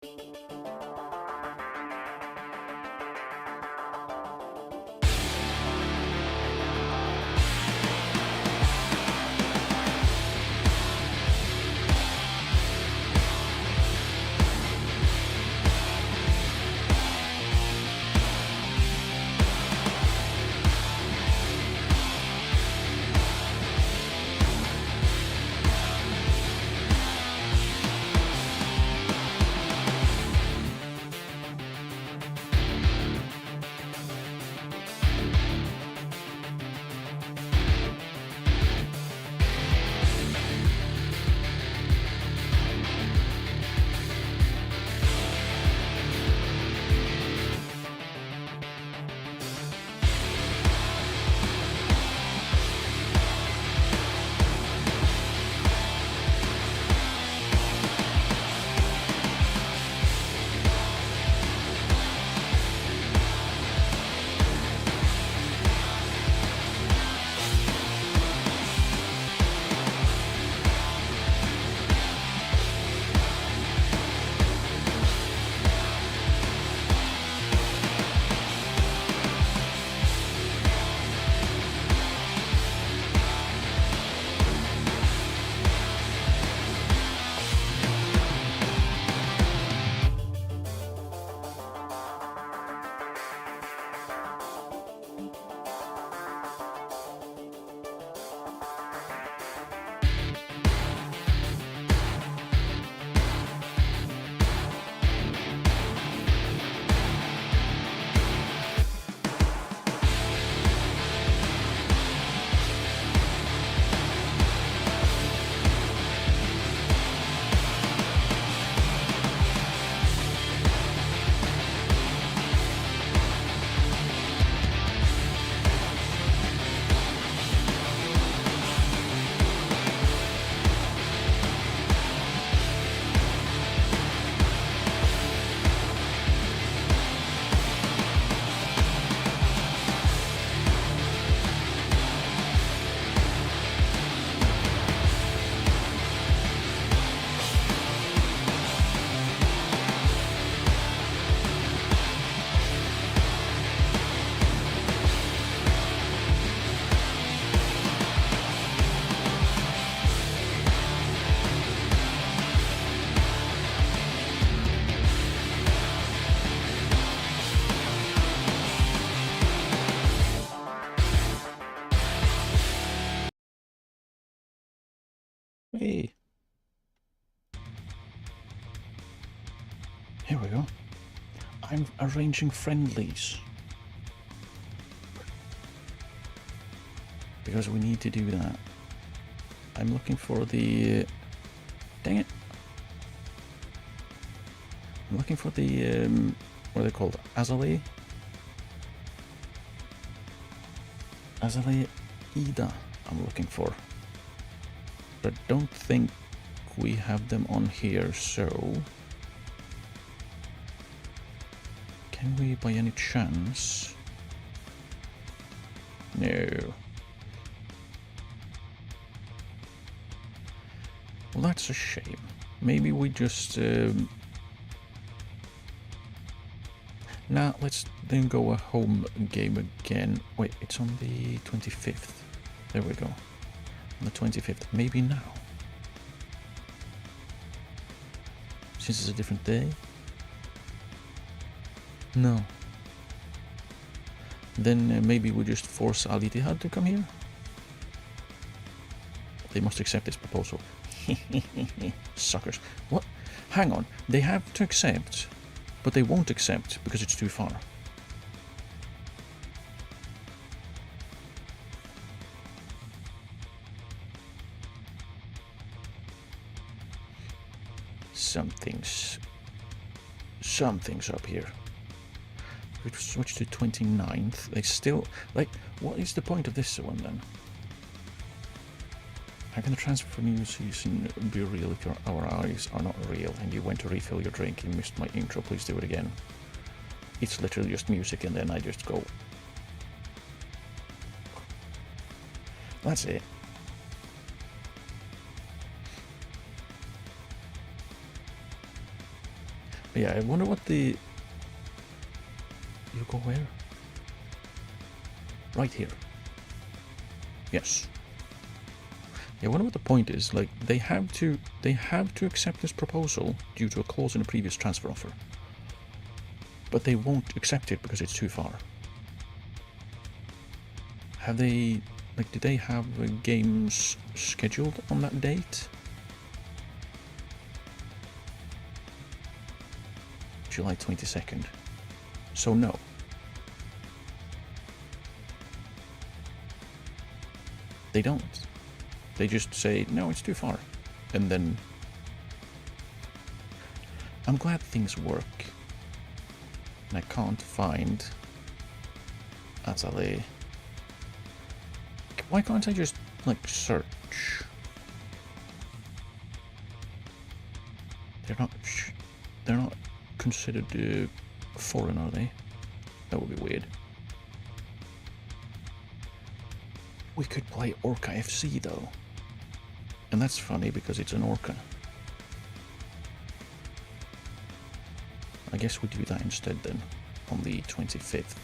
Hey. Here we go. I'm arranging friendlies. Because we need to do that. I'm looking for the... dang it. I'm looking for the... what are they called? Azalea? Azalea Ida I'm looking for. But I don't think we have them on here, so... can we by any chance... no. Well, that's a shame. Maybe we just... nah, let's then go a home game again. Wait, it's on the 25th. There we go. On the 25th. Maybe now. Since it's a different day? No. Then maybe we just force Al Ittihad to come here? They must accept this proposal. Suckers. What? Hang on. They have to accept, but they won't accept because it's too far. Something's up here. We switch to 29th. They still... like, what is the point of this one then? How can the transfer for new season be real if our eyes are not real and you went to refill your drink and missed my intro? Please do it again. It's literally just music and then I just go. That's it. Yeah, I wonder what the... You go where? Right here. Yes. Yeah, I wonder what the point is. Like, they have to accept this proposal due to a clause in a previous transfer offer. But they won't accept it because it's too far. Have they... Like, did they have games scheduled on that date? July 22nd. So no. They don't. They just say, no, it's too far. And then... I'm glad things work. And I can't find... Azale. Why can't I just, like, search? They're not considered foreign, are they? That would be weird. We could play Orca FC, though. And that's funny because it's an Orca. I guess we do that instead then, on the 25th.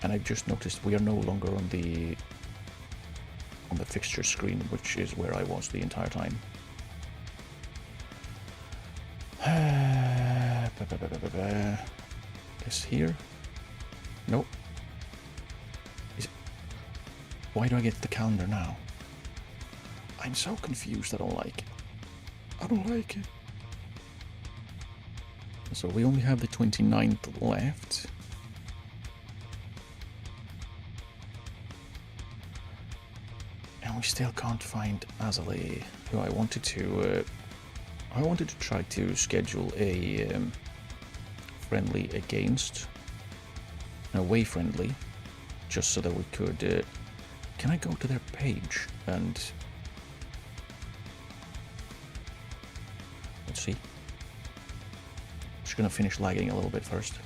And I've just noticed we are no longer on the fixture screen, which is where I was the entire time. Guess here? Nope. Why do I get the calendar now? I'm so confused, I don't like it. I don't like it. So we only have the 29th left. And we still can't find Azale, who I wanted to try to schedule a friendly against, an away friendly, just so that we could. Can I go to their page and let's see? Just gonna finish lagging a little bit first.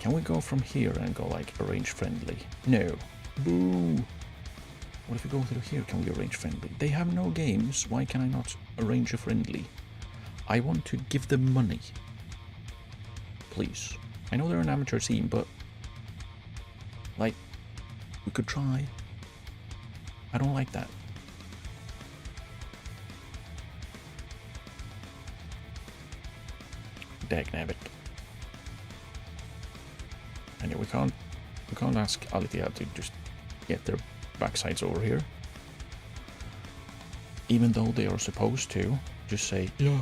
Can we go from here and go like arrange friendly? No. Boo! What if we go through here? Can we arrange friendly? They have no games. Why can I not arrange a friendly? I want to give them money. Please. I know they're an amateur team, but like, we could try. I don't like that. Dagnabbit. Anyway, we can't ask Alitia to just get their backsides over here. Even though they are supposed to just say, yeah.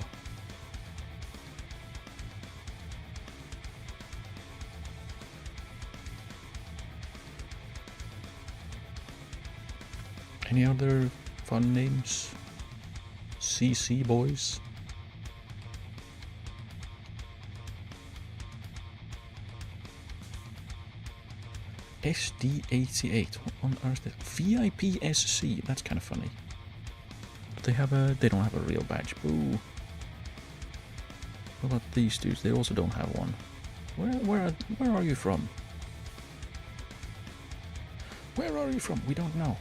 Any other fun names? CC boys? SD88. What on earth is VIPSC? That's kind of funny. But they don't have a real badge. Boo. What about these dudes? They also don't have one. Where are you from? Where are you from? We don't know.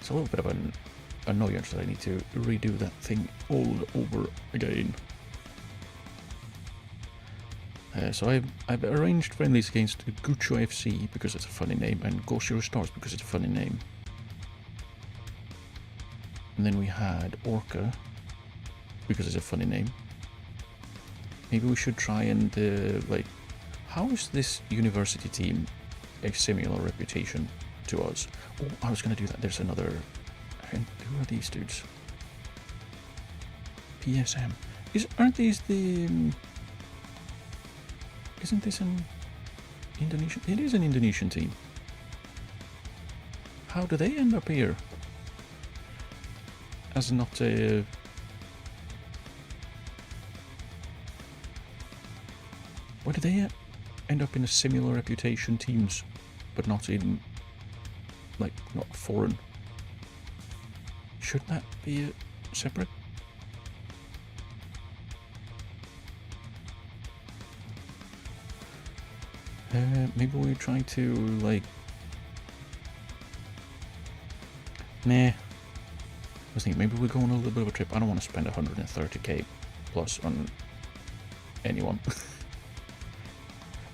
It's a little bit of an annoyance that I need to redo that thing all over again. So I've arranged friendlies against Gucho FC because it's a funny name, and Goshiro Stars because it's a funny name. And then we had Orca because it's a funny name. Maybe we should try and like, how is this university team a similar reputation to us? Oh, I was gonna do that. There's another. Who are these dudes? PSM. Aren't these the? Isn't this an Indonesian? It is an Indonesian team. How do they end up here? As not a. Why do they end up in a similar reputation teams, but not in, like, not foreign? Shouldn't that be separate? Maybe we try to, like... Nah. I was thinking, maybe we go on a little bit of a trip. I don't want to spend 130k plus on anyone.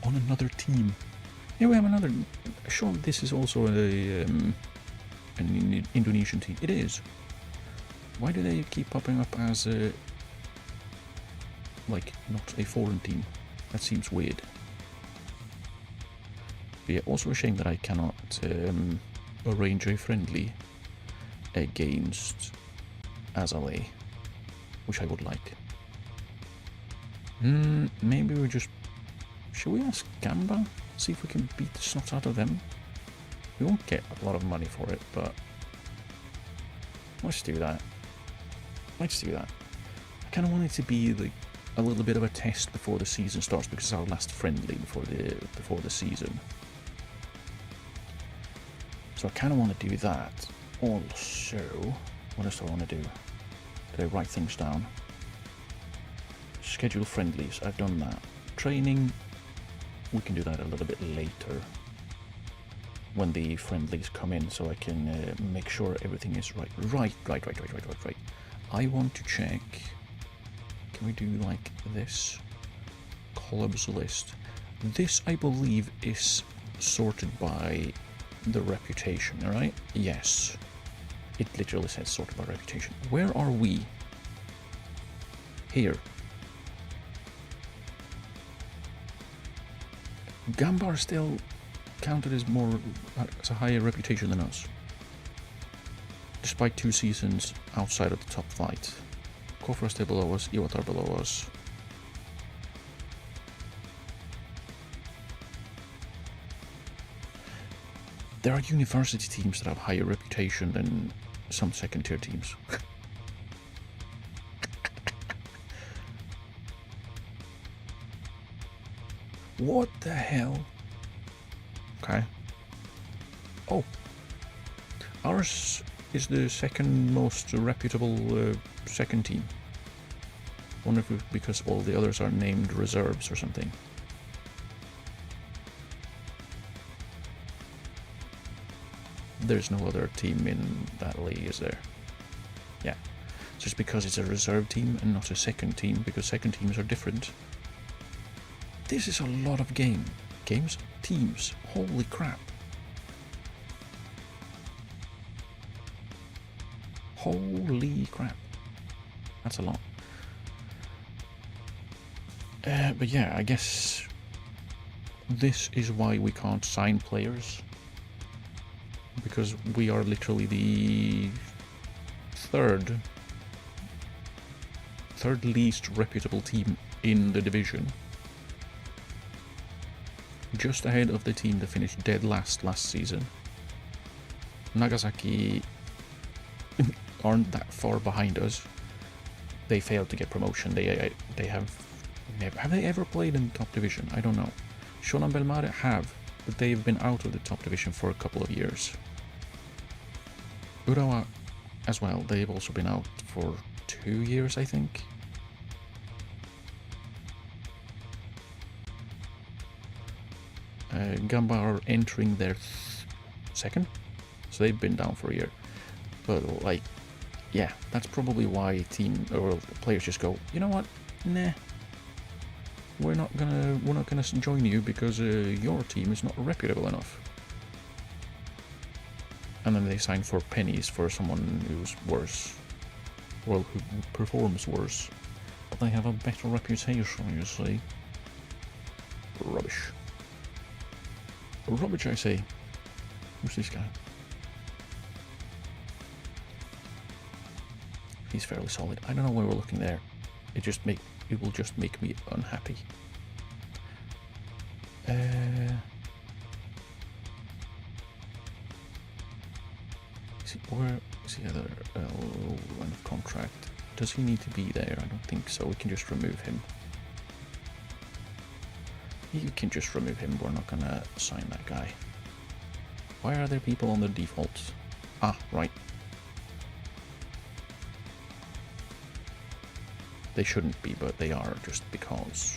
On another team. Yeah, we have another... Sure, this is also an Indonesian team. It is. Why do they keep popping up as a... like, not a foreign team? That seems weird. But yeah, also a shame that I cannot arrange a friendly against Azale, which I would like. Maybe we just... Should we ask Gamba? See if we can beat the snot out of them? We won't get a lot of money for it, but... Let's do that. Let's do that. I kind of want it to be like a little bit of a test before the season starts, because it's our last friendly before the season. So I kind of want to do that. Also, what else do I want to do? Did I write things down? Schedule friendlies. I've done that. Training. We can do that a little bit later when the friendlies come in, so I can make sure everything is right. Right. I want to check. Can we do like this? Clubs list. This, I believe, is sorted by the reputation, right? Yes. It literally says sorted by reputation. Where are we? Here. Gamba are still counted as as a higher reputation than us, despite 2 seasons outside of the top flight. Kofra are still below us, Iwata are below us. There are university teams that have higher reputation than some second tier teams. What the hell? Okay. Oh. Ours is the second most reputable second team. Wonder if it's because all the others are named reserves or something. There's no other team in that league, is there? Yeah. Just because it's a reserve team and not a second team, because second teams are different. This is a lot of games. Teams. Holy crap. Holy crap. That's a lot. But yeah, I guess this is why we can't sign players. Because we are literally the third least reputable team in the division. Just ahead of the team that finished dead last season. Nagasaki aren't that far behind us. They failed to get promotion. They have they ever played in the top division? I don't know. Shonan Belmare have, but they've been out of the top division for a couple of years. Urawa as well, they've also been out for 2 years, I think. Gamba are entering their second, so they've been down for a year. But like, yeah, that's probably why team or players just go, you know what? Nah, we're not gonna join you because your team is not reputable enough. And then they sign for pennies for someone who's worse, well, who performs worse, but they have a better reputation, you see. Rubbish. Rubbish, I say. Who's this guy? He's fairly solid. I don't know why we're looking there. It will just make me unhappy. Where is the other line of contract? Does he need to be there? I don't think so. We can just remove him. You can just remove him. We're not gonna sign that guy. Why are there people on the defaults? Ah, right. They shouldn't be, but they are just because.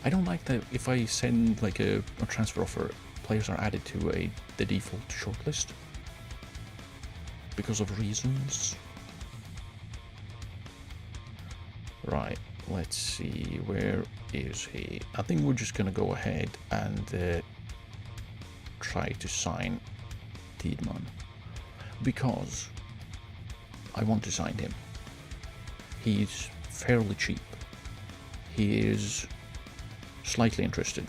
I don't like that if I send like a transfer offer, players are added to the default shortlist because of reasons. Right, let's see, where is he? I think we're just gonna go ahead and try to sign Tiedman because I want to sign him. He's fairly cheap. He is slightly interested.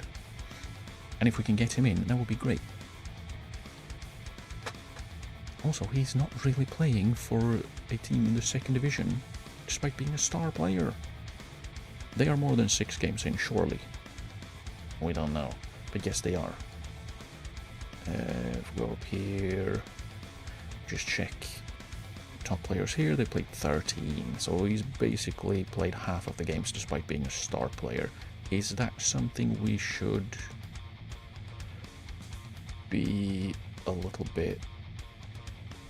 And if we can get him in, that would be great. Also, he's not really playing for a team in the second division, despite being a star player. They are more than 6 games in, surely. We don't know, but yes, they are. If we go up here, just check top players here. They played 13, so he's basically played half of the games despite being a star player. Is that something we should be a little bit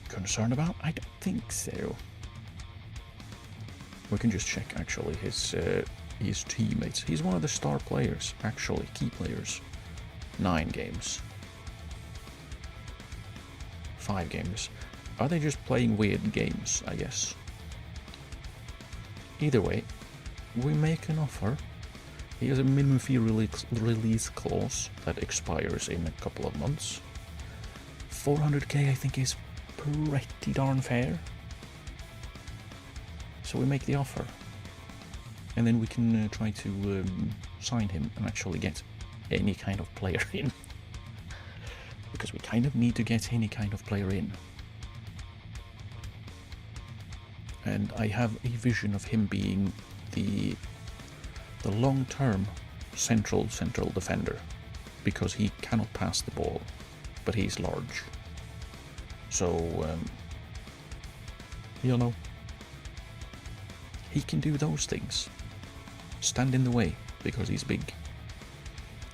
concerned about? I don't think so. We can just check actually his teammates. He's one of the star players, actually, key players. 9 games. 5 games. Are they just playing weird games, I guess? Either way, we make an offer. He has a minimum fee release clause that expires in a couple of months. 400k I think is pretty darn fair. So we make the offer. And then we can try to sign him and actually get any kind of player in. Because we kind of need to get any kind of player in. And I have a vision of him being the long-term central defender, because he cannot pass the ball, but he's large. So, you know, he can do those things. Stand in the way because he's big,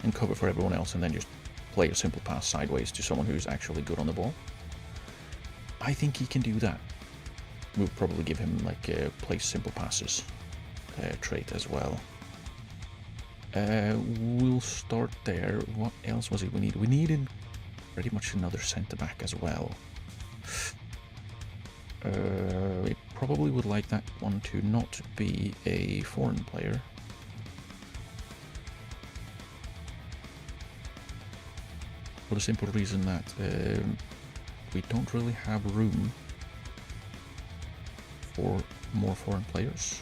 and cover for everyone else, and then just play a simple pass sideways to someone who's actually good on the ball. I think he can do that. We'll probably give him like a play simple passes trait as well. We'll start there. What else was it we needed? We needed pretty much another centre back as well. We probably would like that one to not be a foreign player. For the simple reason that we don't really have room for more foreign players.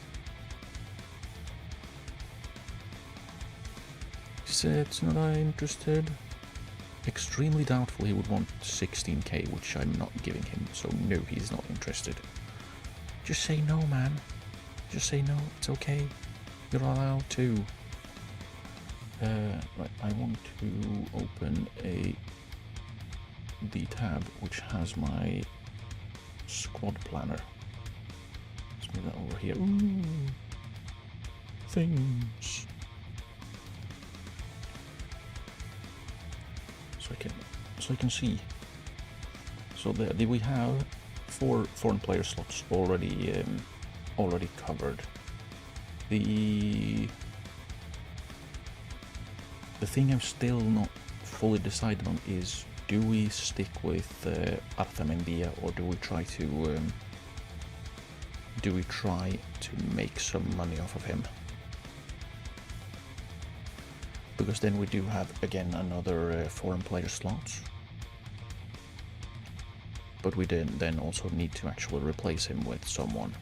It's not interested. Extremely doubtful he would want 16k, which I'm not giving him, so no, he's not interested. Just say no, man. Just say no, it's okay. You're allowed to. Right, I want to open the tab which has my squad planner. Let's move that over here. Ooh, things. So I can see. So there we have 4 foreign player slots already covered. The thing I'm still not fully decided on is, do we stick with Arthamendia, or do we try to make some money off of him? Because then we do have again another foreign player slot, but we then also need to actually replace him with someone.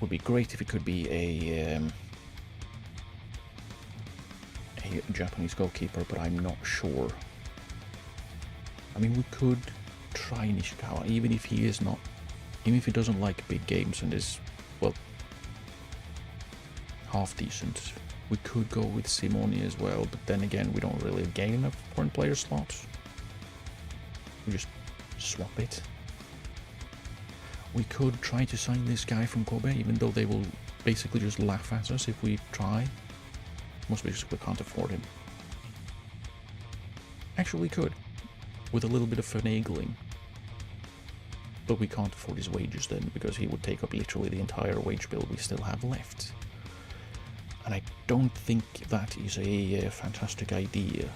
Would be great if it could be a Japanese goalkeeper, but I'm not sure. I mean, we could try Nishikawa, even if he doesn't like big games and is, well, half decent. We could go with Simone as well, but then again, we don't really gain enough foreign player slots. We just swap it. We could try to sign this guy from Kobe, even though they will basically just laugh at us if we try. Mostly because we can't afford him. Actually, we could, with a little bit of finagling. But we can't afford his wages then, because he would take up literally the entire wage bill we still have left. And I don't think that is a fantastic idea.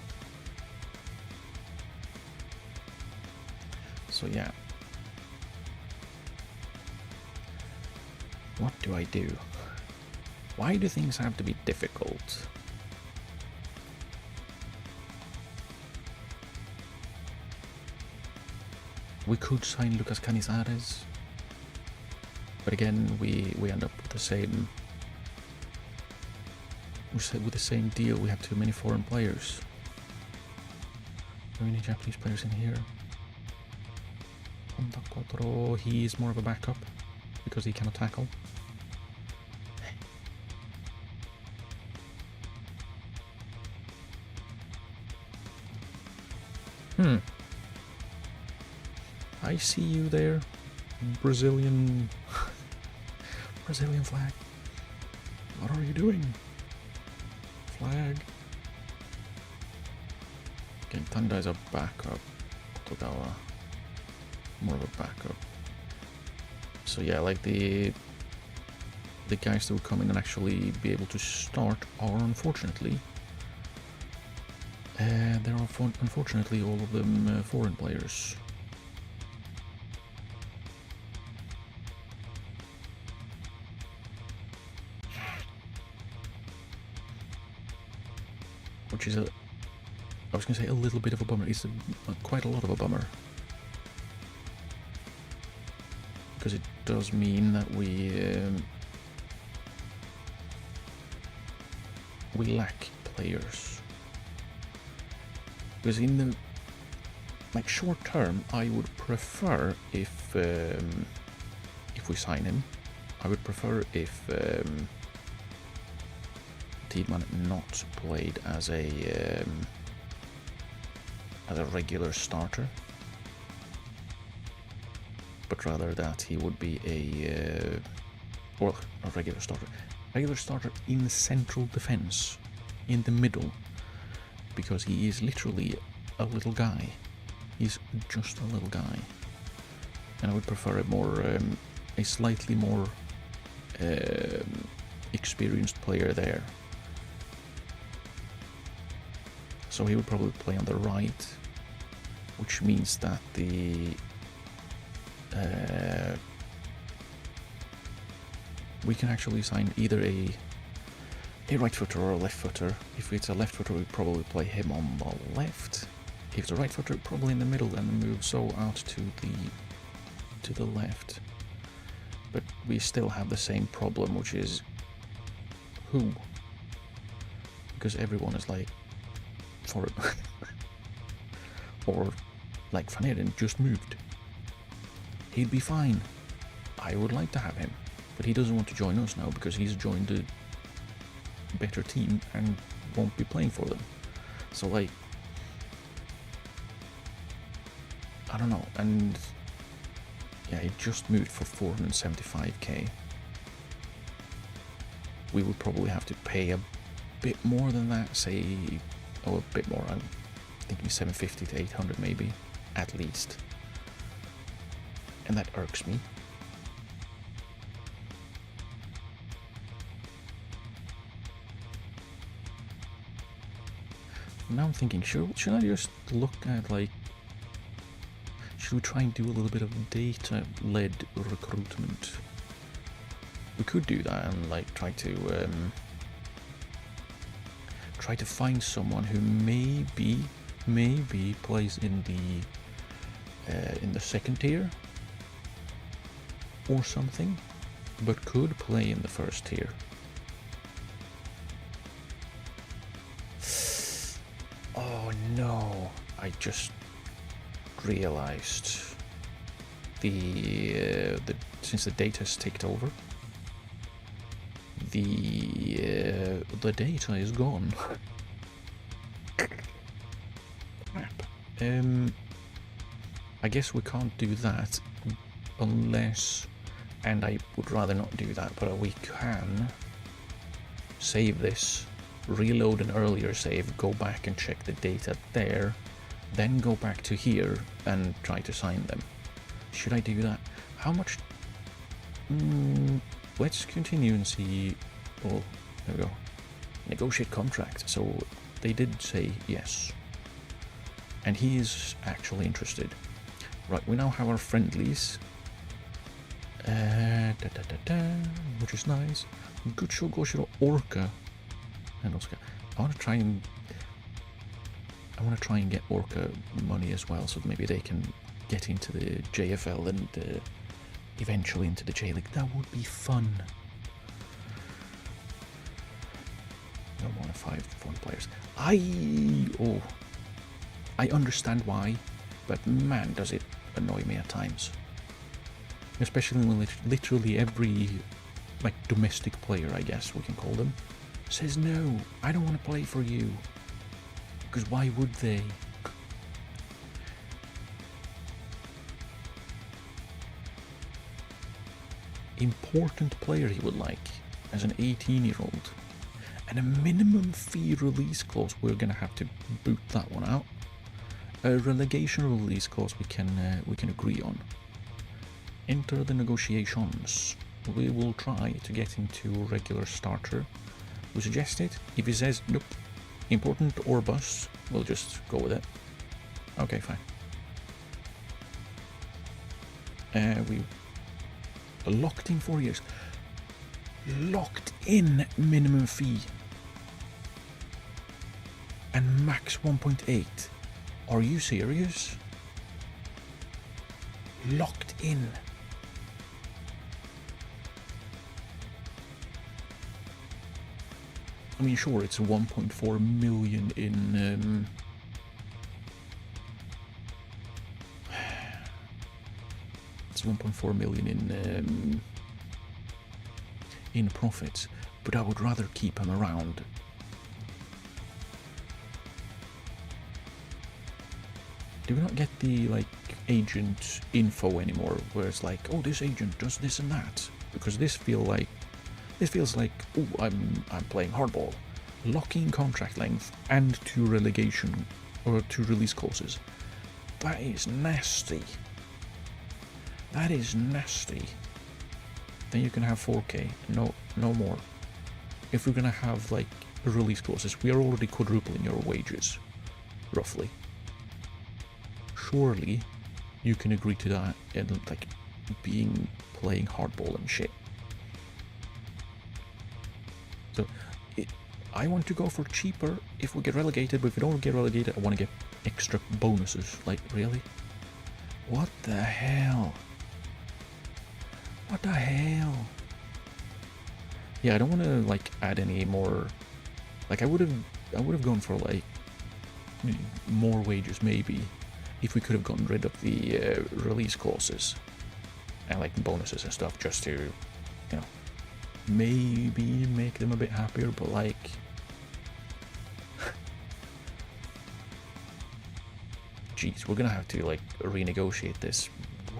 So yeah. What do I do? Why do things have to be difficult? We could sign Lucas Canizares, but again, we end up with the same. With the same deal. We have too many foreign players. Too many Japanese players in here. Honda Quattro, he is more of a backup because he cannot tackle. I see you there, Brazilian flag. What are you doing? Flag. Okay, Tanda is a backup. Togawa, more of a backup. So yeah, like the guys that will come in and actually be able to start are unfortunately there are unfortunately all of them foreign players. Which is I was going to say a little bit of a bummer. It's quite a lot of a bummer. Because it does mean that we lack players. Because in the short term, I would prefer if we sign him, I would prefer if Tiedman not played as a regular starter, but rather that he would be a regular starter in central defense, in the middle, because he is literally a little guy. He's just a little guy, and I would prefer a slightly more experienced player there. So he would probably play on the right, which means that we can actually sign either a right footer or a left footer. If it's a left footer, we'd probably play him on the left. If it's a right footer, probably in the middle, and move So out to the left. But we still have the same problem, which is who? Because everyone is like foreign. Or like Van Eden just moved. He'd be fine. I would like to have him, but he doesn't want to join us now because he's joined a better team and won't be playing for them. So like, I don't know. And yeah, he just moved for 475k. We would probably have to pay a bit more than that, say, a bit more. I'm thinking 750 to 800 maybe, at least. And that irks me. Now I'm thinking, should I just look at, like, should we try and do a little bit of data-led recruitment? We could do that and like try to find someone who maybe plays in the second tier or something, but could play in the first tier. Oh no, I just realized since the data's ticked over, the data is gone. Crap. I guess we can't do that unless, and I would rather not do that, but we can save this, reload an earlier save, go back and check the data there, then go back to here and try to sign them. Should I do that? How much? Let's continue and see. Oh, there we go. negotiate contract. So they did say yes. And he is actually interested. Right, we now have our friendlies. Which is nice. Gucho, Goshiro, Orca, and Oscar. I want to try and get Orca money as well, so maybe they can get into the JFL and eventually into the J League. That would be fun. No more than 5 foreign players. I understand why, but man, does it annoy me at times. Especially when literally every domestic player, I guess we can call them, says no, I don't want to play for you. Because why would they? Important player he would like as an 18-year-old. And a minimum fee release clause, we're gonna have to boot that one out. A relegation release clause we can agree on. Enter the negotiations. We will try to get into regular starter. We suggest it. If he says nope, important or bust, we'll just go with it. Okay, fine. We locked in 4 years. Locked in minimum fee. And max 1.8. Are you serious? Locked in. I mean, sure, it's 1.4 million in it's 1.4 million in profits, but I would rather keep him around. Do we not get the agent info anymore, where it's like, oh, this agent does this and that? Because this feels like, oh, I'm playing hardball, locking contract length and 2 relegation or 2 release clauses. That is nasty. That is nasty. Then you can have 4K. No more. If we're gonna have release clauses, we are already quadrupling your wages, roughly. Surely you can agree to that and playing hardball and shit. So I want to go for cheaper if we get relegated, but if we don't get relegated, I want to get extra bonuses. Really? What the hell? What the hell? Yeah, I don't want to add any more. I would have gone for more wages maybe if we could have gotten rid of the release clauses and bonuses and stuff, just to maybe make them a bit happier. But geez, we're gonna have to renegotiate this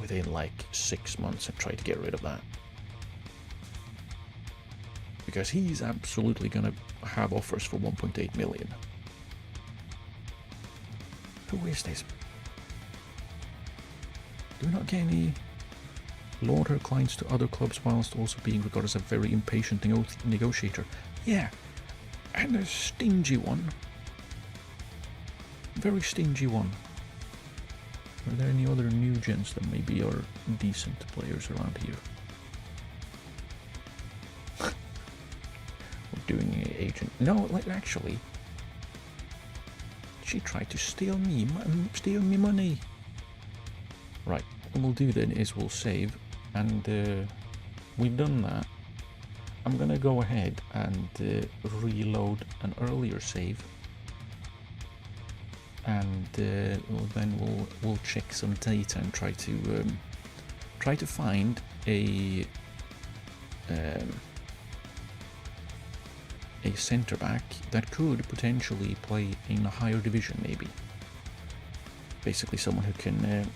within 6 months and try to get rid of that, because he's absolutely gonna have offers for 1.8 million. Who is this? Do we not get any laud her clients to other clubs whilst also being regarded as a very impatient negotiator? Yeah, and a stingy one. Very stingy one. Are there any other new gens that maybe are decent players around here? We're doing agent. No, actually, she tried to steal me money. Right, what we'll do then is we'll save, and we've done that. I'm gonna go ahead and reload an earlier save, and then we'll check some data and try to find a centre back that could potentially play in a higher division, maybe. Basically, someone who can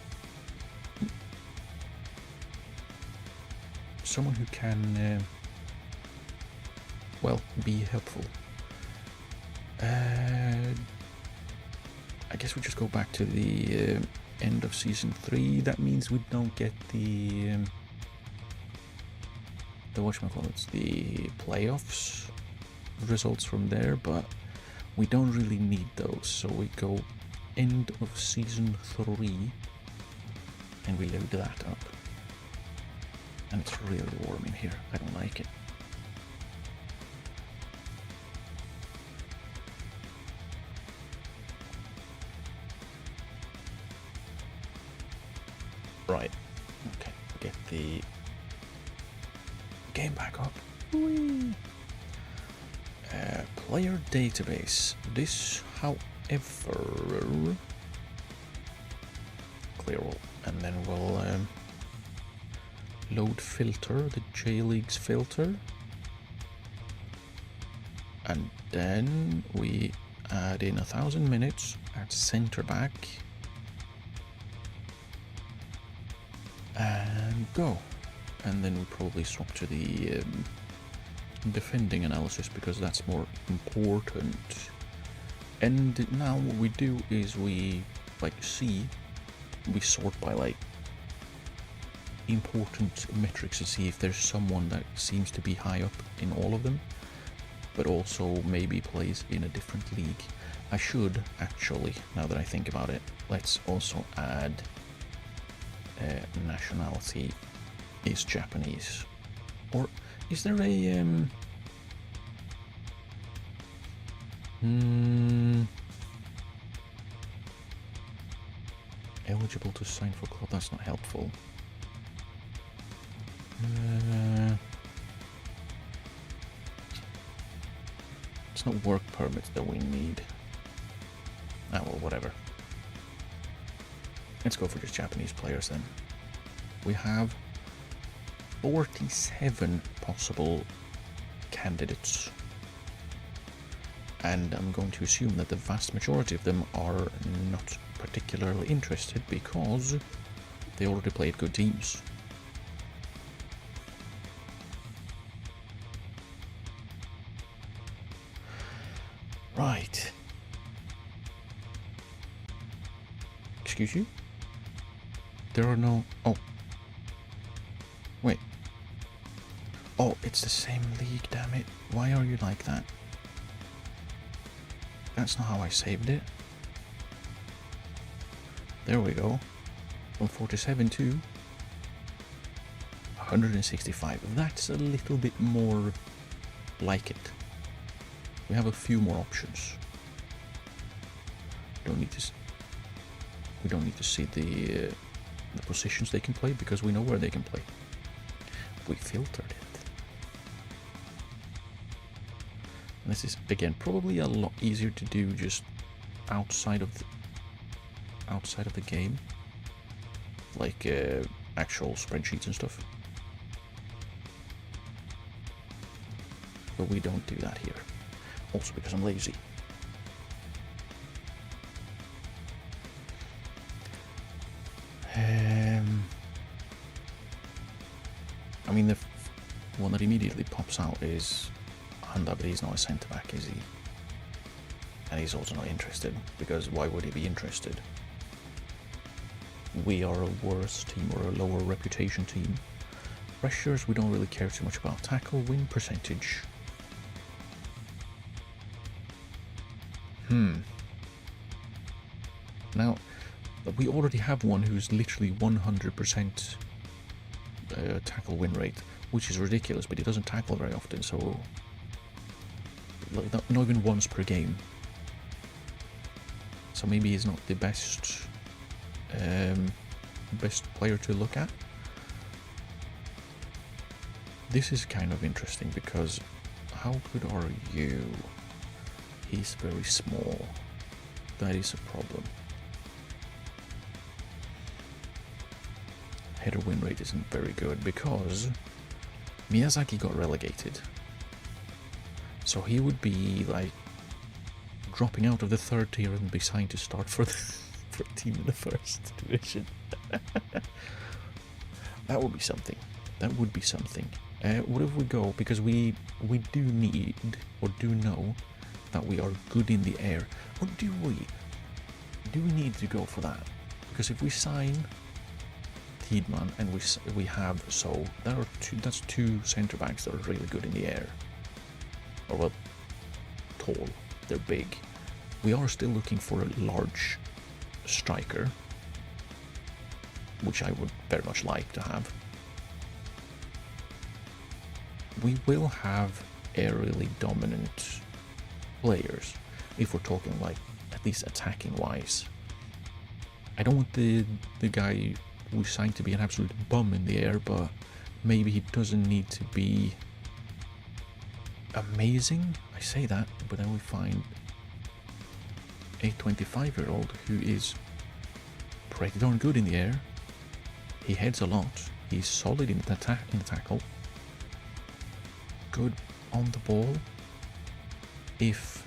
well, be helpful. I guess we just go back to the end of season 3. That means we don't get the whatchamacallits, the playoffs. results from there, but we don't really need those. So we go end of season 3 and we load that up. And it's really warm in here. I don't like it. Right. Okay. Get the game back up. Whee! Player database. This, however, clear all, and then we'll load filter, the J-Leagues filter, and then we add in 1,000 minutes at center back, and go. And then we probably swap to the defending analysis because that's more important. And now what we do is we we sort by like important metrics to see if there's someone that seems to be high up in all of them, but also maybe plays in a different league. I should actually, now that I think about it, let's also add nationality is Japanese. Or is there a eligible to sign for club? That's not helpful. It's not work permits that we need. Ah, well, whatever. Let's go for just Japanese players then. We have 47 possible candidates, and I'm going to assume that the vast majority of them are not particularly interested because they already played good teams. Right. Excuse you? There are no... Oh. Wait. Oh, it's the same league, damn it. Why are you like that? That's not how I saved it. There we go. From 47 to 165. That's a little bit more like it. We have a few more options. We don't need to see the positions they can play because we know where they can play. We filtered it. And this is again probably a lot easier to do just outside of the game, like actual spreadsheets and stuff. But we don't do that here. Also because I'm lazy. I mean, the one that immediately pops out is Honda, but he's not a centre back, is he? And he's also not interested, because why would he be interested? We are a worse team or a lower reputation team. Pressures, we don't really care too much about. Tackle, win percentage. Now, we already have one who's literally 100% tackle win rate, which is ridiculous, but he doesn't tackle very often, so like, not even once per game. So maybe he's not the best player to look at. This is kind of interesting because how good are you? He's very small. That is a problem. Header win rate isn't very good because Miyazaki got relegated. So he would be like dropping out of the third tier and be signed to start for a team in the first division. That would be something. That would be something. What if we go, because we do need or do know that we are good in the air. Or do we need to go for that? Because if we sign Tiedman and we have that's two centre backs that are really good in the air. Or well, tall, they're big. We are still looking for a large striker, which I would very much like to have. We will have aerially dominant players, if we're talking like at least attacking wise. I don't want the guy we signed to be an absolute bum in the air, but maybe he doesn't need to be amazing. I say that, but then we find a 25-year-old who is pretty darn good in the air. He heads a lot. He's solid in the tackle. Good on the ball. If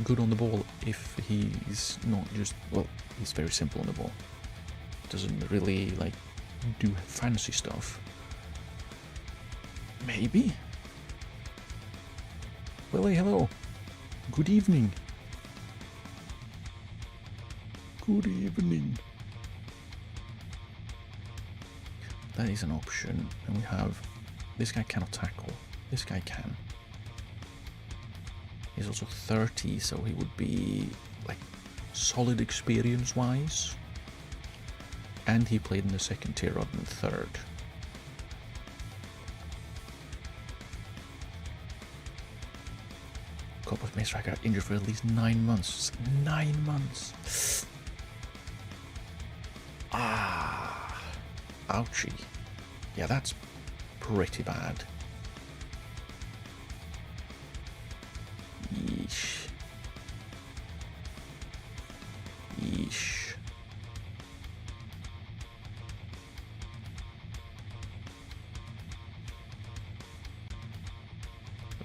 good on the ball, if he's not just, well, he's very simple on the ball. Doesn't really like do fancy stuff. Maybe. Well, hey, hello. Good evening. Good evening. That is an option, and we have this guy cannot tackle. This guy can. He's also 30, so he would be like solid experience wise. And he played in the second tier rather than third. Copper's main striker injured for at least 9 months. 9 months. Ah, ouchie. Yeah, that's pretty bad. Yeesh. Yeesh.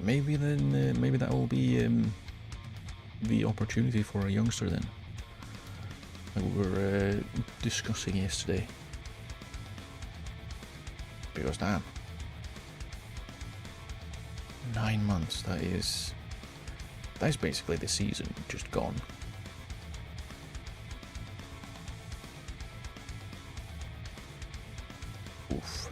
Maybe then, maybe that will be the opportunity for a youngster then. Like we were discussing yesterday. Because damn, 9 months. That is basically the season just gone. Oof.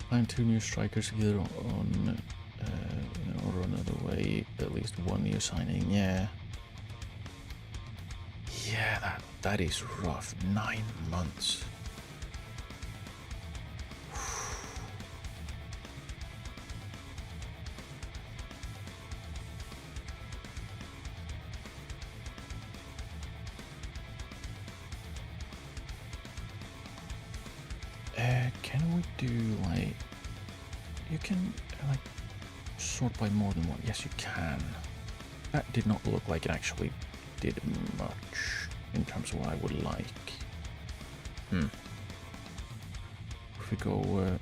Find 2 new strikers either on or another way. At least 1 new signing. Yeah. Yeah, that is rough. 9 months. Can we do like, you can like sort by more than one? Yes, you can. That did not look like it actually did much in terms of what I would like. If we go,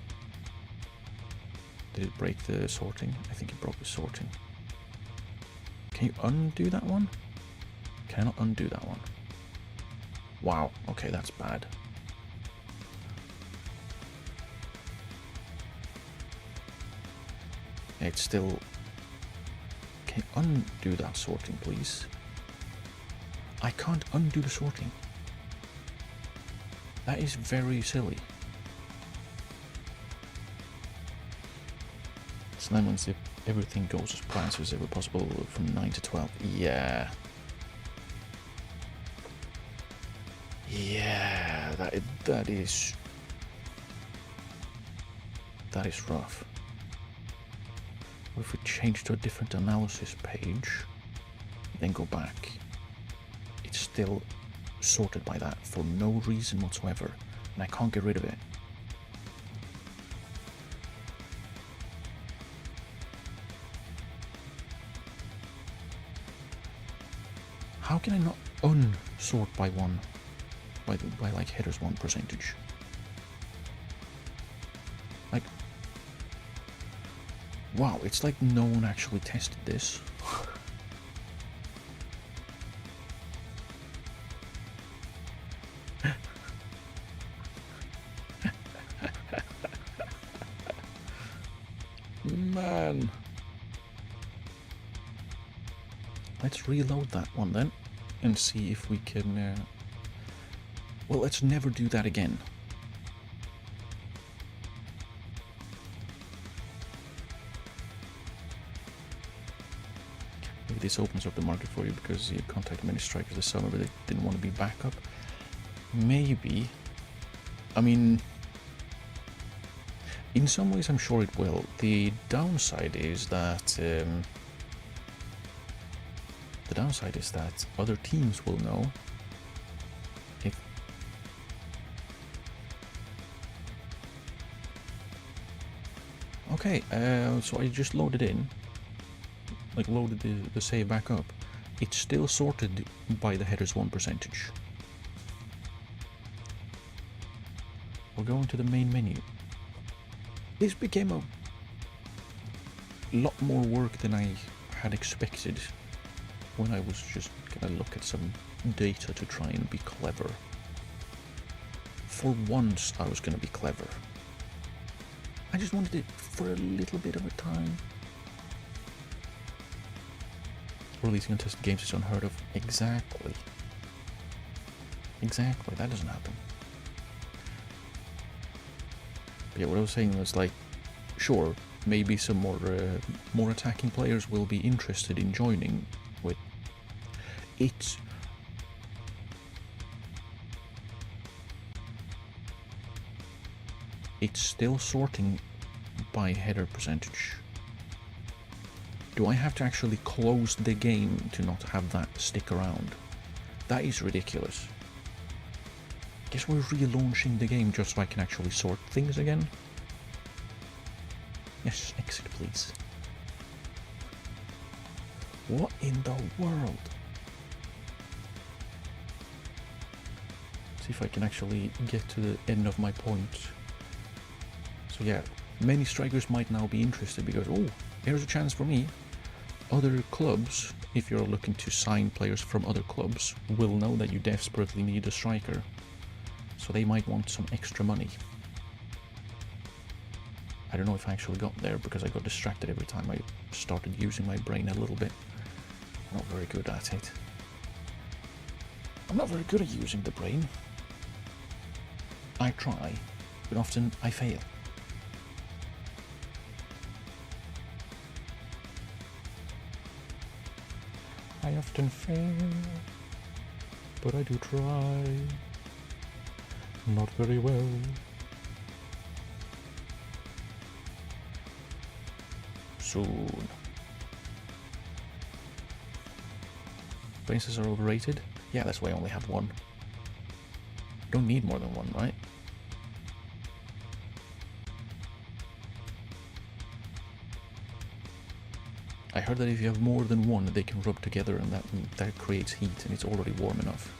did it break the sorting? I think it broke the sorting. Can you undo that one? Cannot undo that one. Wow, okay, that's bad. It's still... Can you undo that sorting, please? I can't undo the sorting. That is very silly. It's 9 months if everything goes as planned as ever possible from 9 to 12. Yeah. Yeah, that is rough. If we change to a different analysis page, then go back, it's still sorted by that for no reason whatsoever, and I can't get rid of it. How can I not unsort by one, by like headers 1%? Like, wow, it's like no one actually tested this. Man. let's reload that one then and see if we can... well, let's never do that again. Maybe this opens up the market for you because you contacted many strikers this summer, but they didn't want to be backup. Maybe. I mean, in some ways I'm sure it will. The downside is that other teams will know if... Okay, so I just loaded in, like loaded the save back up. It's still sorted by the header's 1%. We're going to the main menu. This became a lot more work than I had expected when I was just gonna look at some data to try and be clever. For once I was gonna be clever. I just wanted it for a little bit of a time. Releasing untested games is unheard of. Exactly. Exactly, that doesn't happen. But yeah, what I was saying was like, sure, maybe some more attacking players will be interested in joining with it. It's still sorting by header percentage. Do I have to actually close the game to not have that stick around? That is ridiculous. Guess we're relaunching the game just so I can actually sort things again. Yes, exit please. What in the world? See if I can actually get to the end of my point. So yeah, many strikers might now be interested because, oh, here's a chance for me. Other clubs, if you're looking to sign players from other clubs, will know that you desperately need a striker. So they might want some extra money. I don't know if I actually got there because I got distracted every time I started using my brain a little bit. Not very good at it. I'm not very good at using the brain. I try, but often I fail. I often fail, but I do try. Not very well. Soon. Braces are overrated? Yeah, that's why I only have one. Don't need more than one, right? I heard that if you have more than one, they can rub together and that creates heat and it's already warm enough.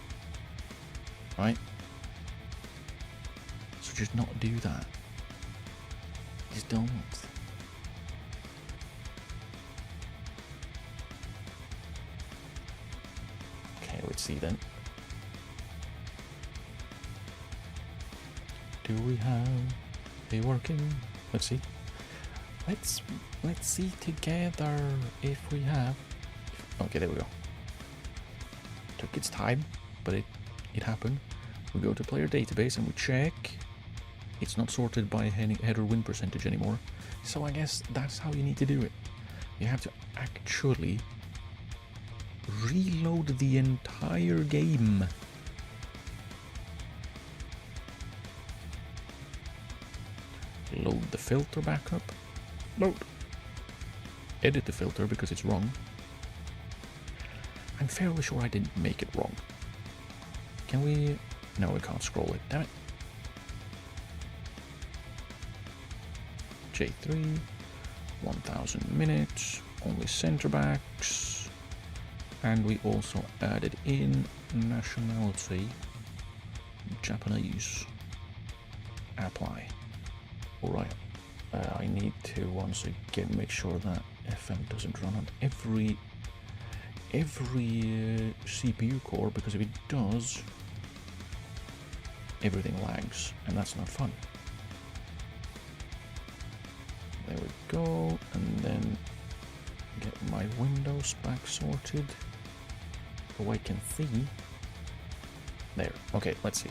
Right? So just not do that. Just don't. Okay, let's see then. Do we have a working? Let's see. Let's see together if we have. Okay, there we go. Took its time, but it happened. We go to player database and we check. It's not sorted by header win percentage anymore. So I guess that's how you need to do it. You have to actually reload the entire game. Load the filter back up. Load. Edit the filter because it's wrong. I'm fairly sure I didn't make it wrong. Can we... No, we can't scroll it. Damn it. J3. 1000 minutes. Only center backs. And we also added in nationality. Japanese. Apply. Alright. I need to once again make sure that FM doesn't run on every CPU core, because if it does, everything lags, and that's not fun. There we go, and then get my Windows back sorted. So I can see. There. Okay, let's see.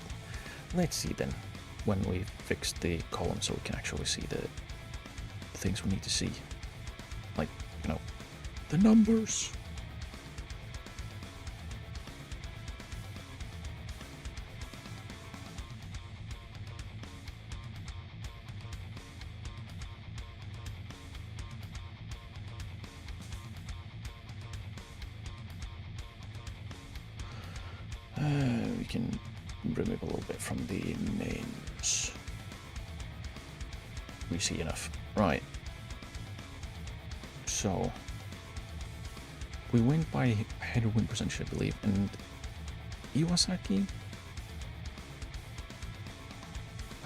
Let's see then when we fix the column so we can actually see the things we need to see. Like, you know, the numbers. We can remove a little bit from the names. We see enough. Right. So we went by header win percentage, I believe, and Iwasaki,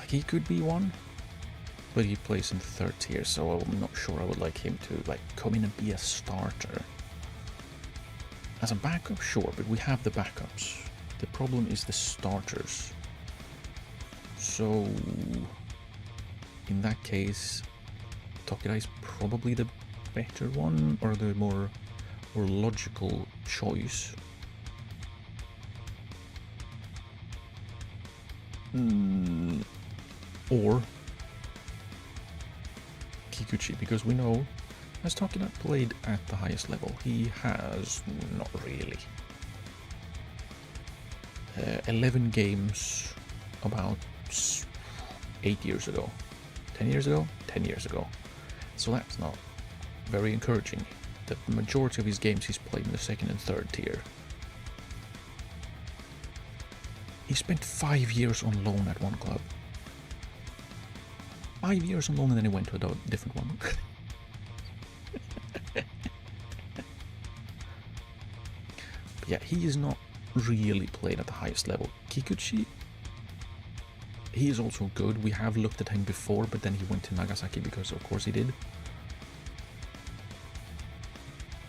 he could be one, but he plays in the 3rd tier, so I'm not sure I would like him to like come in and be a starter. As a backup, sure, but we have the backups. The problem is the starters. So in that case, Tokira is probably the better one, or the more logical choice. Or Kikuchi, because we know, has Tokira played at the highest level? He has not really. 11 games about 8 years ago. 10 years ago? 10 years ago. So that's not very encouraging. The majority of his games he's played in the 2nd and 3rd tier. He spent 5 years on loan at one club. 5 years on loan and then he went to a different one. But yeah, he is not really played at the highest level. Kikuchi, he is also good. We have looked at him before, but then he went to Nagasaki because of course he did.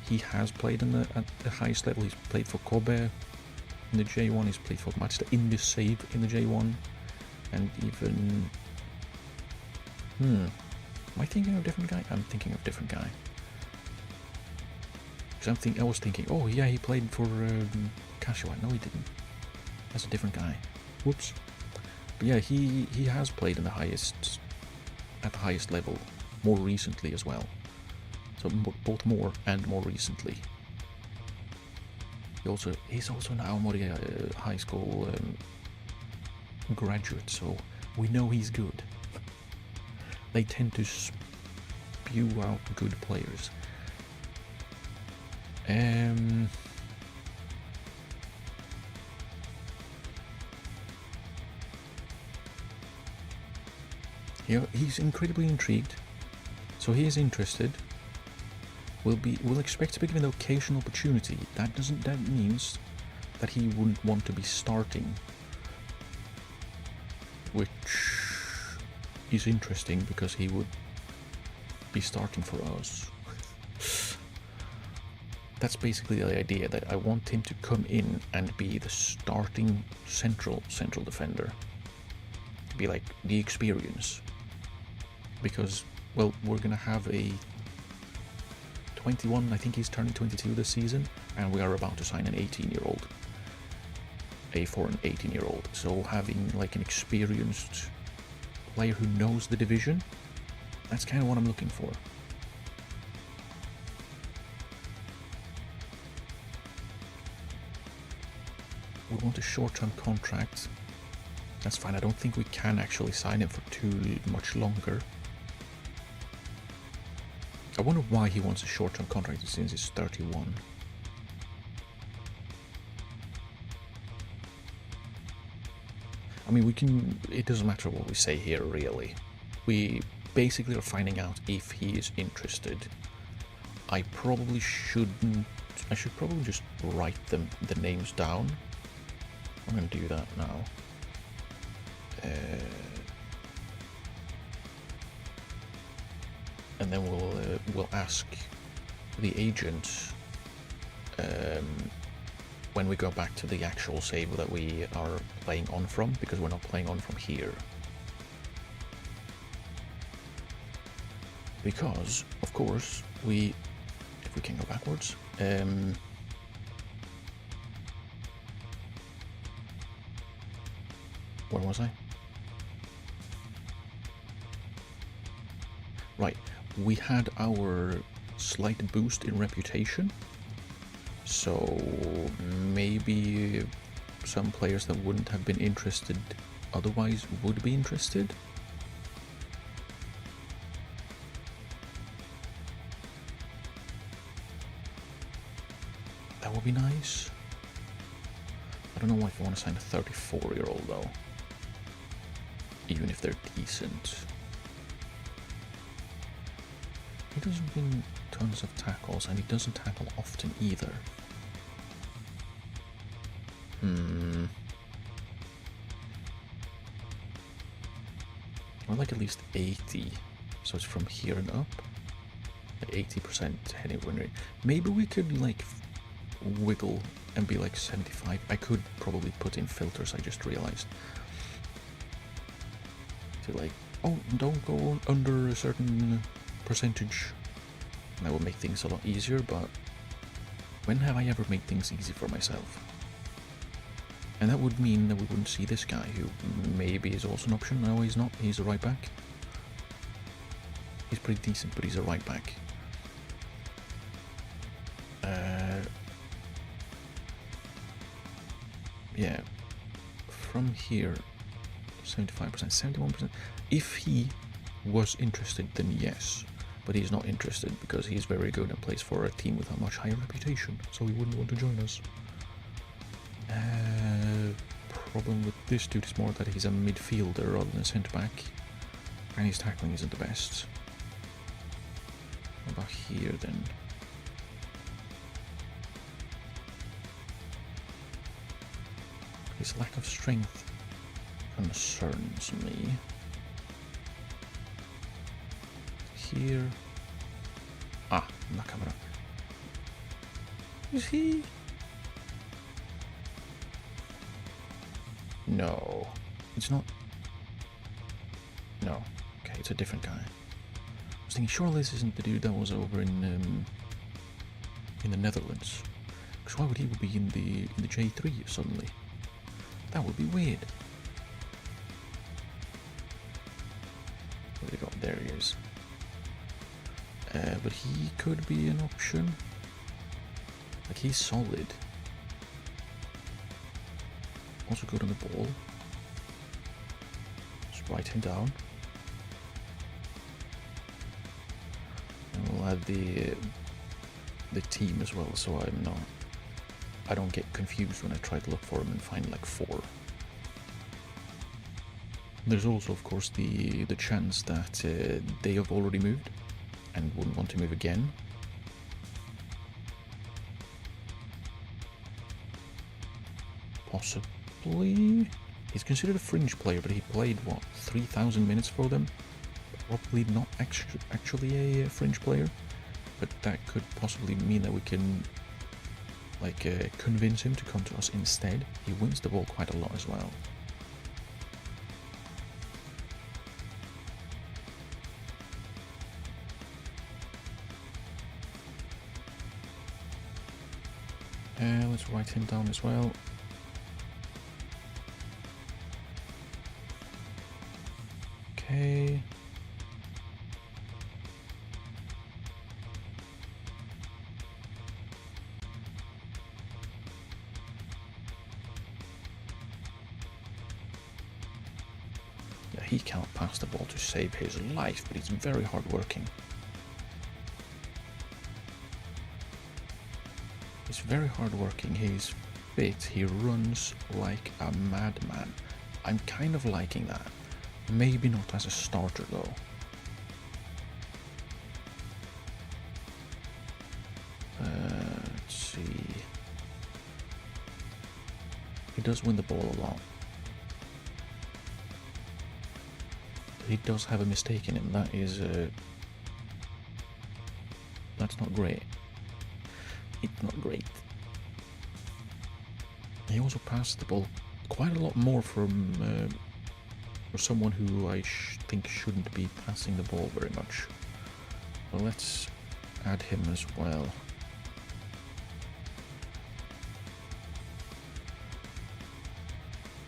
He has played at the highest level. He's played for Kobe in the J1, he's played for Matsuda in the save in the J1, and even... Am I thinking of a different guy? I'm thinking of a different guy. Because I was thinking, oh yeah, he played for Kashiwa. No, he didn't. That's a different guy. Whoops. But yeah, he has played in the highest, at the highest level, more recently as well. So both more and more recently. He's also an Aomori high school graduate, so we know he's good. They tend to spew out good players. He's incredibly intrigued, so he is interested. We'll expect to be given the occasional opportunity. That means that he wouldn't want to be starting, which is interesting because he would be starting for us. That's basically the idea, that I want him to come in and be the starting central defender, to be like the experience, because, well, we're gonna have a 21, I think he's turning 22 this season, and we are about to sign an 18-year-old, a foreign 18-year-old. So having like an experienced player who knows the division, that's kind of what I'm looking for. We want a short-term contract. That's fine. I don't think we can actually sign him for too much longer. I wonder why he wants a short-term contract since he's 31. I mean, it doesn't matter what we say here, really. We basically are finding out if he is interested. I should probably just write the names down. I'm going to do that now. And then we'll ask the agent when we go back to the actual save that we are playing on from, because we're not playing on from here. Because, of course, if we can go backwards, Where was I? Right, we had our slight boost in reputation, so maybe some players that wouldn't have been interested otherwise would be interested. That would be nice. I don't know if I want to sign a 34-year-old though, even if they're decent. He doesn't win tons of tackles, and he doesn't tackle often either. I would like at least 80, so it's from here and up. 80% heading win rate. Maybe we could like wiggle and be like 75. I could probably put in filters, I just realized. To like, oh, don't go under a certain percentage. That would make things a lot easier, but when have I ever made things easy for myself? And that would mean that we wouldn't see this guy, who maybe is also an option. No, he's not. He's a right back. He's pretty decent, but he's a right back. Yeah. From here, 75%, 71%. If he was interested, then yes. But he's not interested because he's very good and plays for a team with a much higher reputation, so he wouldn't want to join us. Problem with this dude is more that he's a midfielder rather than a centre-back, and his tackling isn't the best. What about here then? His lack of strength concerns me. Here. Ah, Nakamura. Is he? No, it's not. No, okay, it's a different guy. I was thinking, surely this isn't the dude that was over in the Netherlands. Because why would he be in the J3 suddenly? That would be weird. Where did he go? There he is. But he could be an option. Like, he's solid. Also good on the ball. Just write him down. And we'll add the team as well, so I don't get confused when I try to look for him and find like 4. There's also, of course, the chance that they have already moved and wouldn't want to move again. Possibly. He's considered a fringe player, but he played, what, 3,000 minutes for them? Probably not actually a fringe player, but that could possibly mean that we can like convince him to come to us instead. He wins the ball quite a lot as well. Let's write him down as well. Okay. Yeah, he cannot pass the ball to save his life, but he's very hardworking. He's very hardworking, he's fit, he runs like a madman. I'm kind of liking that. Maybe not as a starter though. Let's see. He does win the ball a lot. He does have a mistake in him. That is that's not great. It's not great. He also passed the ball quite a lot more from for someone who I think shouldn't be passing the ball very much. Well, let's add him as well.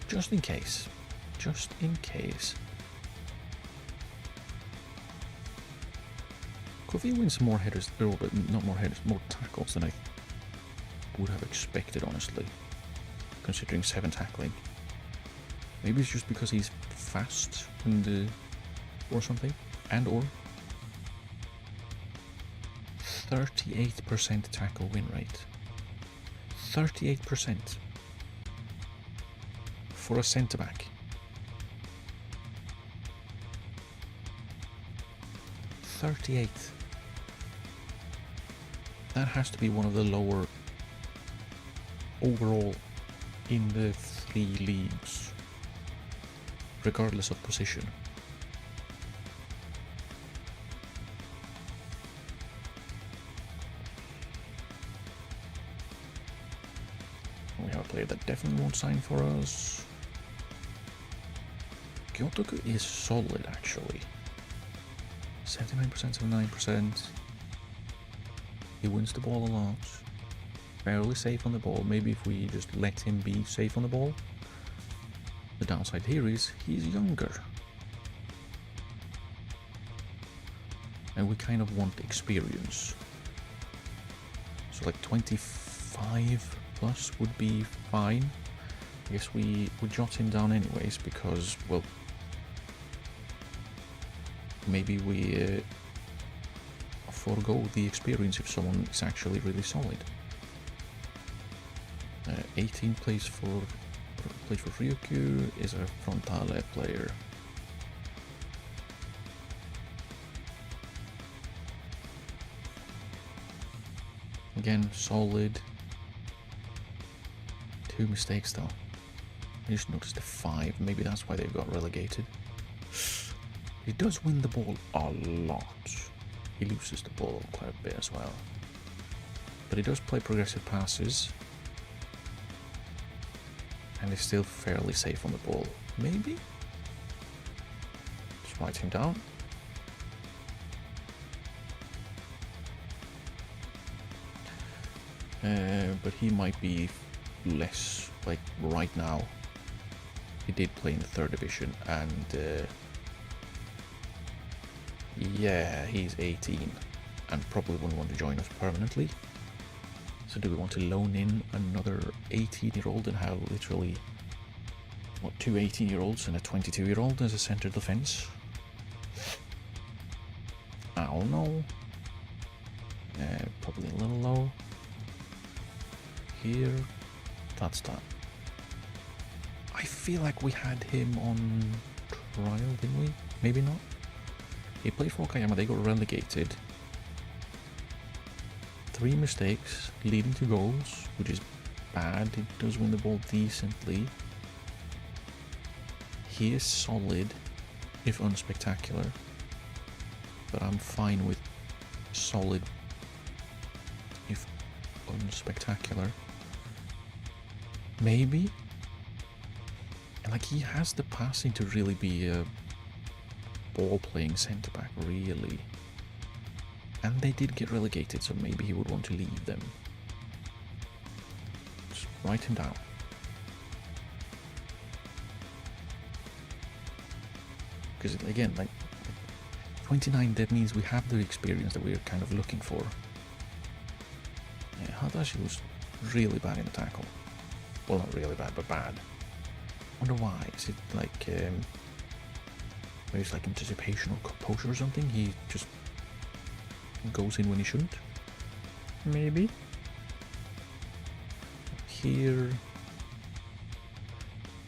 Just in case. just in case. Kofi wins more headers, or not more headers, more tackles than I would have expected, honestly, considering 7 tackling. Maybe it's just because he's fast and or something, and or 38% tackle win rate. 38% for a centre back. 38. That has to be one of the lower overall in the 3 leagues, regardless of position. We have a player that definitely won't sign for us. Kyotoku is solid, actually. 79%, 79%. He wins the ball a lot. Fairly safe on the ball. Maybe if we just let him be safe on the ball. The downside here is he's younger. And we kind of want experience. So like 25 plus would be fine. I guess we jot him down anyways because, well, maybe we forego the experience if someone is actually really solid. 18 plays for Ryukyu, is a frontale player. Again, solid. 2 mistakes though. I just noticed the 5, maybe that's why they got relegated. He does win the ball a lot. He loses the ball quite a bit as well. But he does play progressive passes. And is still fairly safe on the ball. Maybe? Just write him down. But he might be less, like right now. He did play in the 3rd division and yeah, he's 18 and probably wouldn't want to join us permanently. So do we want to loan in another 18-year-old and have literally, what, 2 18-year-olds and a 22-year-old as a center defense? I don't know. Probably a little low. Here, that's that. I feel like we had him on trial, didn't we? Maybe not. He played for Okayama, they got relegated. 3 mistakes leading to goals, which is bad. He does win the ball decently. He is solid, if unspectacular. But I'm fine with solid, if unspectacular. Maybe. And like, he has the passing to really be a ball-playing centre-back, really. And they did get relegated, so maybe he would want to leave them. Just write him down. Because again, like 29, that means we have the experience that we're kind of looking for. Yeah, Hadashi was really bad in the tackle. Well, not really bad, but bad. Wonder why? Is it like maybe it's like anticipation or composure or something? He just goes in when he shouldn't. Maybe. Here,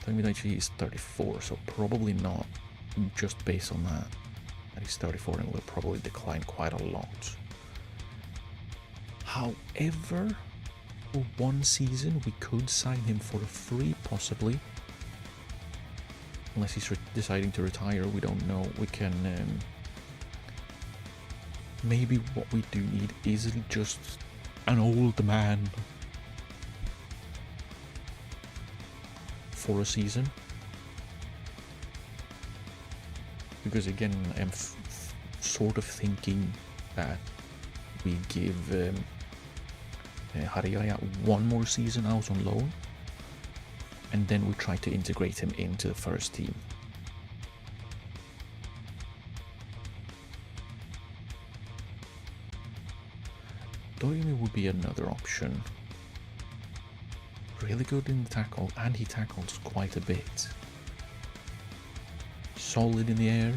Tomodachi is 34, so probably not. Just based on that he's 34 and will probably decline quite a lot. However, for 1 season we could sign him for free, possibly. Unless he's deciding to retire, we don't know. We can maybe what we do need is just an old man for a season. Because again, I'm sort of thinking that we give Hariyaya 1 more season out on loan. and then we try to integrate him into the first team. Doyumi would be another option. Really good in the tackle, and he tackles quite a bit. Solid in the air.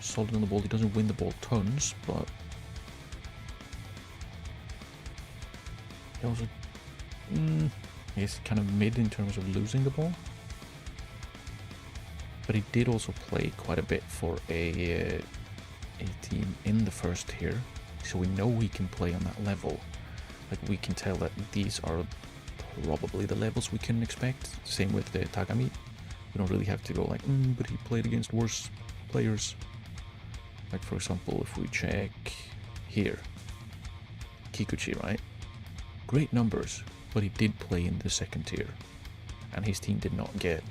Solid on the ball. He doesn't win the ball tons, but he also he's kind of mid in terms of losing the ball. But he did also play quite a bit for a team in the first tier, so we know he can play on that level. Like, we can tell that these are probably the levels we can expect. Same with the Tagami. We don't really have to go like, but he played against worse players. Like, for example, if we check here, Kikuchi, right? Great numbers, but he did play in the second tier, and his team did not get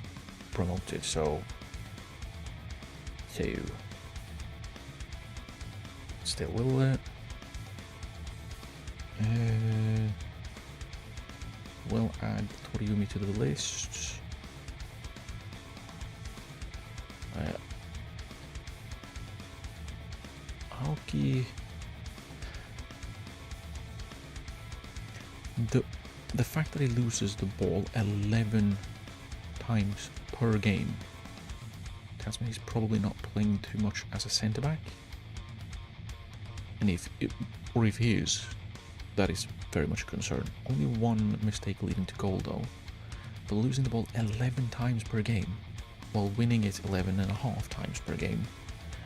promoted, so still will we'll add Toriumi to the list. Aoki, the fact that he loses the ball 11 times per game tells me he's probably not playing too much as a centre back. And if he is, that is very much a concern. Only one mistake leading to goal though, but losing the ball 11 times per game while winning it 11.5 times per game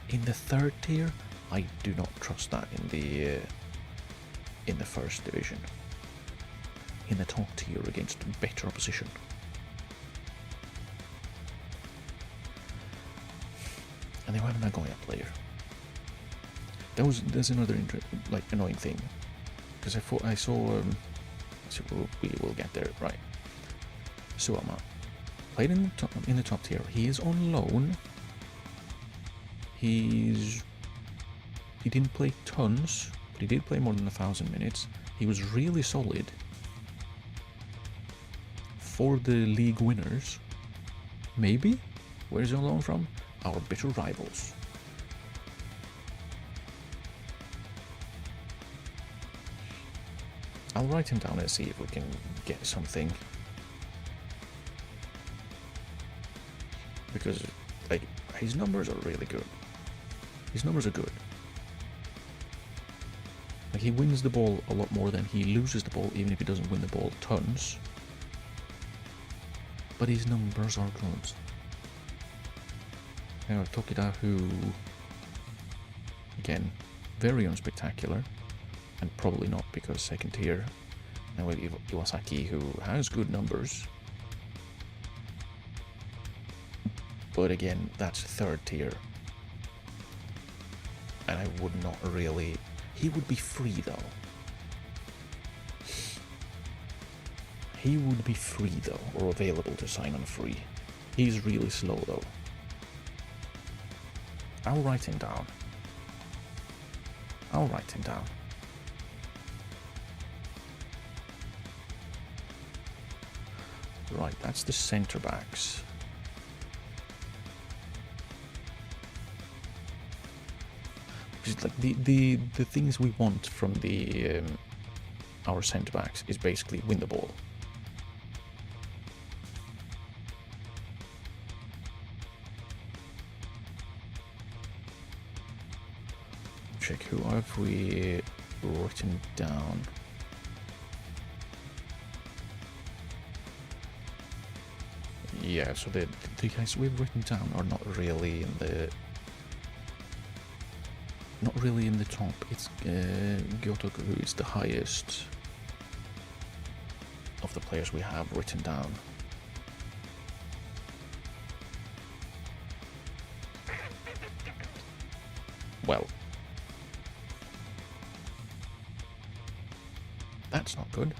in the third tier, I do not trust that in the first division. In the top tier against better opposition. And they have a Nagoya player. There's another annoying thing, because I saw so we will get there, right? Suama played in the top tier. He is on loan. He didn't play tons, but he did play more than 1,000 minutes. He was really solid for the league winners. Maybe? Where's he on loan from? Our bitter rivals. I'll write him down and see if we can get something. Because, like, his numbers are really good. His numbers are good. Like, he wins the ball a lot more than he loses the ball, even if he doesn't win the ball tons. But his numbers are good. Now, Tokida, who, again, very unspectacular, and probably not because second tier. Now with Iwasaki, who has good numbers, but again, that's third tier, and I would not really. He would be free though. He would be free though, or available to sign on free. He's really slow though. I'll write him down. Right, that's the centre backs. Like the things we want from the our centre backs is basically win the ball. Check who have we written down. Yeah, so the guys we've written down are not really in the top. It's Gyotoku who is the highest of the players we have written down. Well, that's not good.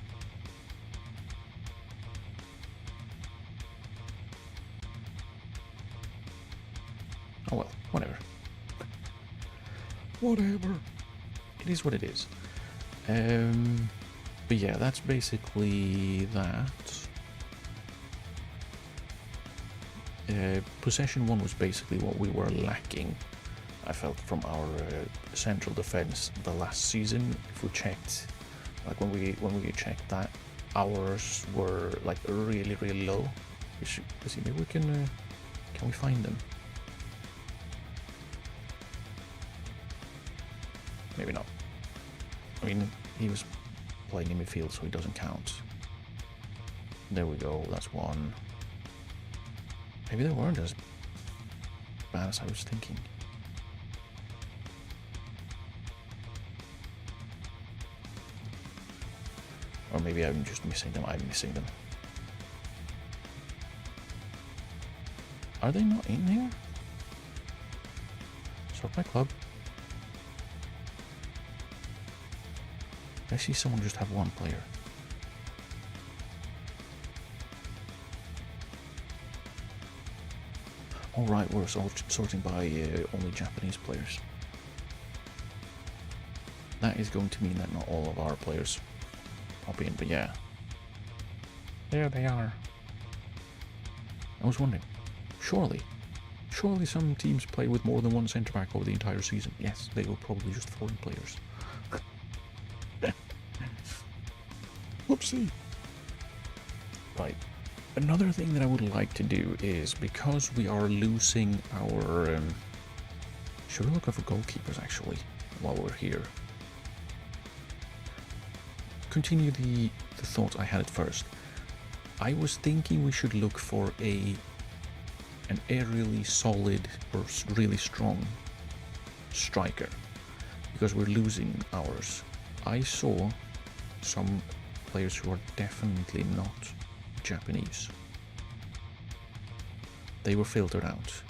Oh well, whatever. Whatever. It is what it is. But yeah, that's basically that. Possession 1 was basically what we were lacking, I felt, from our central defense the last season. If we checked, like when we checked that, ours were like really low. Let's see, maybe we can we find them? Maybe not. I mean, he was playing in midfield, so he doesn't count. There we go, that's one. Maybe they weren't as bad as I was thinking. Or maybe I'm just missing them. I'm missing them. Are they not in here? Sort my club. I see someone just have one player. Alright, we're sorting by only Japanese players. That is going to mean that not all of our players pop in, but yeah. There they are. I was wondering, surely some teams play with more than one centre-back over the entire season. Yes, they were probably just foreign players. Whoopsie. Right. Another thing that I would like to do is, because we are losing our... should we look for goalkeepers, actually, while we're here? Continue the thought I had at first. I was thinking we should look for an aerially solid or really strong striker, because we're losing ours. I saw some players who are definitely not Japanese. They were filtered out.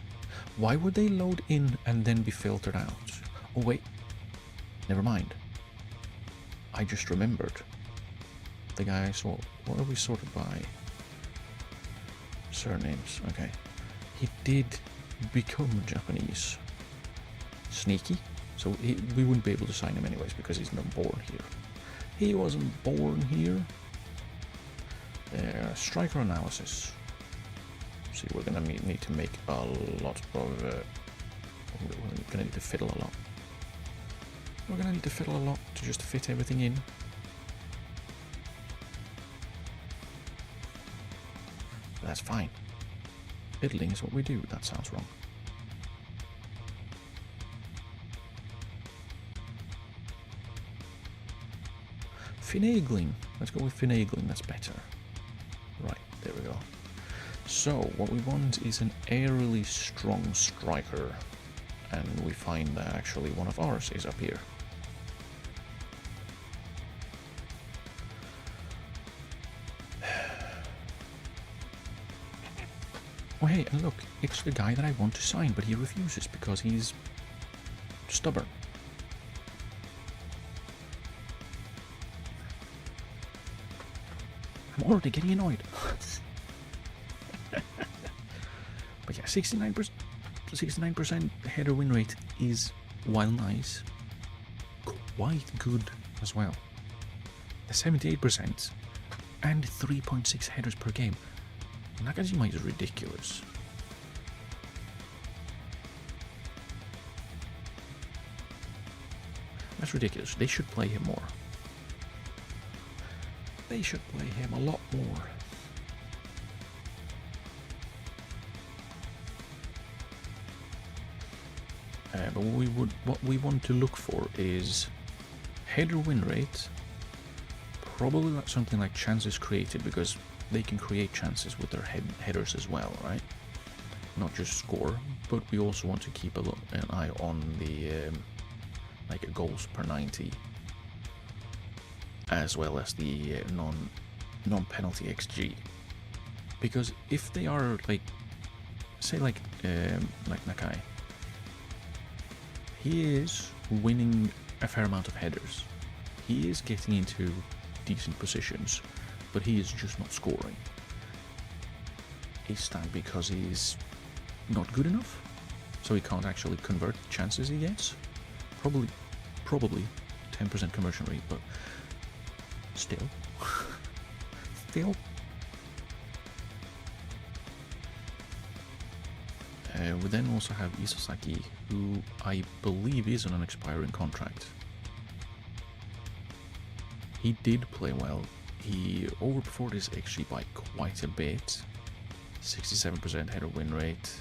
Why would they load in and then be filtered out? Oh wait, never mind. I just remembered. The guy I saw, what are we sorted by? Surnames, okay. He did become Japanese. Sneaky. So we wouldn't be able to sign him anyways because he's not born here. He wasn't born here. Striker analysis. See, we're gonna need to make a lot of... we're gonna need to fiddle a lot. We're gonna need to fiddle a lot to just fit everything in. But that's fine. Fiddling is what we do. That sounds wrong. Finagling. Let's go with finagling. That's better. Right, there we go. So, what we want is an aerially strong striker. And we find that actually one of ours is up here. Oh hey, and look, it's the guy that I want to sign, but he refuses because he's stubborn. I'm already getting annoyed. But yeah, 69% header win rate is, while nice, quite good as well. The 78% and 3.6 headers per game. Nakajima is ridiculous. That's ridiculous. They should play him more. They should play him a lot more. But what we want to look for is header win rate. Probably not something like chances created, because they can create chances with their headers as well, right? Not just score, but we also want to keep an eye on the like goals per 90, as well as the non-penalty XG. Because if they are like, say like Nakai, he is winning a fair amount of headers. He is getting into decent positions, but he is just not scoring. Is that because he's not good enough? So he can't actually convert the chances he gets? Probably 10% conversion rate, but still. We then also have Isosaki, who I believe is on an expiring contract. He did play well. He overperformed his XG by quite a bit. 67% header win rate.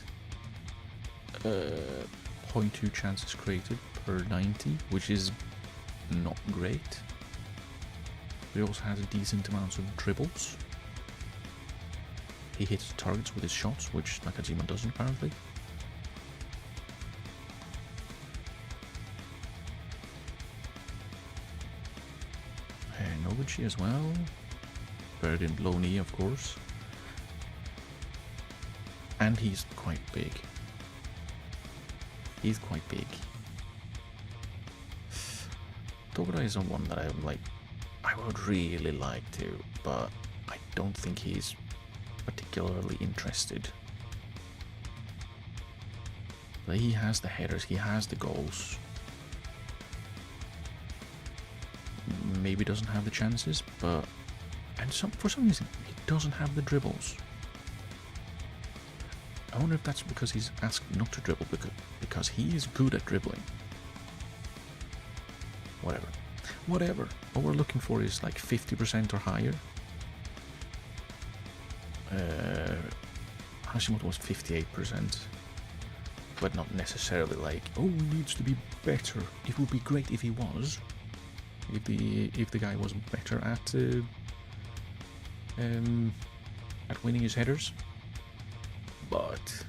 0.2 chances created per 90, which is not great. But he also has a decent amount of dribbles. He hits targets with his shots, which Nakajima doesn't apparently. Noguchi as well. Buried in low knee, of course. And he's quite big. He's quite big. Togura is one that I'm like, I would really like to, but I don't think he's particularly interested. But he has the headers, he has the goals. Maybe doesn't have the chances, but for some reason he doesn't have the dribbles. I wonder if that's because he's asked not to dribble, because he is good at dribbling. Whatever. What we're looking for is like 50% or higher. Hashimoto was 58%, but not necessarily like, oh, he needs to be better. It would be great if he was. If the guy was better at winning his headers, but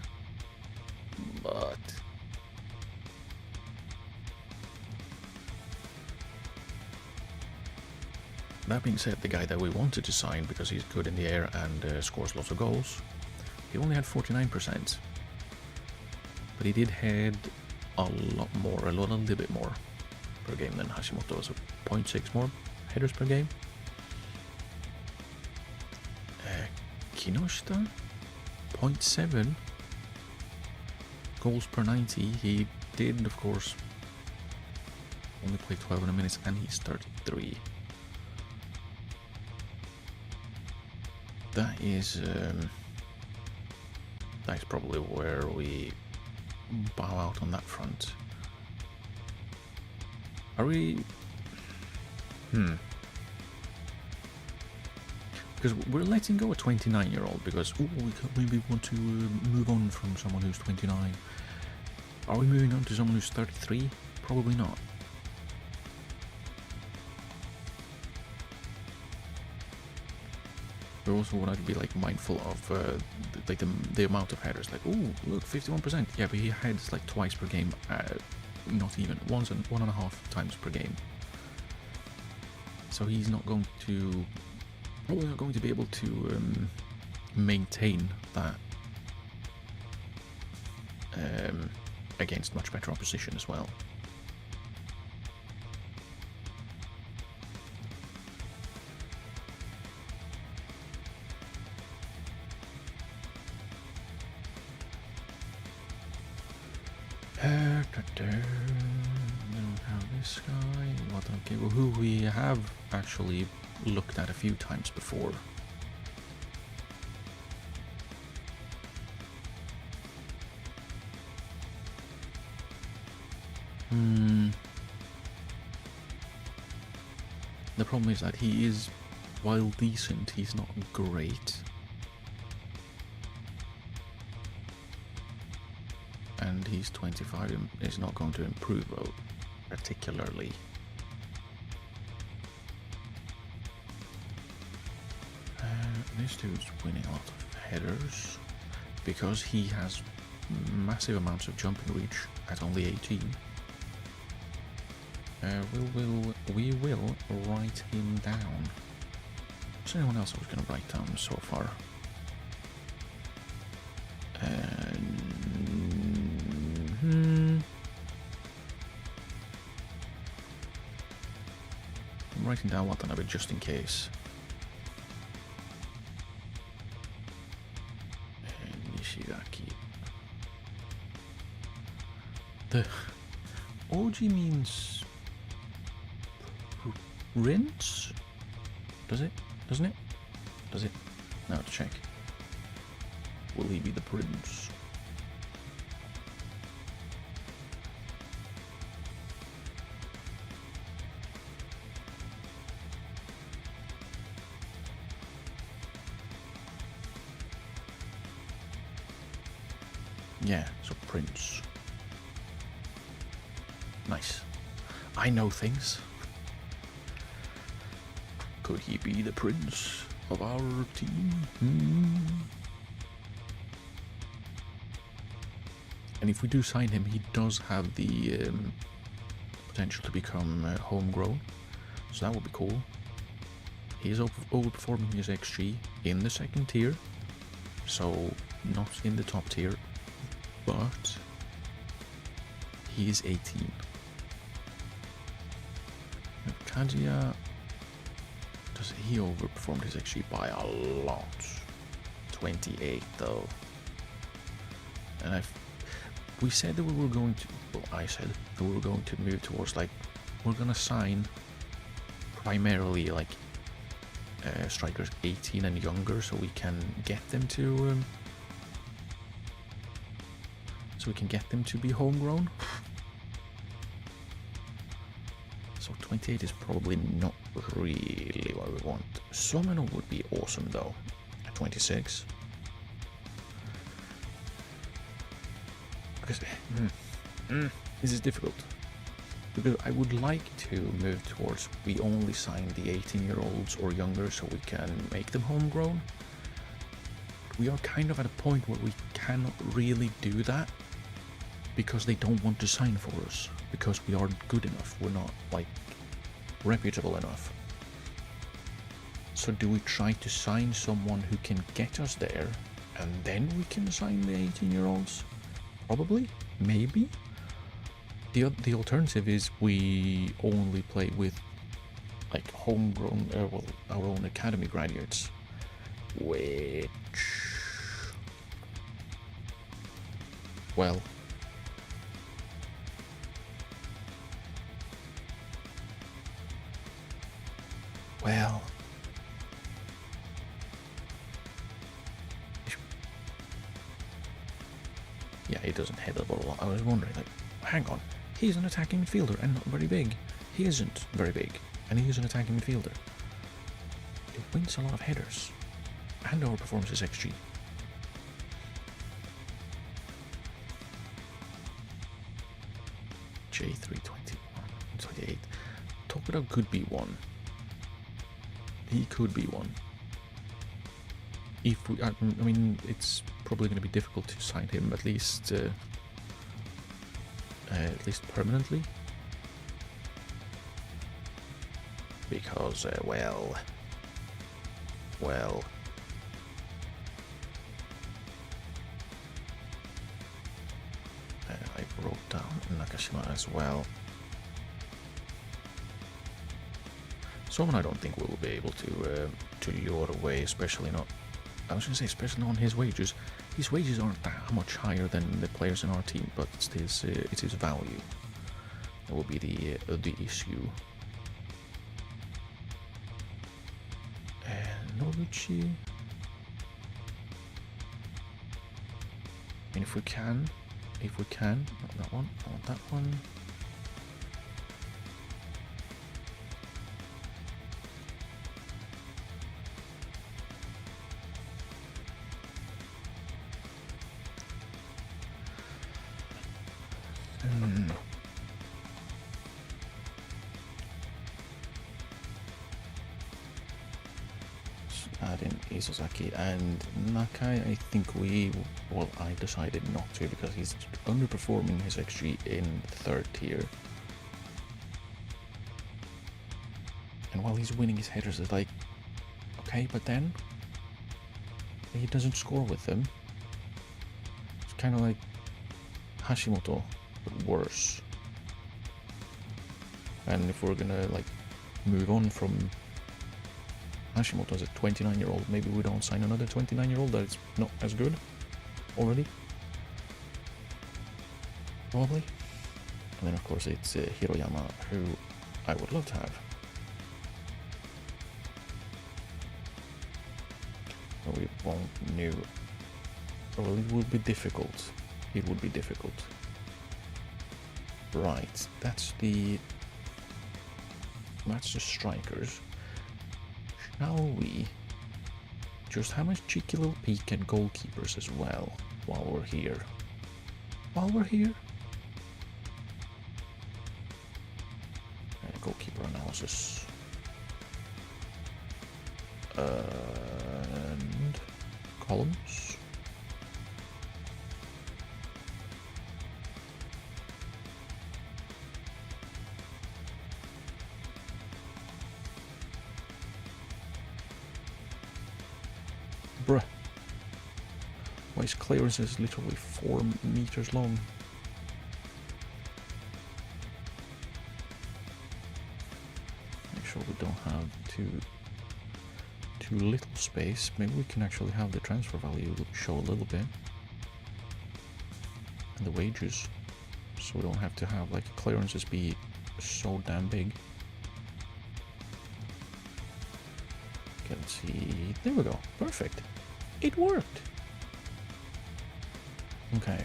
that being said, the guy that we wanted to sign because he's good in the air and scores lots of goals, he only had 49%, but he did head a little bit more per game than Hashimoto, so 0.6 more headers per game. Kinoshita, 0.7 goals per 90. He did, of course, only play 12 in a minute, and he's 33. That is probably where we bow out on that front. Are we? Because we're letting go a 29-year-old because we want to move on from someone who's 29. Are we moving on to someone who's 33? Probably not. We also want to be like mindful of the amount of headers. Like, oh, look, 51%. Yeah, but he heads like twice per game. Not even once and 1.5 times per game. So he's not going to. Probably not going to be able to maintain that against much better opposition as well. This guy, who we have actually looked at a few times before. The problem is that he is, while decent, he's not great. And he's 25 and is not going to improve particularly. This dude's winning a lot of headers because he has massive amounts of jumping reach at only 18. We will write him down. Is there anyone else I was going to write down so far? I'm writing down Watanabe just in case. And Nishigaki. The Oji means rinse? Does it? Doesn't it? Does it? Now to check. Will he be the prince? Yeah, so Prince. Nice. I know things. Could he be the prince of our team? And if we do sign him, he does have the potential to become homegrown, so that would be cool. He is overperforming his XG in the second tier, so not in the top tier, but he is 18. Kazuya, does he overperformed his XG by a lot? 28 though. And we said that we were going to, well, I said that we were going to move towards, like, we're gonna sign primarily like strikers 18 and younger, so we can get them to be homegrown. So 28 is probably not really what we want. Somino would be awesome though at 26. Because this is difficult. Because I would like to move towards we only sign the 18-year-olds or younger so we can make them homegrown. But we are kind of at a point where we cannot really do that because they don't want to sign for us because we aren't good enough. We're not, like, reputable enough. So do we try to sign someone who can get us there and then we can sign the 18-year-olds? Probably, maybe. The alternative is we only play with, like, homegrown, well, our own academy graduates, which, well, yeah, he doesn't hit the ball a lot. I was wondering, like, hang on, he's an attacking midfielder and not very big. He isn't very big, and he is an attacking midfielder. He wins a lot of headers and overperforms his XG. J321, 28. Tokuda could be one. He could be one. If we, I mean, it's probably going to be difficult to sign him at least permanently, because well, I wrote down Nakashima as well. Someone I don't think we will be able to lure away, especially not. I was going to say, especially on his wages. His wages aren't that much higher than the players in our team, but it's his value that will be the issue. And Noguchi. And if we can, not that one, I want that one. Add in Isozaki and Nakai. I think I decided not to because he's underperforming his XG in third tier. And while he's winning his headers, it's like, okay, but then he doesn't score with them. It's kind of like Hashimoto, but worse. And if we're gonna, like, move on from Hashimoto as a 29-year-old, maybe we don't sign another 29-year-old that's not as good already. Probably. And then of course it's Hiroyama, who I would love to have. But we won't know. Well, it would be difficult. It would be difficult. Right, that's the strikers. Shall we just have a cheeky little peek at goalkeepers as well while we're here? while we're here. Goalkeeper analysis. And columns. Bruh. Why his clearance is literally 4 meters long. Make sure we don't have too little space. Maybe we can actually have the transfer value show a little bit. And the wages. So we don't have to have like clearances be so damn big. Okay, let's see. There we go. Perfect. It worked. Okay.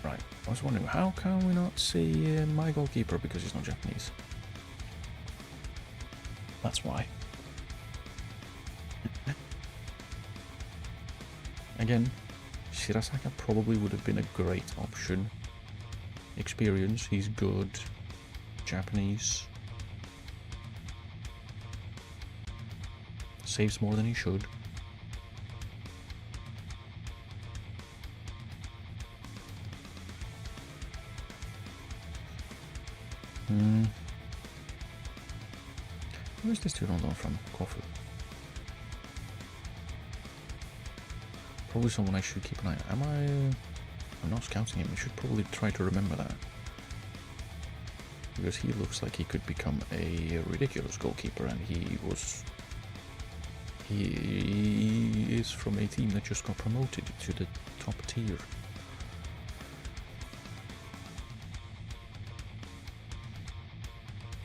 Right. I was wondering, how can we not see my goalkeeper because he's not Japanese? That's why. Again, Shirasaka probably would have been a great option. Experience, he's good. Japanese. Saves more than he should. Where's this dude on loan from? Kofu. Probably someone I should keep an eye on. I'm not scouting him. I should probably try to remember that. Because he looks like he could become a ridiculous goalkeeper, and he is from a team that just got promoted to the top tier.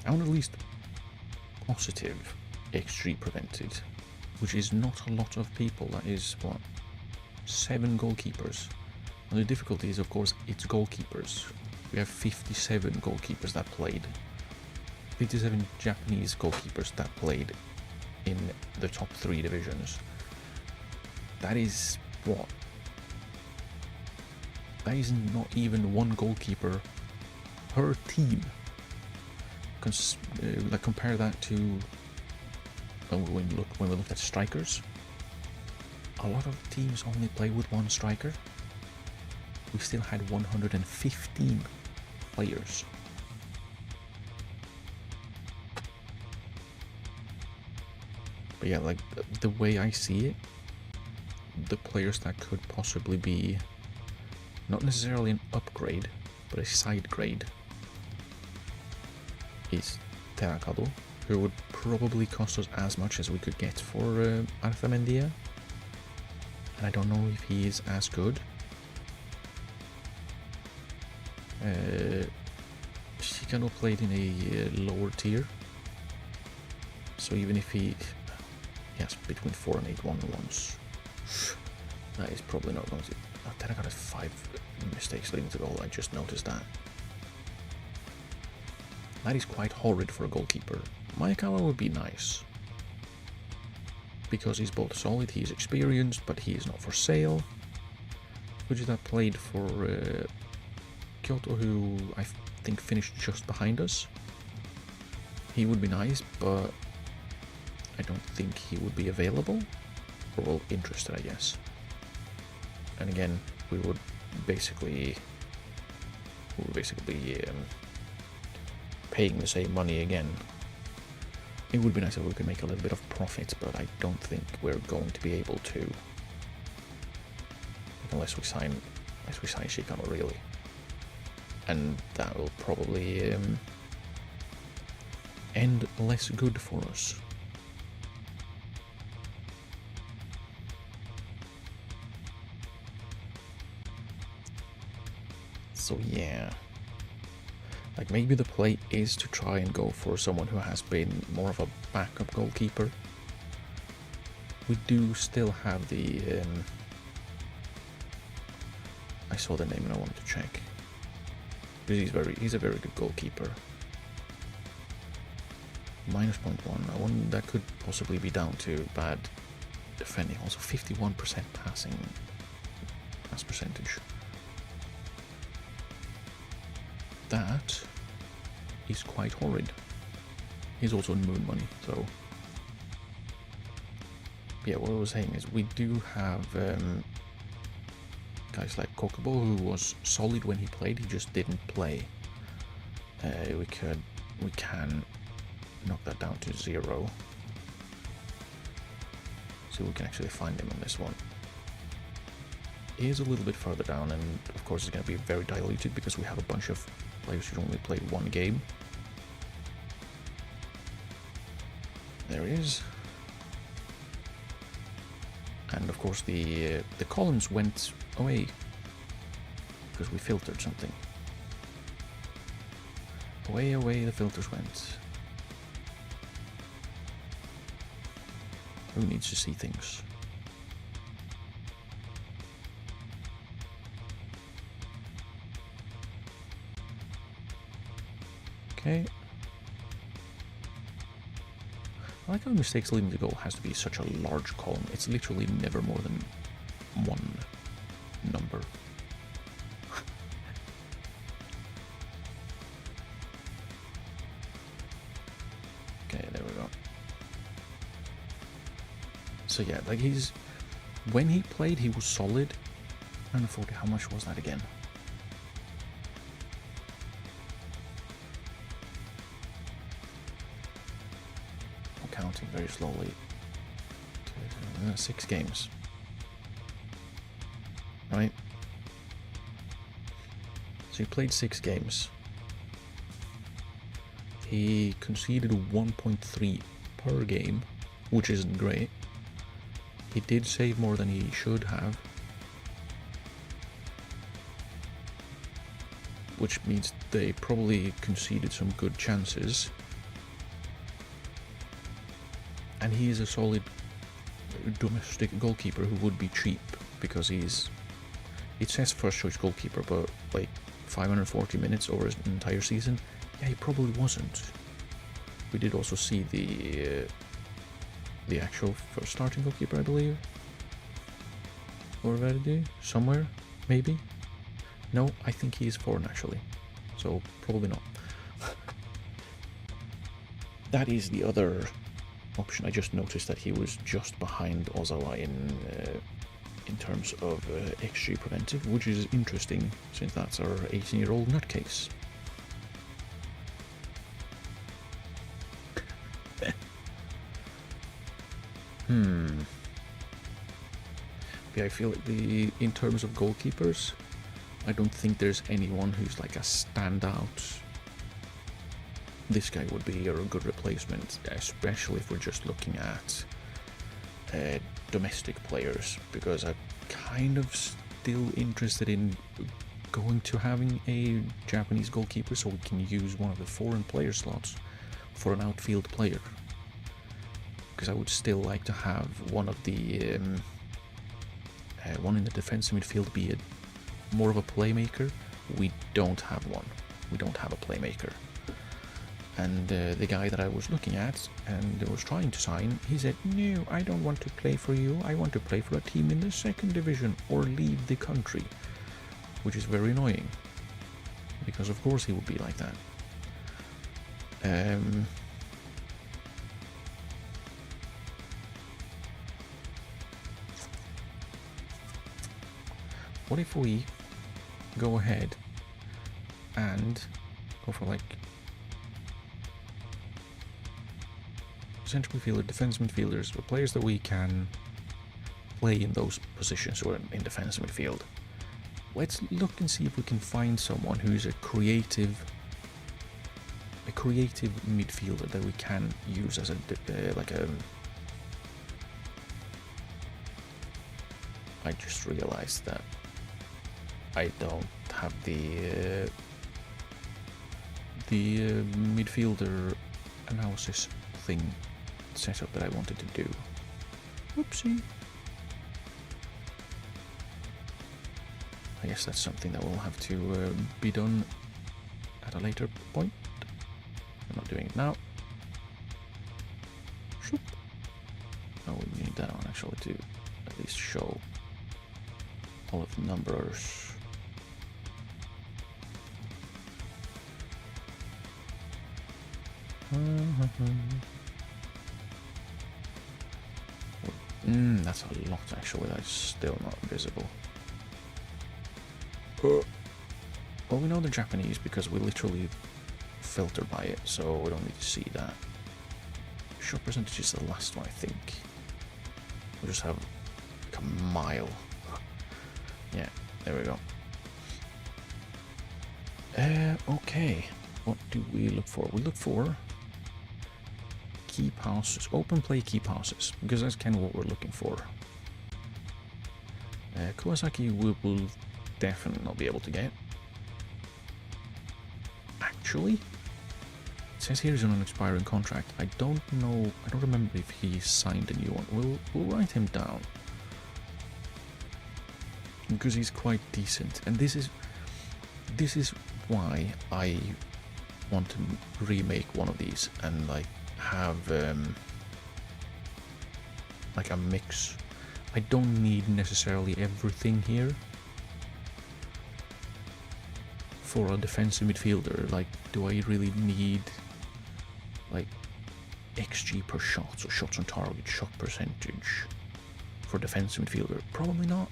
I want at least positive XG prevented, which is not a lot of people. That is, what, 7 goalkeepers. And the difficulty is, of course, it's goalkeepers. We have 57 goalkeepers that played. 57 Japanese goalkeepers that played in the top 3 divisions. That is what? That is not even one goalkeeper per team. Like compare that to when we looked at strikers. A lot of teams only play with 1 striker. We still had 115 players. But yeah, like the way I see it, the players that could possibly be not necessarily an upgrade, but a side grade is Terakado, who would probably cost us as much as we could get for Arthamendia. And I don't know if he is as good. Shikano played in a lower tier, so even if he has between 4 and 8 1-on-1s, that is probably not going to. Oh, Terakado has 5 mistakes leading to goal. I just noticed that. That is quite horrid for a goalkeeper. Maekawa would be nice, because he's both solid, he's experienced, but he is not for sale. Fujita played for Kyoto, who I think finished just behind us. He would be nice, but I don't think he would be available, or well, interested, I guess. And again, we would basically paying the same money again. It would be nice if we could make a little bit of profit, but I don't think we're going to be able to, unless we sign Shikano, really. And that will probably end less good for us. So yeah, like maybe the play is to try and go for someone who has been more of a backup goalkeeper. We do still have the I saw the name and I wanted to check, because he's a very good goalkeeper. minus 0.1. I wonder that could possibly be down to bad defending. Also 51% pass percentage. That is quite horrid. He's also in moon money, so yeah, what I was saying is we do have guys like Kokobo, who was solid when he played, he just didn't play. We can knock that down to 0. So we can actually find him on this one. He is a little bit further down, and of course it's going to be very diluted because we have a bunch of players who only played one game. There he is. And of course the columns went away because we filtered something. Away the filters went. Who needs to see things? Okay. I like how mistakes leading to goal has to be such a large column. It's literally never more than one number. Okay, there we go. So yeah, like when he played, he was solid. 140, how much was that again? Counting very slowly. 6 games. Right? So he played 6 games. He conceded 1.3 per game, which isn't great. He did save more than he should have, which means they probably conceded some good chances. And he is a solid domestic goalkeeper who would be cheap because it says first choice goalkeeper, but like 540 minutes over an entire season, yeah, he probably wasn't. We did also see the actual first starting goalkeeper, I believe, or Verdi somewhere, maybe. No, I think he is foreign actually, so probably not. That is the other option. I just noticed that he was just behind Ozawa in terms of XG preventive, which is interesting since that's our 18-year-old nutcase. Yeah, I feel like in terms of goalkeepers, I don't think there's anyone who's like a standout. This guy would be a good replacement, especially if we're just looking at domestic players, because I'm kind of still interested in going to having a Japanese goalkeeper so we can use one of the foreign player slots for an outfield player. Because I would still like to have one of the one in the defensive midfield be more of a playmaker. We don't have one. We don't have a playmaker. And the guy that I was looking at and was trying to sign, he said, "No, I don't want to play for you. I want to play for a team in the 2nd division or leave the country," which is very annoying, because of course he would be like that. What if we go ahead and go for like central midfielder, defensive midfielders, or players that we can play in those positions or in defensive midfield. Let's look and see if we can find someone who's a creative midfielder that we can use as I just realized that I don't have the midfielder analysis thing setup that I wanted to do. Whoopsie. I guess that's something that will have to be done at a later point. I'm not doing it now. actually to at least show all of the numbers. That's a lot actually, that's still not visible. Well, we know the Japanese because we literally filter by it, so we don't need to see that. Shot percentage is the last one, I think. We'll just have like a mile. Yeah, there we go. Okay, what do we look for? We look for key passes, open play key passes, because that's kind of what we're looking for. Kawasaki we will definitely not be able to get. Actually, it says here he's on an expiring contract. I don't know, I don't remember if he signed a new one. We'll write him down. Because he's quite decent. And this is why I want to remake one of these and like have like a mix. I don't need necessarily everything here for a defensive midfielder. Like, do I really need like XG per shot, so shots on target, shot percentage for defensive midfielder? Probably not.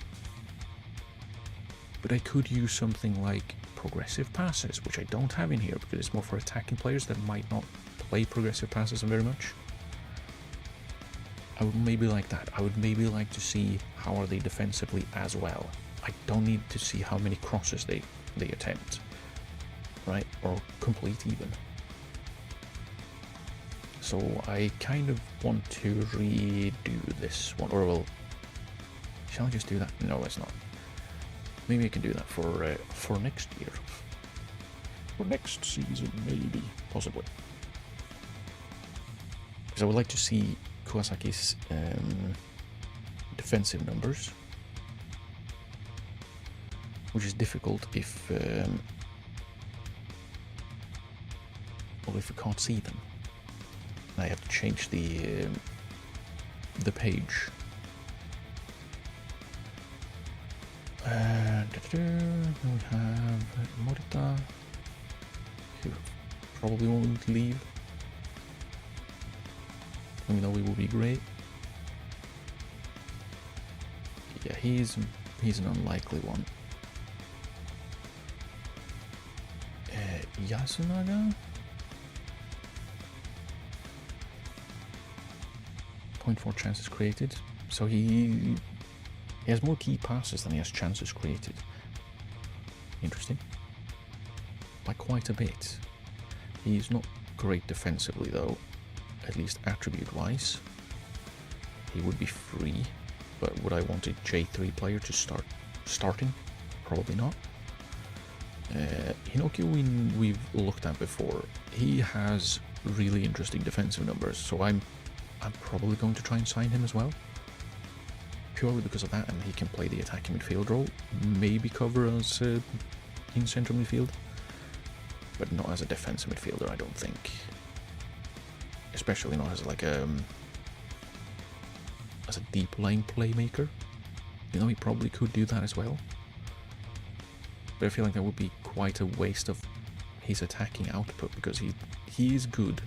But I could use something like progressive passes, which I don't have in here because it's more for attacking players that might not play progressive passes very much. I would maybe like that. I would maybe like to see how are they defensively as well. I don't need to see how many crosses they attempt, right? Or complete even. So I kind of want to redo this one, or well, shall I just do that? No, it's not. Maybe I can do that for next year. For next season, maybe. Possibly. Because I would like to see Kawasaki's defensive numbers. Which is difficult if... well, if we can't see them. I have to change the page. Then we have Morita, who probably won't leave, even though he will be great. Yeah, he's an unlikely one. Yasunaga? 0.4 chances created, so he has more key passes than he has chances created. Interesting. By quite a bit. He's not great defensively though, at least attribute-wise. He would be free, but would I want a J3 player to starting? Probably not. Hinokio we've looked at before. He has really interesting defensive numbers, so I'm probably going to try and sign him as well. Purely because of that, and he can play the attacking midfield role, maybe cover us in central midfield, but not as a defensive midfielder, I don't think. Especially not as like as a deep lane playmaker. You know, he probably could do that as well, but I feel like that would be quite a waste of his attacking output because he is good,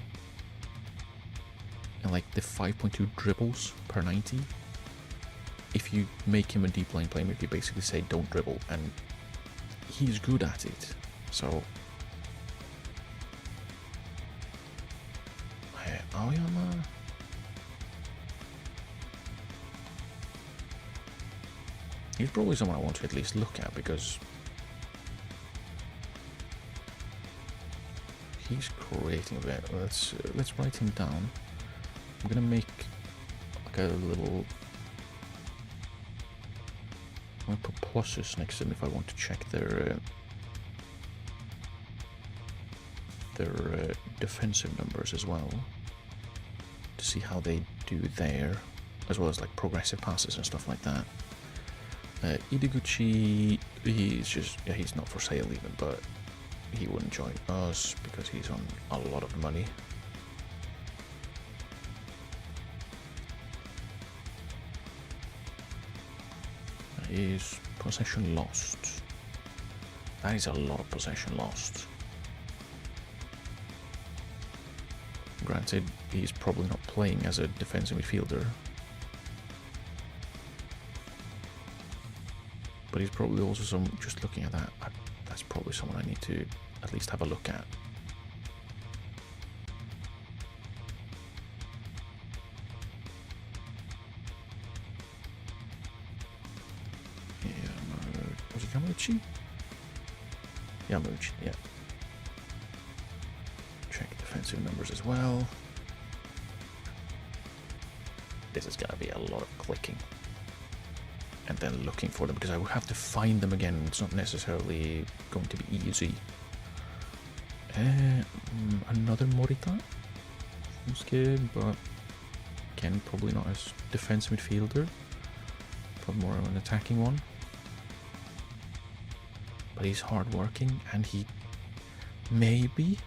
and like the 5.2 dribbles per 90. If you make him a deep lane playmaker, you basically say don't dribble, and he's good at it. So, Aoyama. He's probably someone I want to at least look at because he's creating a bit. Let's write him down. I'm gonna make like a little. I'm going to put pluses next to them if I want to check their defensive numbers as well, to see how they do there, as well as like progressive passes and stuff like that. Ideguchi, he's not for sale even, but he wouldn't join us because he's on a lot of money. is possession lost. That is a lot of possession lost. Granted, he's probably not playing as a defensive midfielder. But he's probably also just looking at that, that's probably someone I need to at least have a look at. Was it Yamauchi? Yamauchi, yeah. Check defensive numbers as well. This is gonna be a lot of clicking. And then looking for them, because I will have to find them again. It's not necessarily going to be easy. Another Morita. But again, probably not as defensive midfielder. Probably more of an attacking one. But he's hardworking, and he maybe.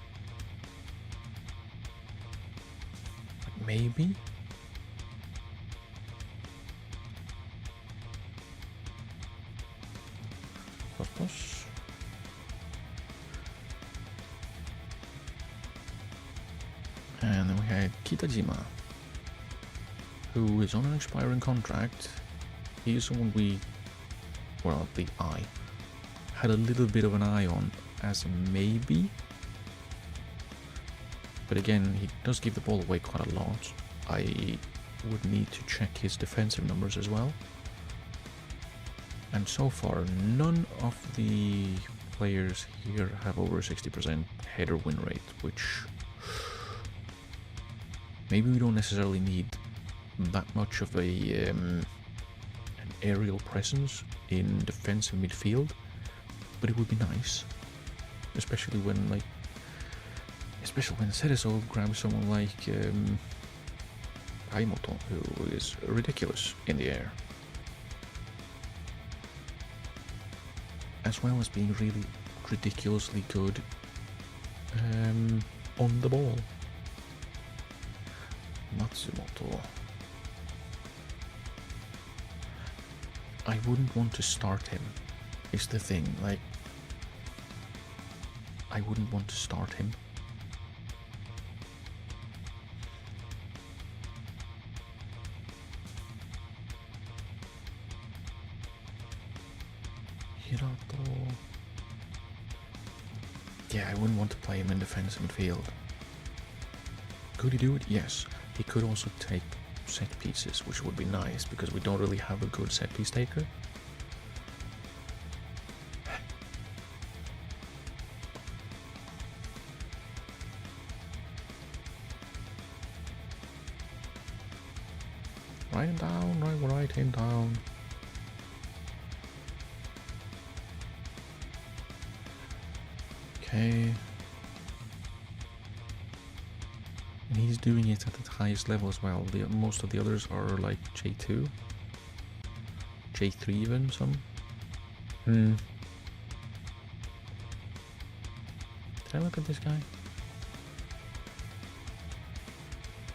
And then we had Kitajima, who is on an expiring contract. He is someone I had a little bit of an eye on as maybe. But again, he does give the ball away quite a lot. I would need to check his defensive numbers as well. And so far, none of the players here have over 60% header win rate, which maybe we don't necessarily need that much of an aerial presence in defensive midfield, but it would be nice, especially when Cerezo grabs someone like Aimoto, who is ridiculous in the air, as well as being really ridiculously good on the ball. Matsumoto. I wouldn't want to start him, is the thing. I wouldn't want to start him. Hirato. Yeah, I wouldn't want to play him in defensive midfield. Could he do it? Yes. He could also take set pieces, which would be nice because we don't really have a good set piece taker. Write him down, write him down. Okay. And he's doing it at the highest level as well. Most of the others are like J2, J3 even, some. Did I look at this guy?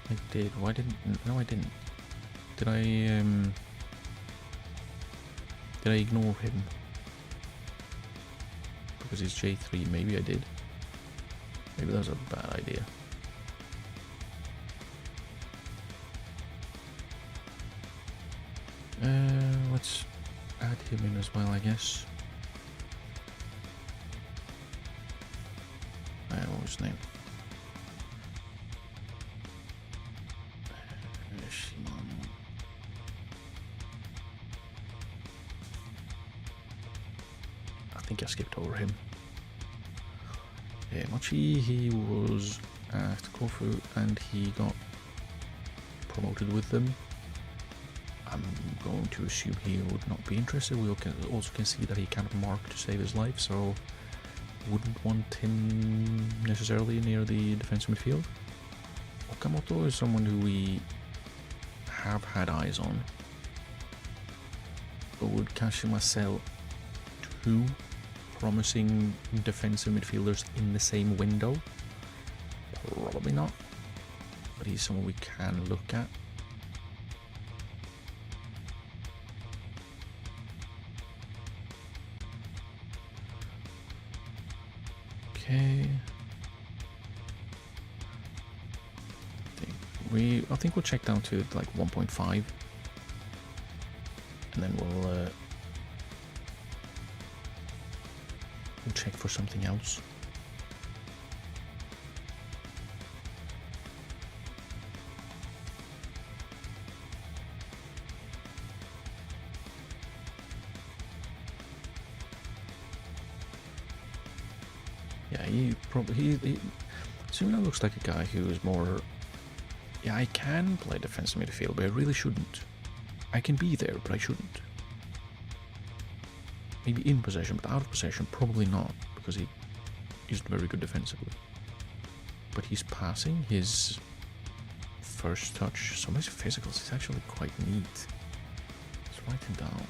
I did. Why didn't? No, I didn't. Did I ignore him? Because he's J3. Maybe I did. Maybe that was a bad idea. Let's add him in as well, I guess. What was his name? Shimano. I think I skipped over him. Mochi, he was at Kofu and he got promoted with them. I'm going to assume he would not be interested. We also can see that he can't mark to save his life, so wouldn't want him necessarily near the defensive midfield. Okamoto is someone who we have had eyes on, but would Kashima sell two promising defensive midfielders in the same window? Probably not, but he's someone we can look at. Okay. I think we'll check down to like 1.5, and then we'll check for something else. Yeah, he Suna looks like a guy who is more. Yeah, I can play defensive midfield, but I really shouldn't. I can be there, but I shouldn't. Maybe in possession, but out of possession, probably not, because he isn't very good defensively. But he's passing, his first touch, some of his physicals is actually quite neat. Let's write him down.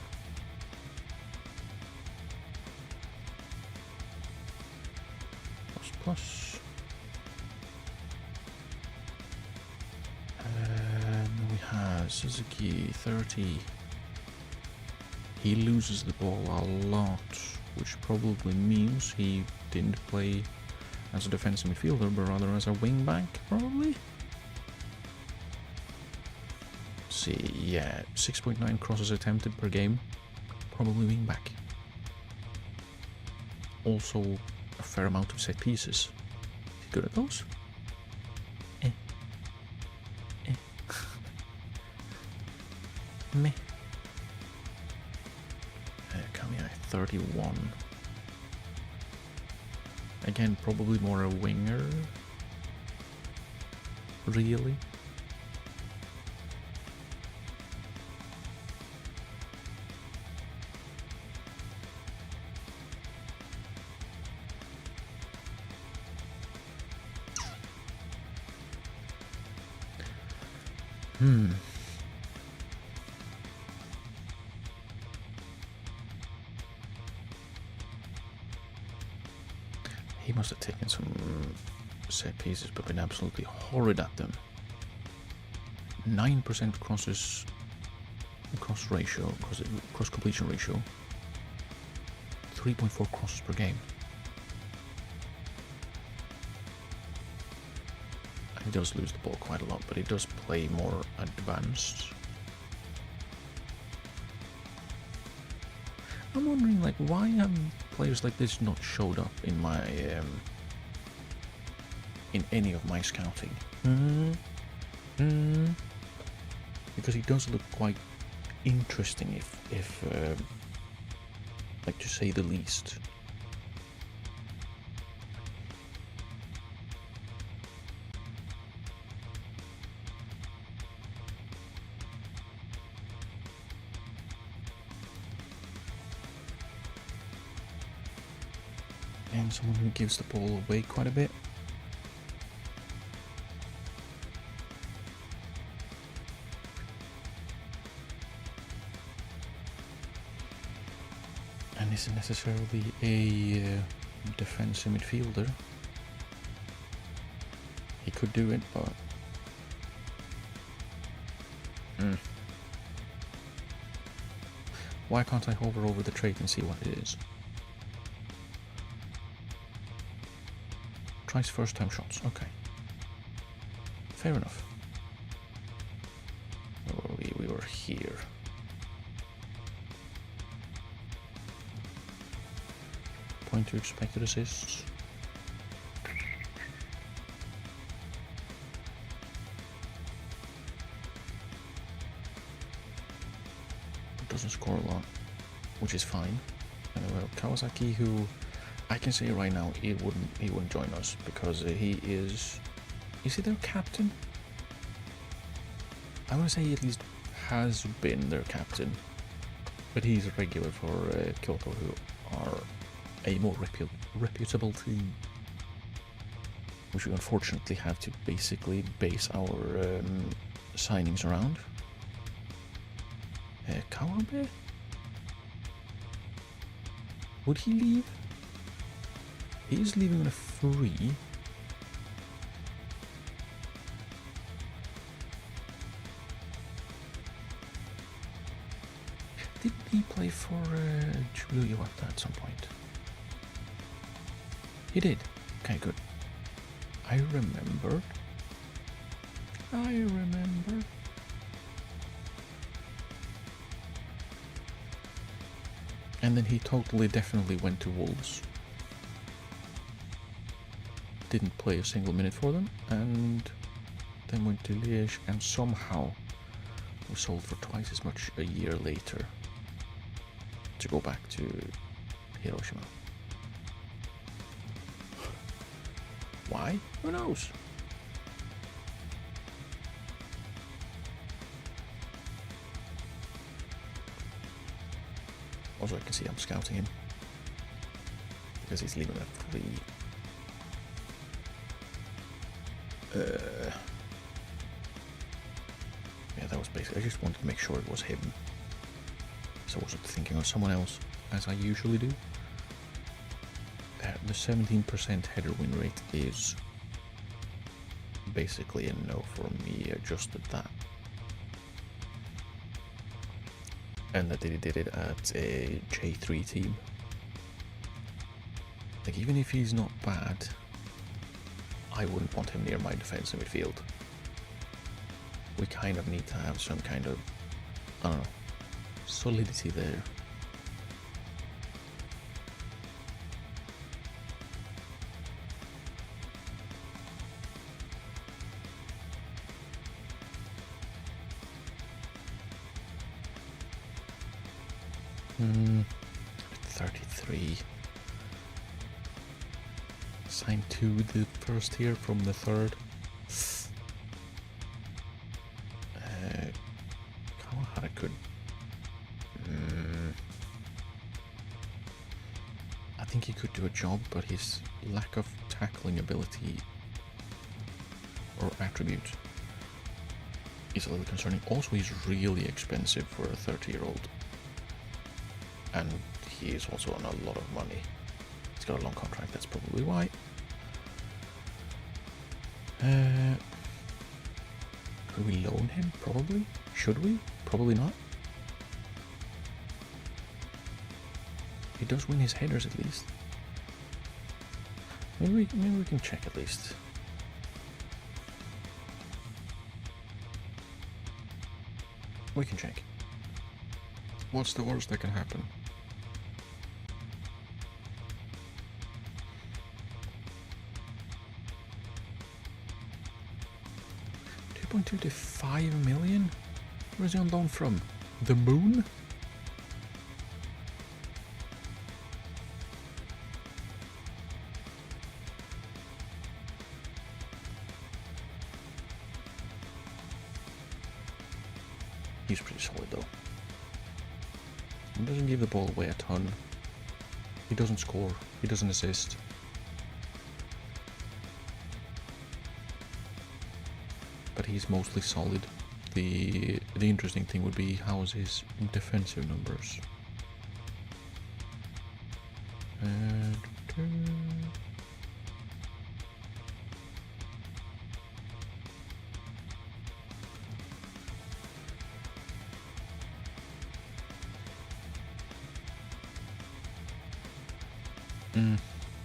Plus. We have Suzuki 30. He loses the ball a lot, which probably means he didn't play as a defensive midfielder, but rather as a wing back, probably. Let's see, yeah, 6.9 crosses attempted per game, probably wing back. Also, a fair amount of set pieces. Is he good at those? Meh. Coming at 31. Again, probably more a winger. Really? He must have taken some set pieces, but been absolutely horrid at them. 9% cross completion ratio. 3.4 crosses per game. He does lose the ball quite a lot, but he does play more advanced. I'm wondering, like, why have players like this not showed up in my in any of my scouting? Because he does look quite interesting, if like, to say the least. And someone who gives the ball away quite a bit. And isn't necessarily a defensive midfielder. He could do it, but why can't I hover over the trait and see what it is? Tries first time shots, okay. Fair enough. Where were we? We were here. Point to expected assists. Doesn't score a lot, which is fine. Kawasaki, who I can say right now he wouldn't join us because he is he their captain? I want to say he at least has been their captain, but he's a regular for Kyoto, who are a more reputable team, which we unfortunately have to basically base our signings around. Kawabe? Would he leave? He's leaving on a free. Didn't he play for Jubilee at some point? He did. Okay, good. I remember. And then he totally definitely went to Wolves. Didn't play a single minute for them, and then went to Liège, and somehow was sold for twice as much a year later to go back to Hiroshima. Why? Who knows? Also, I can see I'm scouting him because he's leaving at 3. Yeah, that was basically. I just wanted to make sure it was him, so I wasn't thinking of someone else, as I usually do. The 17% header win rate is basically a no for me. Adjusted that. And that they did it at a J3 team. Like, even if he's not bad, I wouldn't want him near my defensive midfield. We kind of need to have some kind of, I don't know, solidity there. Hmm, 33. Signed to the first tier from the third. Kawahara could. I think he could do a job, but his lack of tackling ability or attribute is a little concerning. Also, he's really expensive for a 30-year-old. And he is also on a lot of money. He's got a long contract, that's probably why. Could we loan him? Probably. Should we? Probably not. He does win his headers at least. Maybe we can check at least. We can check. What's the worst that can happen? $2.2 to $5 million? Where's he on loan from? The moon? He's pretty solid though. He doesn't give the ball away a ton. He doesn't score. He doesn't assist. But he's mostly solid. The interesting thing would be how is his defensive numbers.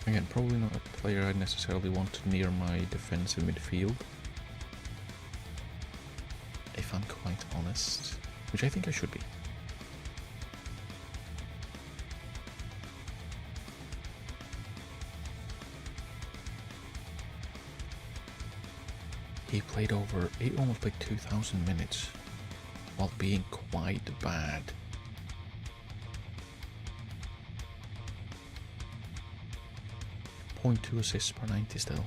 Again, probably not a player I necessarily want near my defensive midfield. If I'm quite honest, which I think I should be. He almost played 2,000 minutes while being quite bad. .2 assists per 90 still,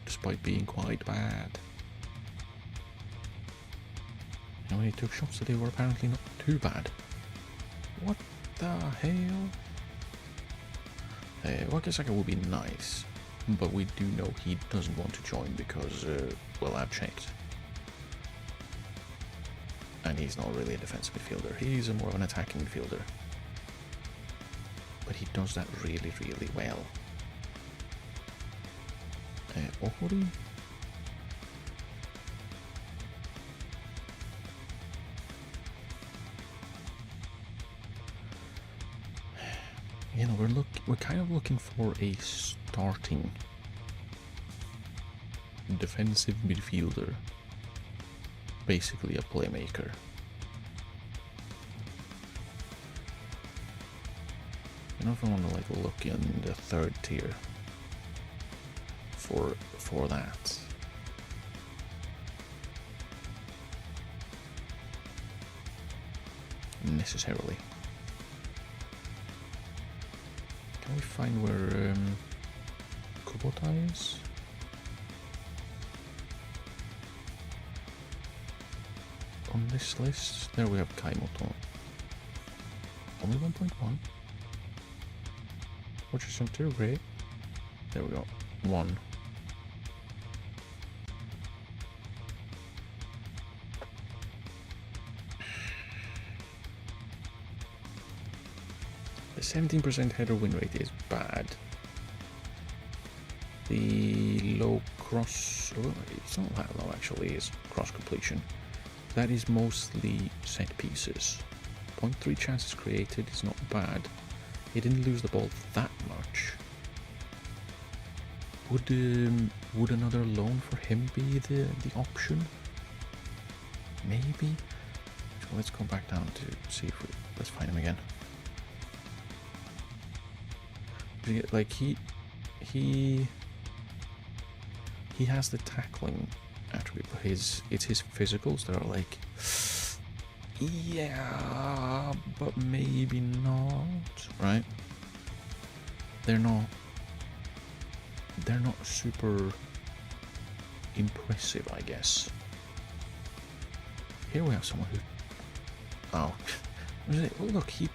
despite being quite bad. And when he took shots that they were apparently not too bad. What the hell? Wakasaka would be nice, but we do know he doesn't want to join because, well, I've checked. And he's not really a defensive midfielder, he's more of an attacking midfielder. But he does that really, really well. Ohori? You know, we're kind of looking for a starting defensive midfielder. Basically a playmaker. I don't know if I want to like look in the third tier for that. Necessarily. Can we find where Kubota is? On this list, there we have Kaimoto. Only 1.1. Which is not too great. There we go. 1. The 17% header win rate is bad. The low cross... Oh, it's not that low actually, it's cross completion. That is mostly set pieces. 0.3 chances created is not bad. He didn't lose the ball that much. Would another loan for him be the option? Maybe. So let's go back down to see if we let's find him again. Like he has the tackling attribute, but it's his physicals that are like, yeah, but maybe not, right? They're not super impressive, I guess. Here we have someone who, oh, look, he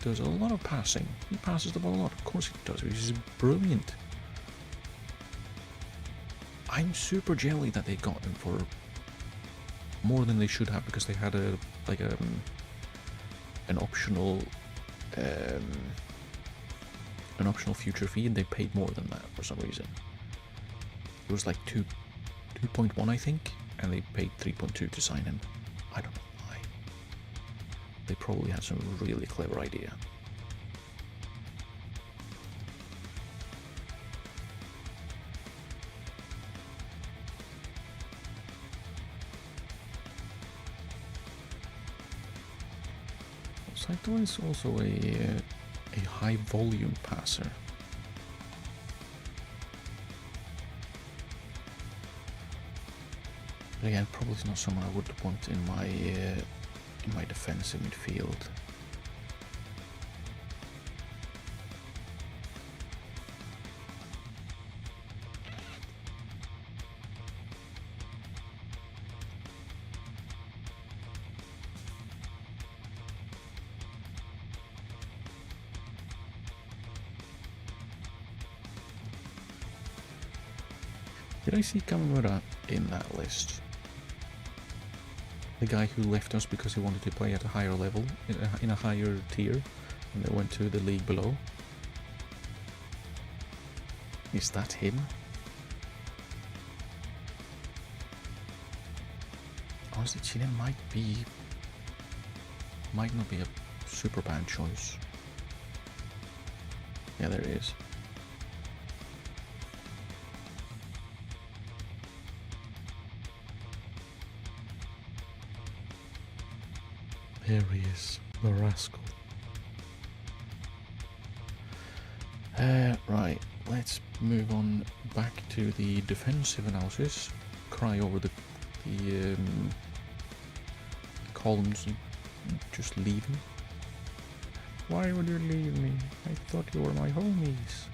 does a lot of passing. He passes the ball a lot. Of course he does. He's brilliant. I'm super jelly that they got him for more than they should have, because they had an optional future fee, and they paid more than that for some reason. It was like 2.1, I think, and they paid 3.2 to sign him. I don't know why. They probably had some really clever idea. Saito is also a high volume passer. But again, probably not someone I would want in my defensive midfield. Did I see Kamimura in that list? The guy who left us because he wanted to play at a higher level, in a higher tier, and then went to the league below? Is that him? Honestly, Chile might not be a super bad choice. Yeah, there he is. There he is, the rascal. Right, let's move on back to the defensive analysis. Cry over the columns and just leave him. Why would you leave me? I thought you were my homies.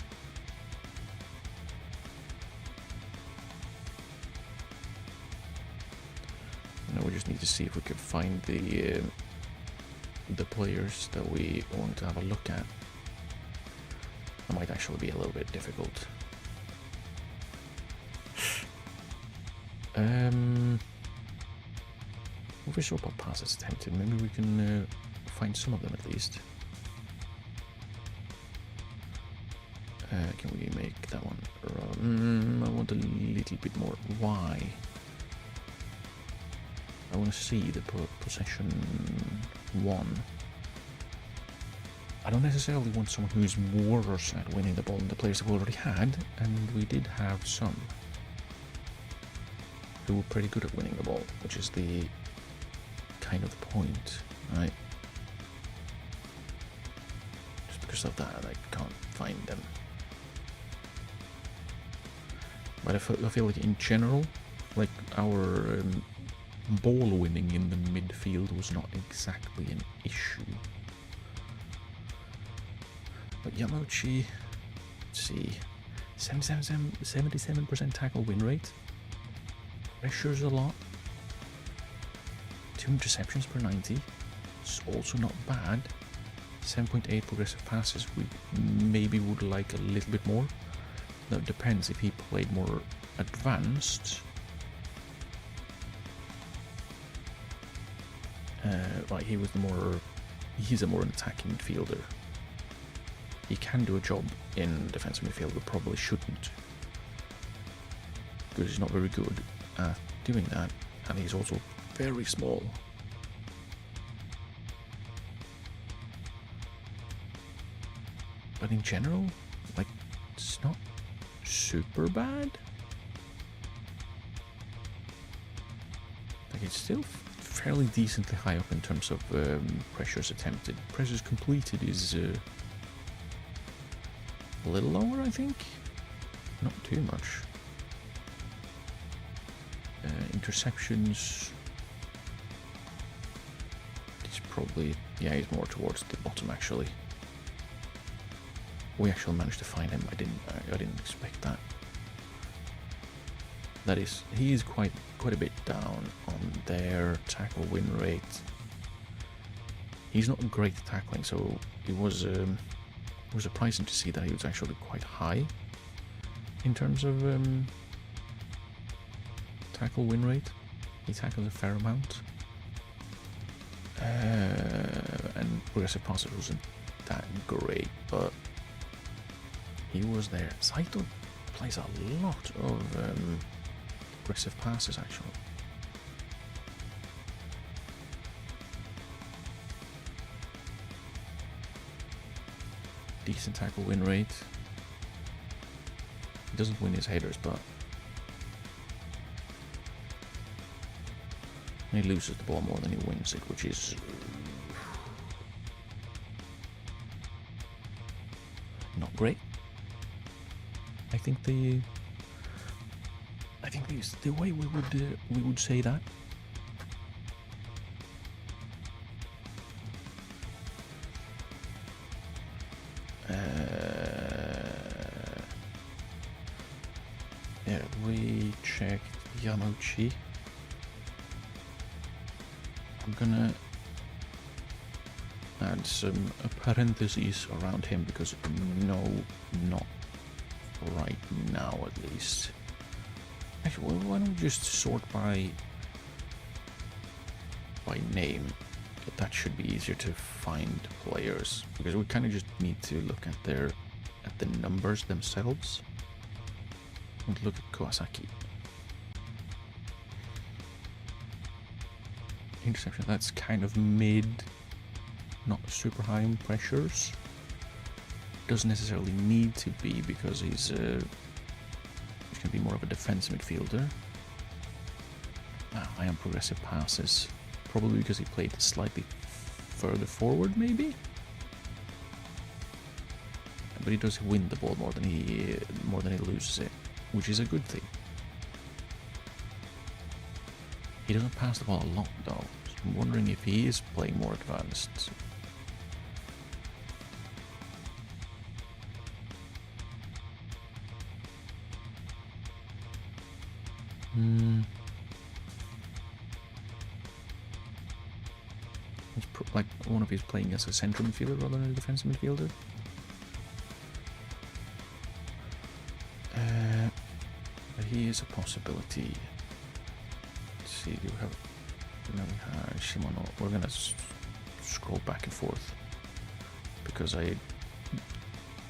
Now we just need to see if we can find the players that we want to have a look at. That might actually be a little bit difficult. If we saw about passes attempted, maybe we can find some of them at least. Can we make that one? I want a little bit more. Why? I want to see the possession 1. I don't necessarily want someone who's worse at winning the ball than the players that we already had, and we did have some. who were pretty good at winning the ball, which is the kind of the point, right? Just because of that, I can't find them. But I feel like in general, like our ball winning in the midfield was not exactly an issue. But Yamauchi, let's see, 77% tackle win rate. Pressures a lot. 2 interceptions per 90. It's also not bad. 7.8 progressive passes. We maybe would like a little bit more. That depends if he played more advanced. Right, he's a more attacking midfielder. He can do a job in defensive midfield, but probably shouldn't. Because he's not very good at doing that, and he's also very small. But in general, like, it's not super bad. Like, it's still fairly decently high up in terms of pressures attempted. Pressures completed is a little lower, I think. Not too much. Interceptions. It's probably, yeah, he's more towards the bottom actually. We actually managed to find him. I didn't expect that. That is, he is quite a bit down on their tackle win rate. He's not great at tackling, so it was surprising to see that he was actually quite high in terms of tackle win rate. He tackles a fair amount, and progressive passes wasn't that great, but he was there. Saito plays a lot of progressive passes actually. Decent tackle win rate. He doesn't win his headers, but he loses the ball more than he wins it, which is not great. I think the way we would say that. Yeah, we checked Yamauchi. I'm gonna add some parentheses around him because no, not right now at least. Actually, why don't we just sort by name? That should be easier to find players because we kind of just need to look at the numbers themselves. Let's look at Kawasaki. Interception, that's kind of mid, not super high in pressures. Doesn't necessarily need to be because he's going to be more of a defensive midfielder. High on progressive passes, probably because he played slightly further forward, maybe. But he does win the ball more than he loses it, which is a good thing. He doesn't pass the ball a lot though, so I'm wondering if he is playing more advanced. It's like one of his playing as a central midfielder rather than a defensive midfielder. But he is a possibility. Let's see, do we have... No, we have Shimano. We're gonna scroll back and forth because I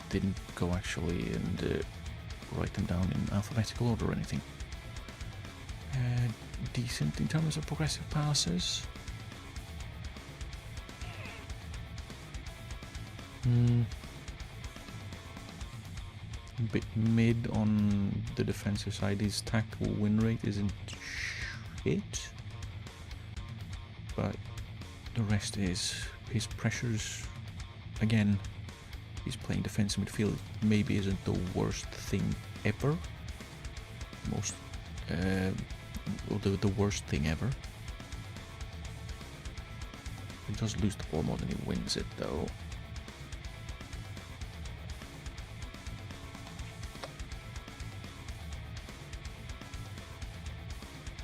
didn't go actually and write them down in alphabetical order or anything. Decent in terms of progressive passes. bit mid on the defensive side. His tackle win rate isn't shit, but the rest is his pressures. Again, he's playing defensive midfield. Maybe isn't the worst thing ever. The worst thing ever. He does lose the ball more than he wins it, though.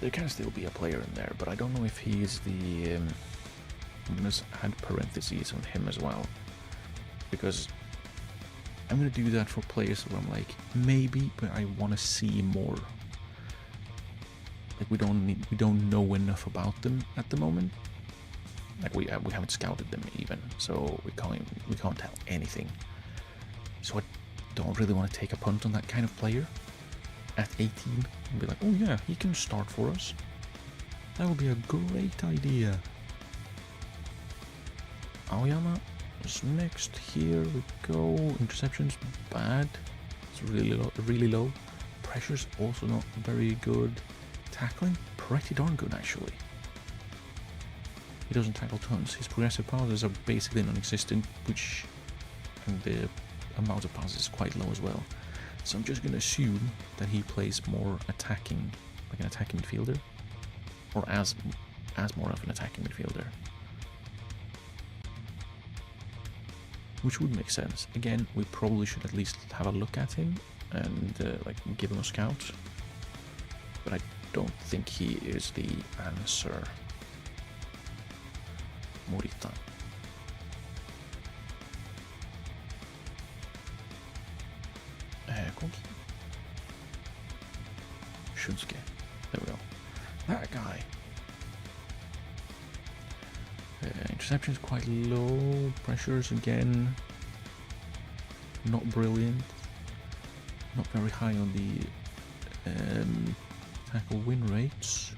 There can still be a player in there, but I don't know if he is the... I'm going to add parentheses on him as well, because I'm going to do that for players where I'm like, maybe, but I want to see more. Like we don't know enough about them at the moment. Like we haven't scouted them even, so we can't tell anything. So I don't really want to take a punt on that kind of player at 18 and be like, oh yeah, he can start for us. That would be a great idea. Aoyama is next. Here we go. Interceptions bad. It's really low. Pressure's also not very good. Tackling pretty darn good actually. He doesn't tackle tons. His progressive passes are basically non-existent, and the amount of passes is quite low as well. So I'm just going to assume that he plays more attacking, like an attacking midfielder, or as more of an attacking midfielder, which would make sense. Again, we probably should at least have a look at him and like give him a scout, but I don't think he is the answer. Morita. Kogi. Shunsuke. There we go. That guy. Interceptions quite low. Pressures again. Not brilliant. Not very high on the tackle win rates.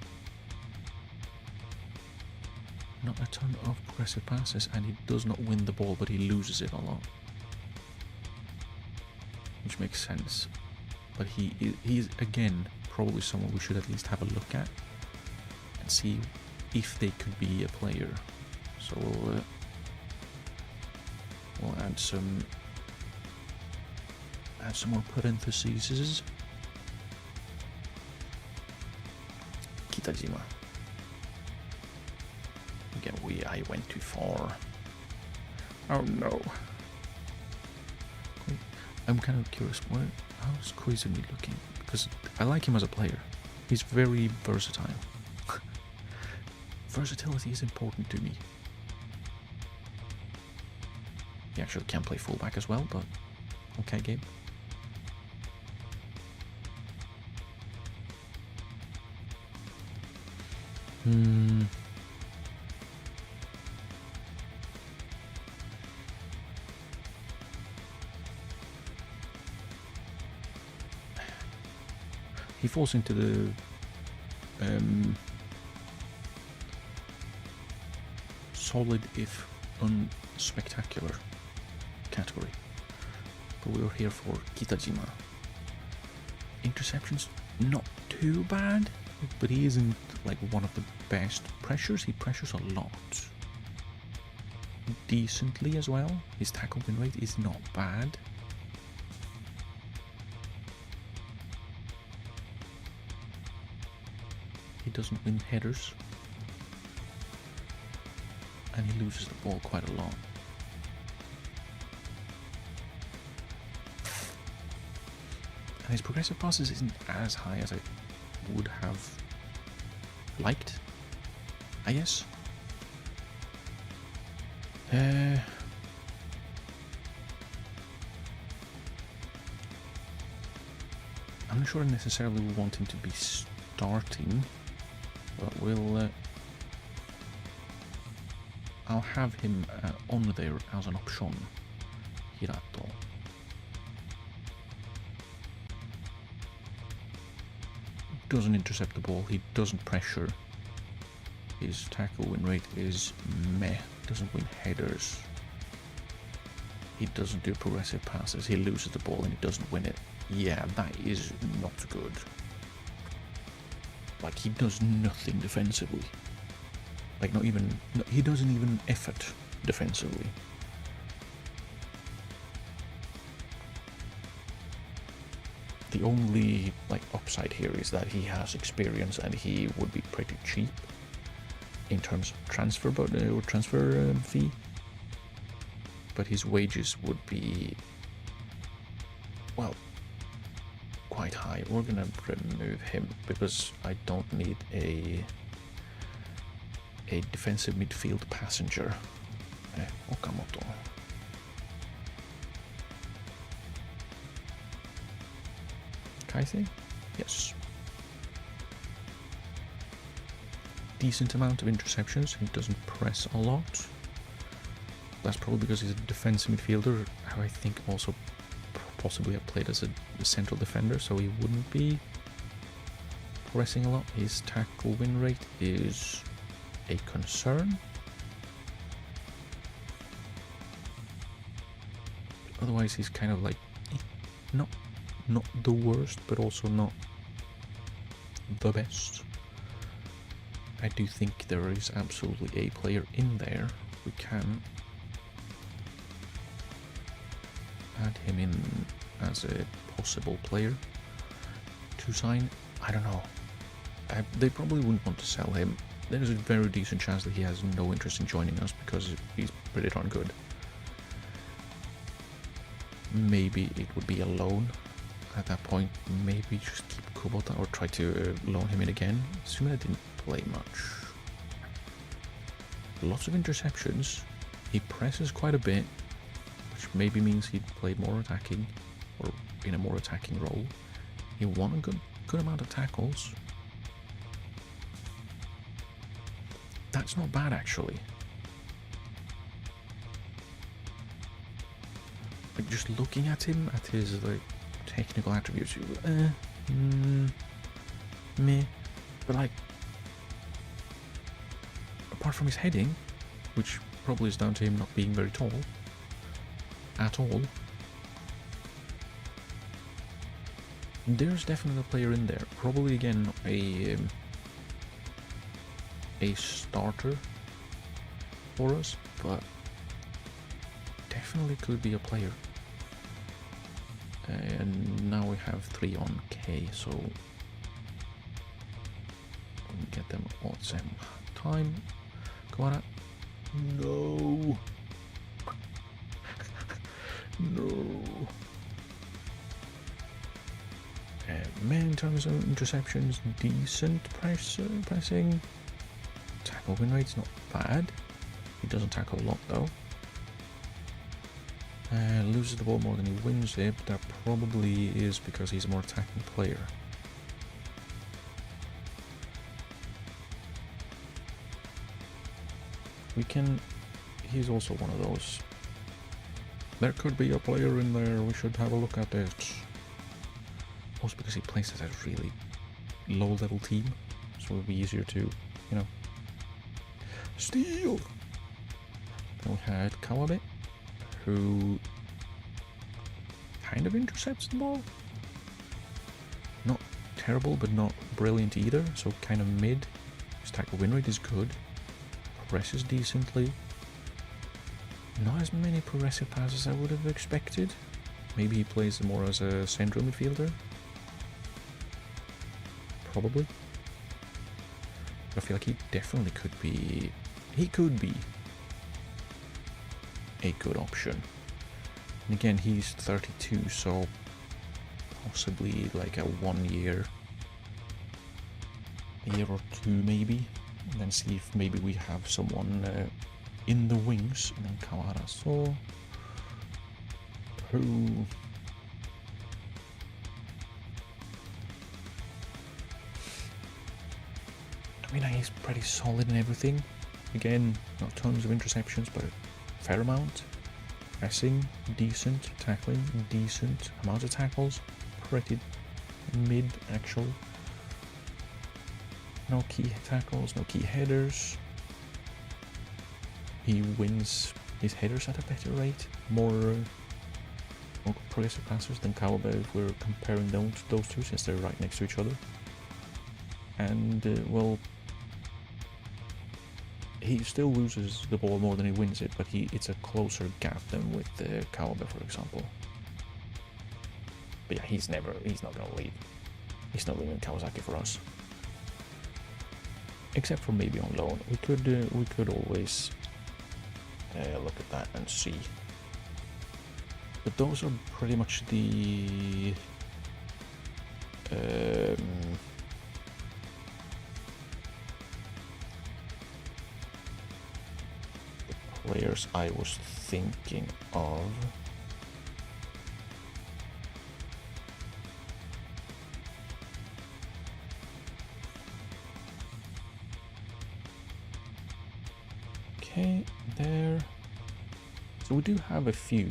Not a ton of progressive passes, and he does not win the ball, but he loses it a lot, which makes sense. But he's again probably someone we should at least have a look at and see if they could be a player. So we'll add some more parentheses. Kitajima. Again, I went too far. Oh no. I'm kind of curious, how's Koizumi looking? Because I like him as a player. He's very versatile. Versatility is important to me. He actually can play fullback as well, but okay, Gabe. He falls into the solid if unspectacular category. But we were here for Kitajima. Interceptions, not too bad, but he isn't like one of the best pressures. He pressures a lot. Decently as well. His tackle win rate is not bad. He doesn't win headers, and he loses the ball quite a lot. And his progressive passes isn't as high as I would have liked, I guess. I'm not sure I necessarily want him to be starting, but I'll have him on there as an option. Hirato. Doesn't intercept the ball, he doesn't pressure. His tackle win rate is meh, doesn't win headers. he doesn't do progressive passes, he loses the ball and he doesn't win it. Yeah, that is not good. Like, he does nothing defensively. Like, he doesn't even effort defensively. The only, like, upside here is that he has experience and he would be pretty cheap in terms of transfer fee. But his wages would be, well, quite high. We're gonna remove him because I don't need a defensive midfield passenger. Okamoto. Kaise? Yes. Decent amount of interceptions. He doesn't press a lot. That's probably because he's a defensive midfielder, who I think also possibly have played as a central defender, so he wouldn't be pressing a lot. His tackle win rate is a concern. Otherwise, he's kind of like not the worst, but also not the best. I do think there is absolutely a player in there. We can add him in as a possible player to sign. I don't know. They probably wouldn't want to sell him. There's a very decent chance that he has no interest in joining us because he's pretty darn good. Maybe it would be a loan at that point. Maybe just keep Kubota or try to loan him in again. Assuming I didn't play much. Lots of interceptions. He presses quite a bit, which maybe means he played more attacking or in a more attacking role. He won a good amount of tackles. That's not bad, actually. Like, just looking at him, at his like technical attributes, meh. But like, apart from his heading, which probably is down to him not being very tall at all, there's definitely a player in there. Probably again a starter for us, but definitely could be a player. And now we have 3 on K, so we'll get them all at the same time. Kawara. No. No. In terms of interceptions, decent pressing. Tackle win rate's not bad. He doesn't tackle a lot though. Loses the ball more than he wins it, but that probably is because he's a more attacking player. He's also one of those. There could be a player in there, we should have a look at it. Also because he plays at a really low level team, so it would be easier to, steal. Then we had Kawabe, who kind of intercepts the ball. Not terrible, but not brilliant either, so kind of mid. His tackle win rate is good. Presses decently. Not as many progressive passes I would have expected. Maybe he plays more as a central midfielder. Probably. But I feel like he definitely could be... He could be a good option. And again, he's 32, so possibly like a 1 year or 2 maybe, and then see if maybe we have someone in the wings. And then Kawara, so who... I mean, he's pretty solid in everything. Again, not tons of interceptions, but a fair amount. Pressing, decent. Tackling, decent. Amount of tackles, pretty mid, actually. No key tackles, no key headers. He wins his headers at a better rate, more progressive passers than Kawaba if we're comparing those two, since they're right next to each other. And well, he still loses the ball more than he wins it, but it's a closer gap than with Kawaba, for example. But yeah, he's not gonna leave. He's not leaving Kawasaki for us. Except for maybe on loan. We could always look at that and see. But those are pretty much the players I was thinking of. Okay, there. So we do have a few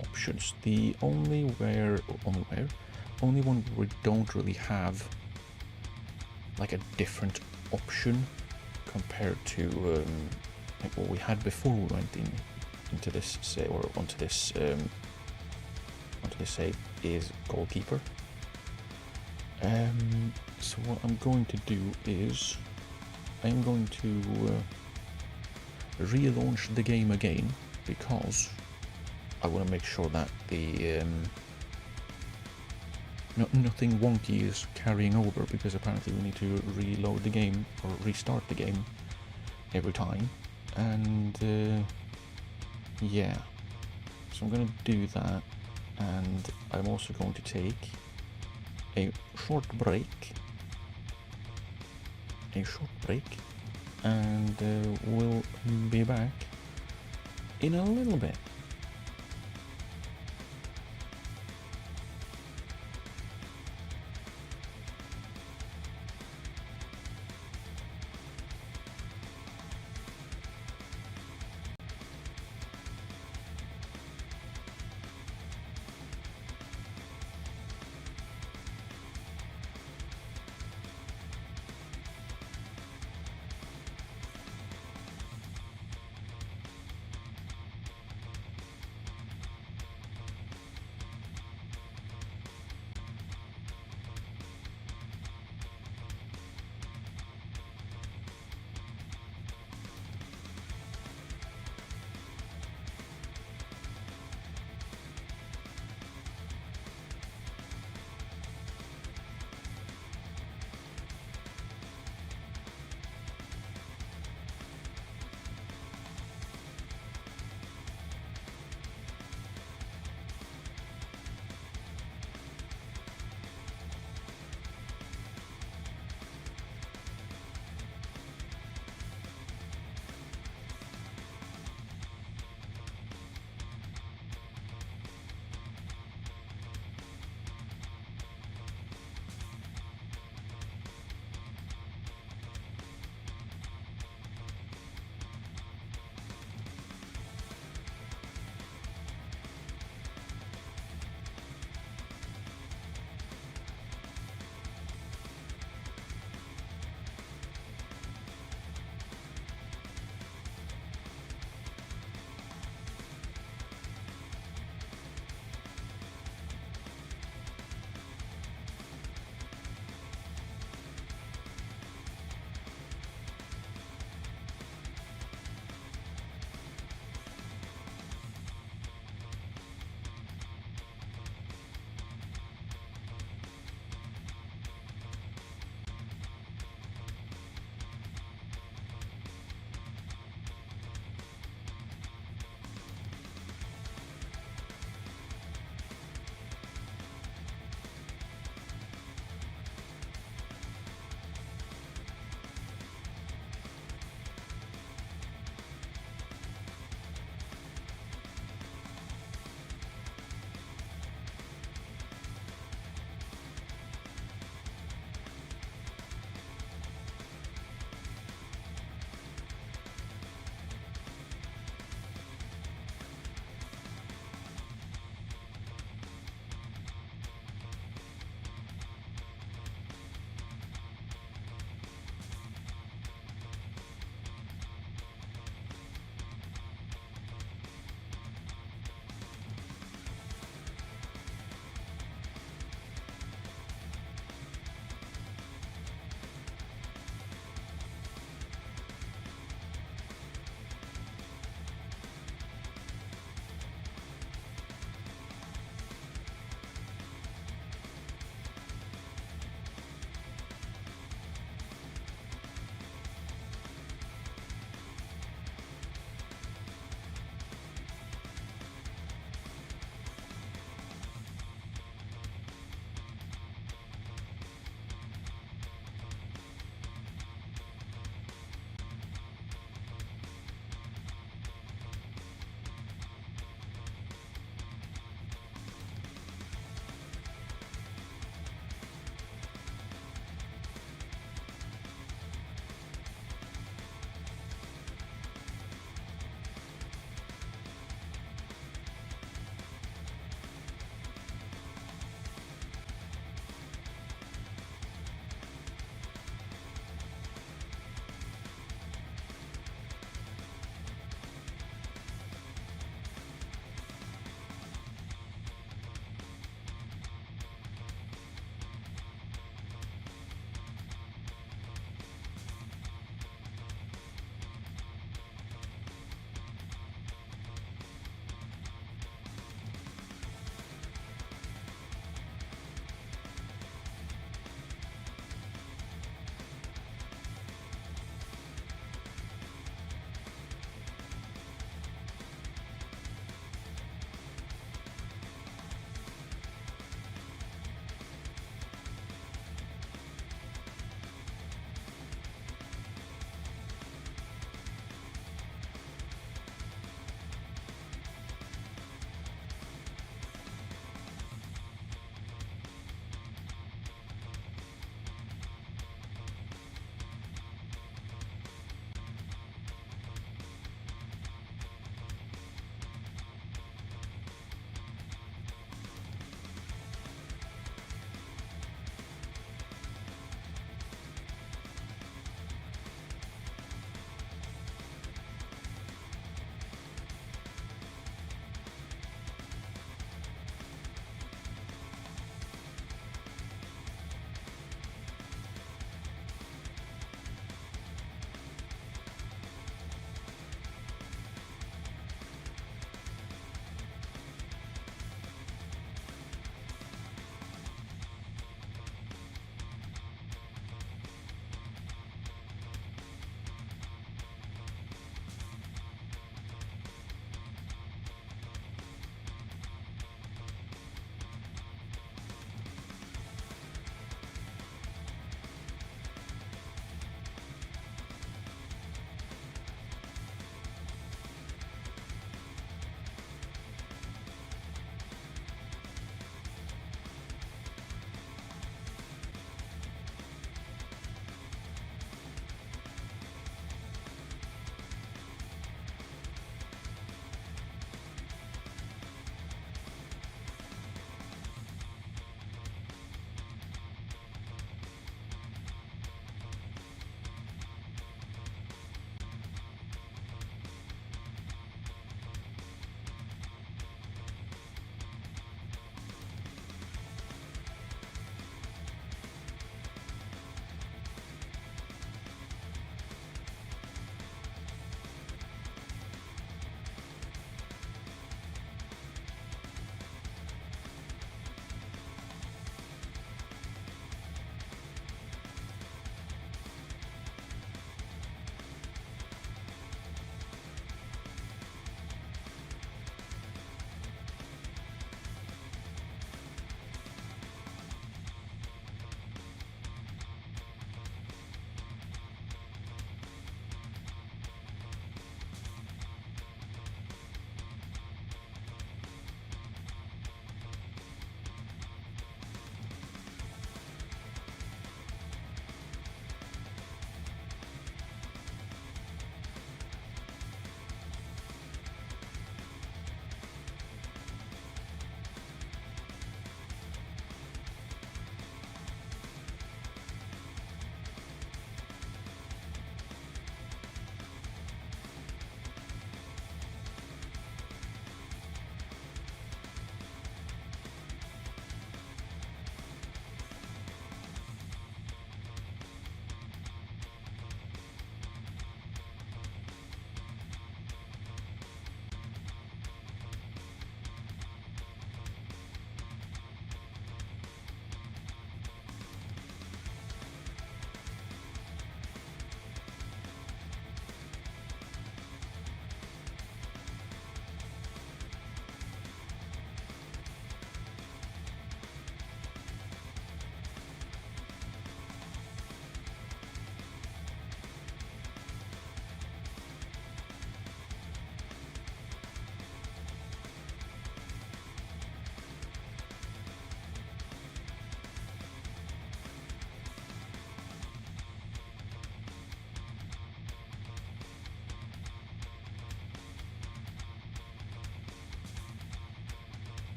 options. The only one we don't really have like a different option compared to like what we had before we went into this onto this save is goalkeeper. So what I'm going to do is I'm going to relaunch the game again, because I want to make sure that the nothing wonky is carrying over, because apparently we need to reload the game or restart the game every time. And yeah, so I'm going to do that, and I'm also going to take a short break, and we'll be back in a little bit.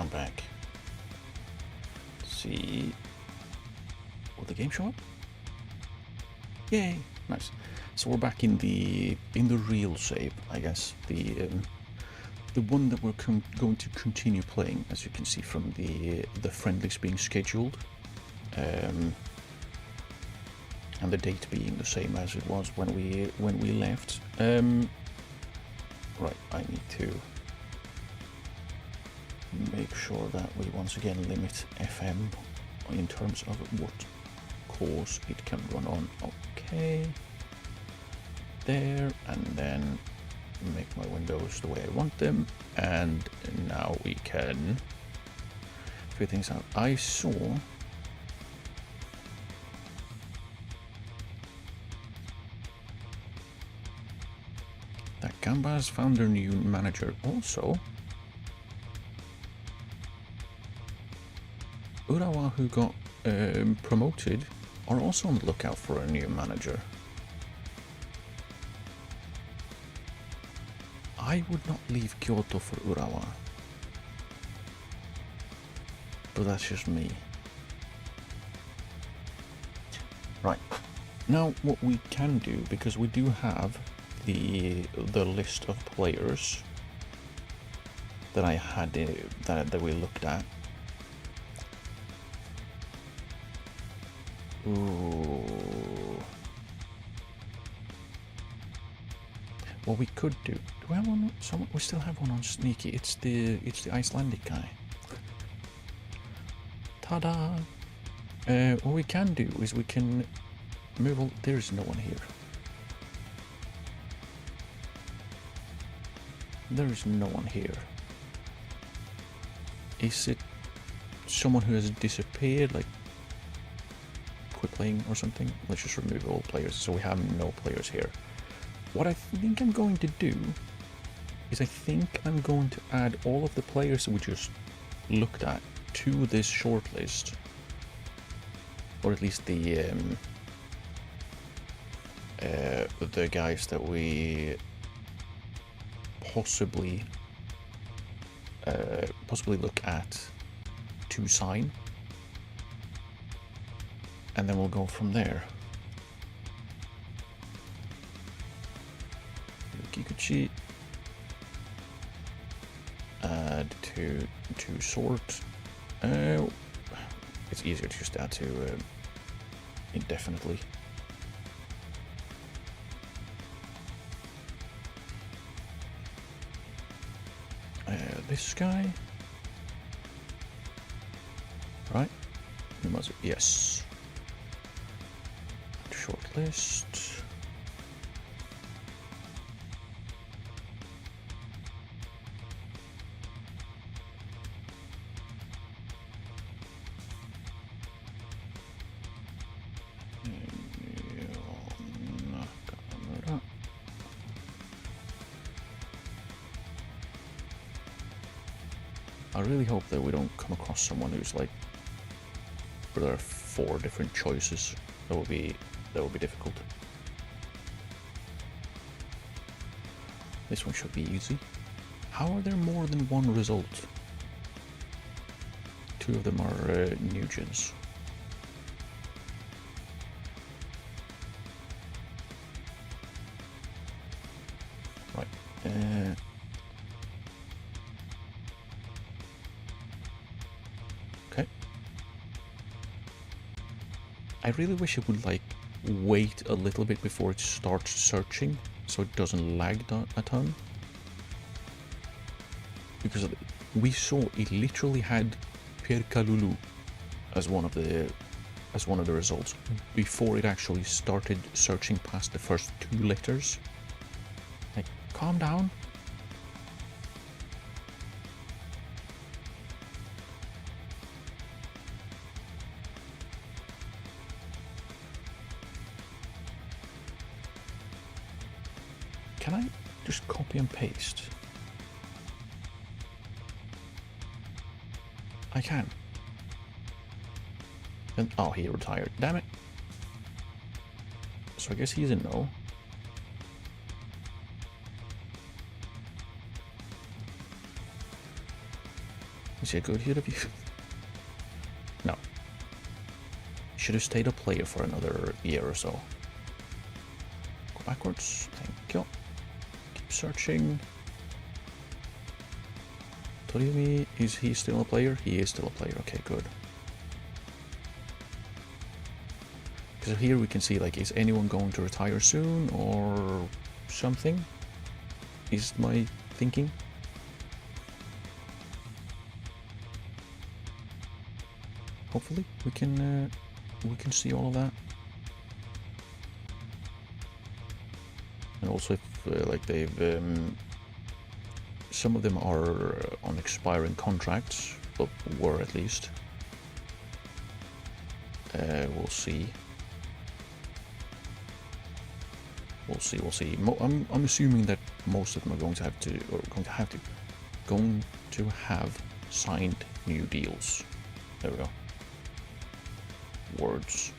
I'm back. Let's see. Will the game show up? Yay! Nice. So we're back in the real shape, I guess. The one that we're going to continue playing, as you can see from the friendlies being scheduled, and the date being the same as it was when we left. Right, I need to make sure that we once again limit FM in terms of what course it can run on. Okay, there, and then make my windows the way I want them, and now we can figure things out. I saw that Gamba's found their new manager. Also, Urawa, who got promoted, are also on the lookout for a new manager. I would not leave Kyoto for Urawa, but that's just me. Right, now what we can do, because we do have the list of players that I had that we looked at. Ooh. What we could do we have one? We still have one on Sneaky. It's the Icelandic guy. Ta-da! What we can do is we can move all. There's no one here. There is no one here. Is it someone who has disappeared, like quit playing or something? Let's just remove all players so we have no players here. What I think I'm going to do is I think I'm going to add all of the players that we just looked at to this shortlist, or at least the guys that we possibly look at to sign, and then we'll go from there. Kikuchi, add to sort. It's easier to just add to indefinitely. This guy, right? Yes. Shortlist. I really hope that we don't come across someone who's like, where there are 4 different choices. That would be difficult. This one should be easy. How are there more than one result? 2 of them are new gens. Right. Okay. I really wish it would like wait a little bit before it starts searching, so it doesn't lag a ton. Because we saw it literally had Perkalulu as one of the results before it actually started searching past the first 2 letters. Like, calm down. Can I just copy and paste? I can. And, oh, he retired. Damn it. So I guess he's a no. Is he a good hit of you? No. Should have stayed a player for another year or so. Go backwards. Thank you. Keep searching. Toriumi, is he still a player? He is still a player. Okay, good. Because here we can see, like, is anyone going to retire soon or something? Is my thinking. Hopefully we can see all of that. And also if like they've some of them are on expiring contracts, but were at least. We'll see. We'll see. I'm assuming that most of them are going to have signed new deals. There we go. Words.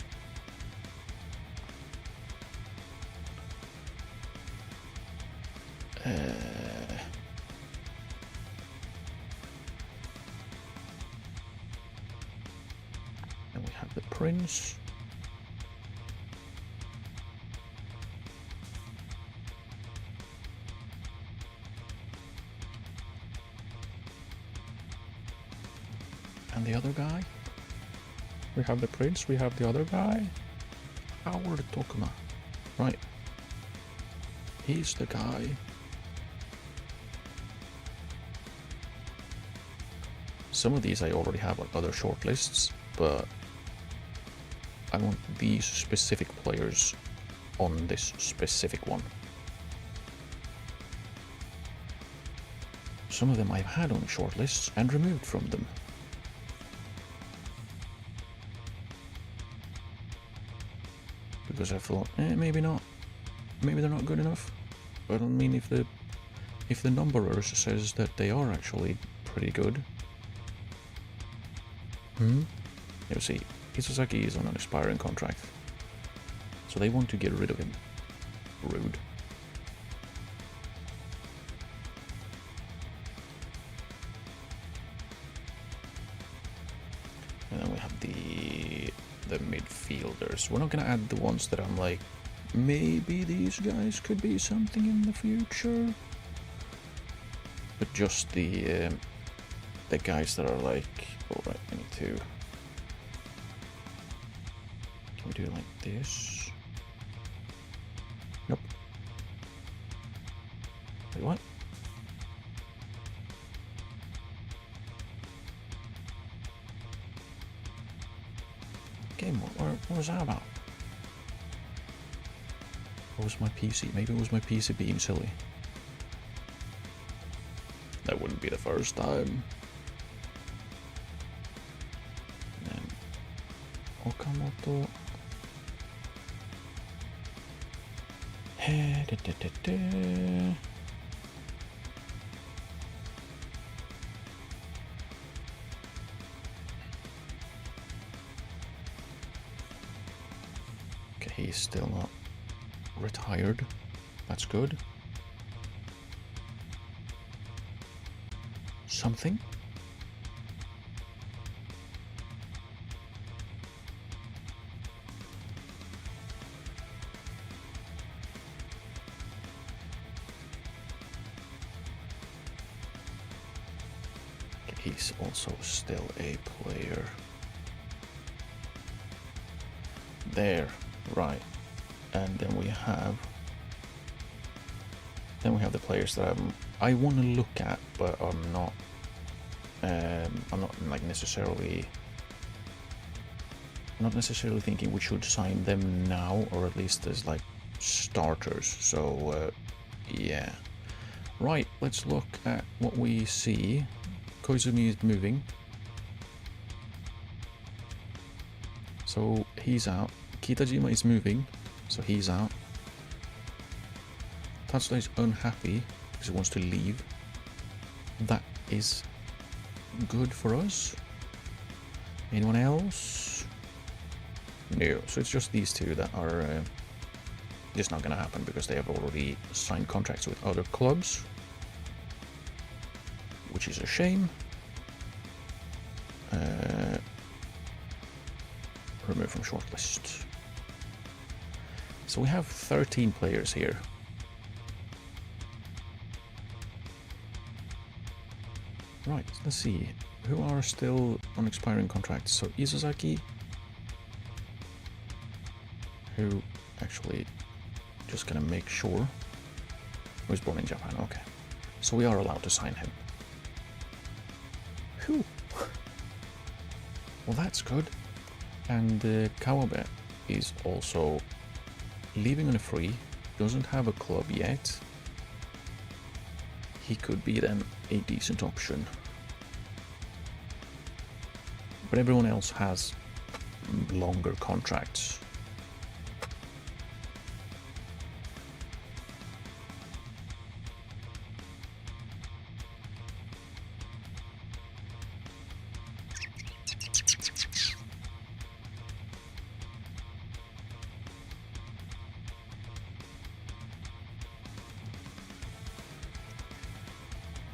Then we have the prince. And the other guy. We have the prince, we have the other guy. Howard Tokuma. Right. He's the guy. Some of these I already have on other shortlists, but I want these specific players on this specific one. Some of them I've had on shortlists and removed from them. Because I thought, maybe not. Maybe they're not good enough. But I mean, if the numberer says that they are actually pretty good. You see, Isozaki is on an expiring contract. So they want to get rid of him. Rude. And then we have the midfielders. We're not gonna add the ones that I'm like, maybe these guys could be something in the future. But just the guys that are like, alright, I need to. Can we do it like this? Nope. Wait, what? Game, what was that about? What was my PC? Maybe it was my PC being silly. That wouldn't be the first time. And then Okamoto. Okay, he's still not retired. That's good. Something. He's also still a player. There, right. And then we have the players that I want to look at, but I'm not like necessarily thinking we should sign them now, or at least as like starters. So yeah, right. Let's look at what we see. Koizumi is moving, so he's out. Kitajima is moving, so he's out. Tatsuda is unhappy because he wants to leave. That is good for us. Anyone else? No. So it's just these two that are just not going to happen because they have already signed contracts with other clubs, which is a shame. Remove from shortlist. So we have 13 players here. Right, let's see. Who are still on expiring contracts? So Isozaki, who actually, just gonna make sure, he was born in Japan, okay. So we are allowed to sign him. Whew. Well, that's good. And Kawabe is also leaving on a free, doesn't have a club yet. He could be then a decent option. But everyone else has longer contracts.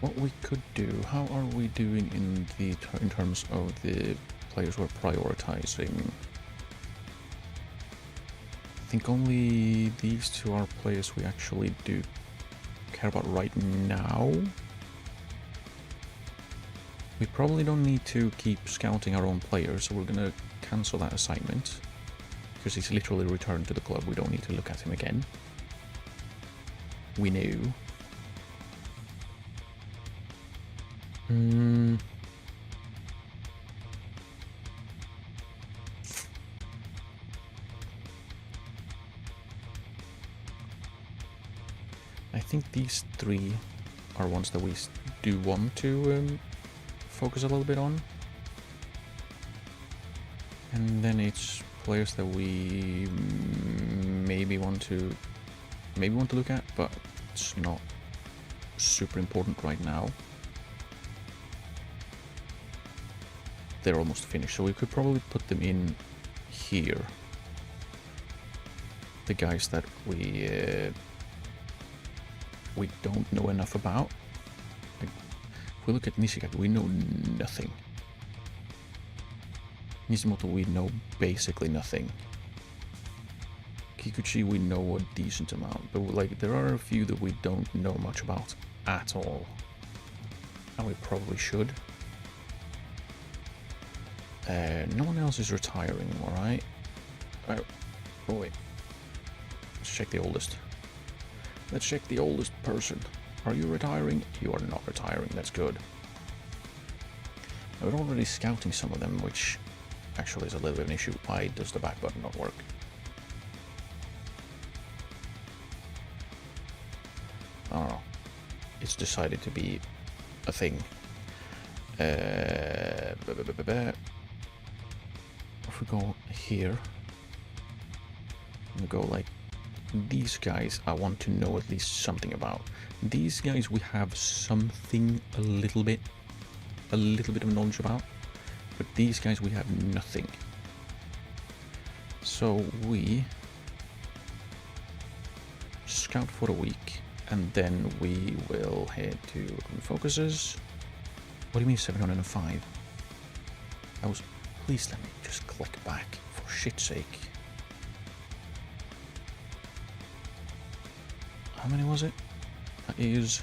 What we could do, how are we doing in terms of the players we're prioritizing? I think only these two are players we actually do care about right now. We probably don't need to keep scouting our own players, so we're gonna cancel that assignment because he's literally returned to the club. We don't need to look at him again. We knew. I think these three are ones that we do want to focus a little bit on. And then it's players that we maybe want to look at, but it's not super important right now. They're almost finished, so we could probably put them in here. The guys that we don't know enough about. Like, if we look at Nishigaki, we know nothing. Nishimoto, we know basically nothing. Kikuchi, we know a decent amount, but like there are a few that we don't know much about at all, and we probably should. No one else is retiring anymore, right? Oh wait. Let's check the oldest. Let's check the oldest person. Are you retiring? You are not retiring, that's good. Now, we're already scouting some of them, which actually is a little bit of an issue. Why does the back button not work? I don't know. It's decided to be a thing. If we go here, we go like these guys, I want to know at least something about. These guys we have something a little bit of knowledge about, but these guys we have nothing. So we scout for a week, and then we will head to focuses. What do you mean 705? I was. Please let me just click back, for shit's sake. How many was it? That is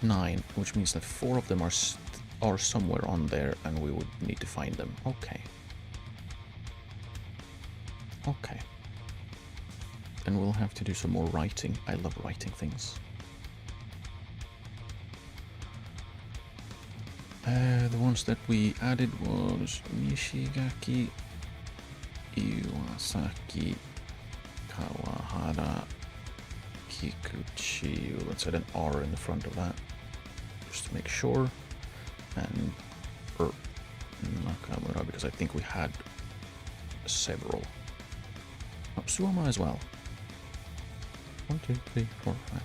9, which means that 4 of them are somewhere on there, and we would need to find them. Okay. Okay. And we'll have to do some more writing. I love writing things. The ones that we added was Nishigaki, Iwasaki, Kawahara, Kikuchi. Let's add an R in the front of that, just to make sure. And Nakamura, because I think we had several. Oh, Suoma as well. 1, 2, 3, 4, 5.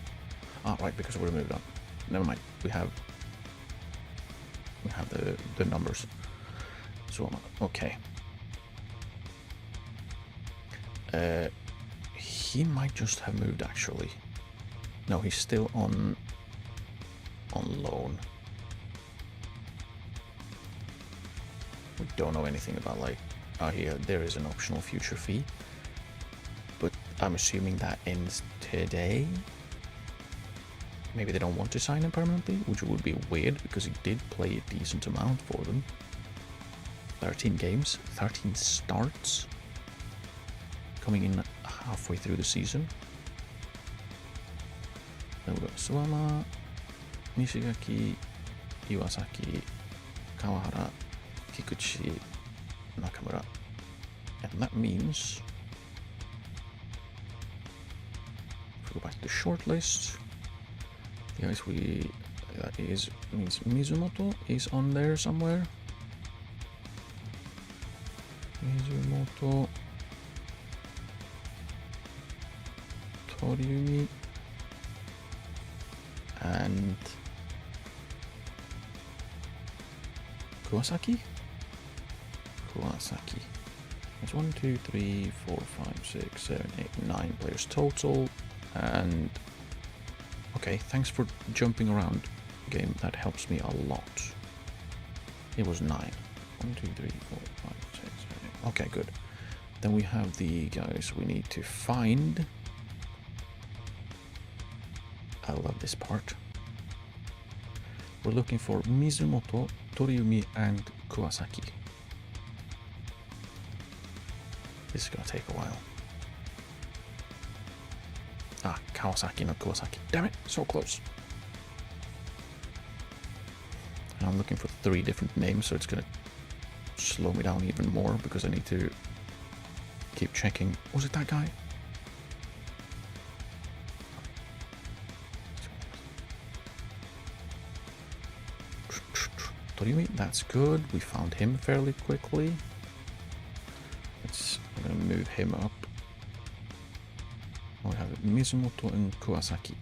Ah, right, because we removed that. Never mind. We have the numbers. Suoma. Okay. He might just have moved actually. No, he's still on loan. We don't know anything about like, oh here, there is an optional future fee. But I'm assuming that ends today. Maybe they don't want to sign him permanently, which would be weird because he did play a decent amount for them. 13 games, 13 starts. Coming in halfway through the season. Then we've got Suwama, Nishigaki, Iwasaki, Kawahara, Kikuchi, Nakamura. And that means, if we go back to the short list, the guys means Mizumoto is on there somewhere. Mizumoto, Toriumi, and Kuwasaki? Kuwasaki. That's 1, 2, 3, 4, 5, 6, 7, 8, 9 players total. And okay, thanks for jumping around, game. That helps me a lot. It was 9. 1, 2, 3, 4, 5, 6, 7, 8. Okay, good. Then we have the guys we need to find. I love this part. We're looking for Mizumoto, Toriumi, and Kuwasaki. This is gonna take a while. Ah, Kawasaki, not Kuwasaki. Damn it, so close. And I'm looking for 3 different names, so it's gonna slow me down even more because I need to keep checking. Was it that guy? Toriumi, that's good. We found him fairly quickly. I'm gonna move him up. We have Mizumoto and Kuwasaki.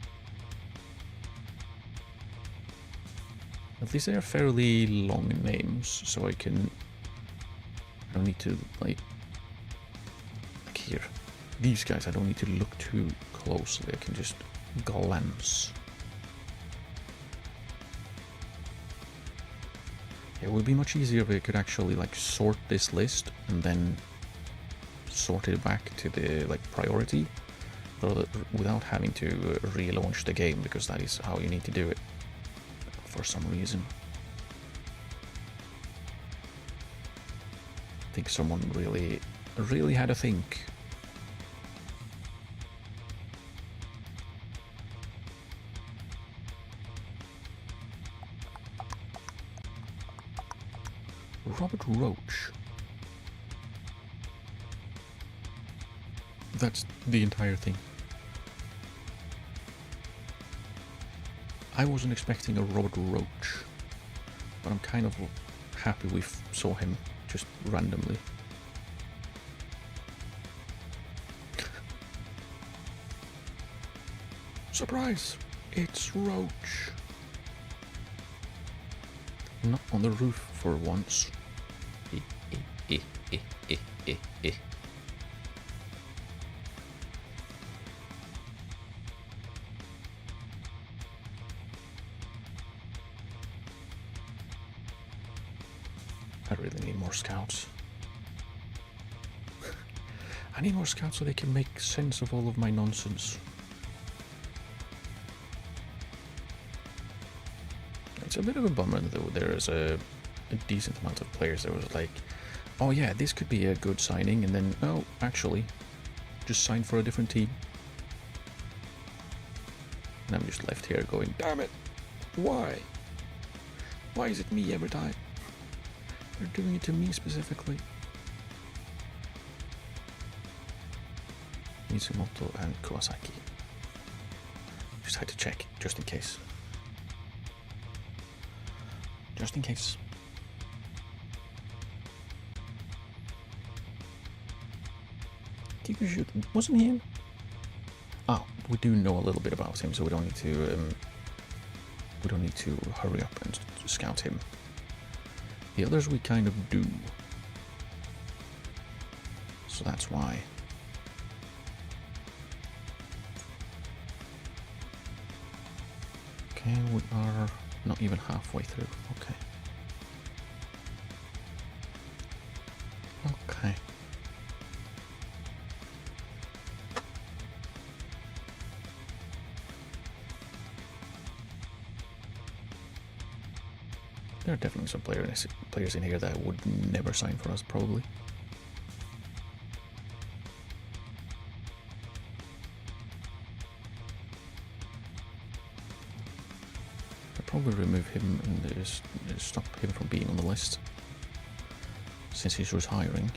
At least they are fairly long names, so I don't need to like here. These guys I don't need to look too closely. I can just glance. It would be much easier if I could actually like sort this list and then sort it back to the like priority, without having to relaunch the game, because that is how you need to do it for some reason. I think someone really had to think. Robert Roach. That's the entire thing. I wasn't expecting a Robert Roach, but I'm kind of happy we saw him just randomly. Surprise! It's Roach. Not on the roof for once. I really need more scouts. I need more scouts so they can make sense of all of my nonsense. It's a bit of a bummer though. There is a decent amount of players that was like, oh yeah, this could be a good signing, and then, oh, actually, just sign for a different team. And I'm just left here going, damn it, why? Why is it me every time? They're doing it to me specifically. Mizumoto and Kuwasaki. Just had to check, just in case. Just in case. Gifu, wasn't he in? Oh, we do know a little bit about him, so we don't need to hurry up and scout him. The others we kind of do. So that's why. Okay, we are not even halfway through. Okay. Hey. There are definitely some players in here that would never sign for us, probably. I'd probably remove him and just stop him from being on the list, since he's retiring.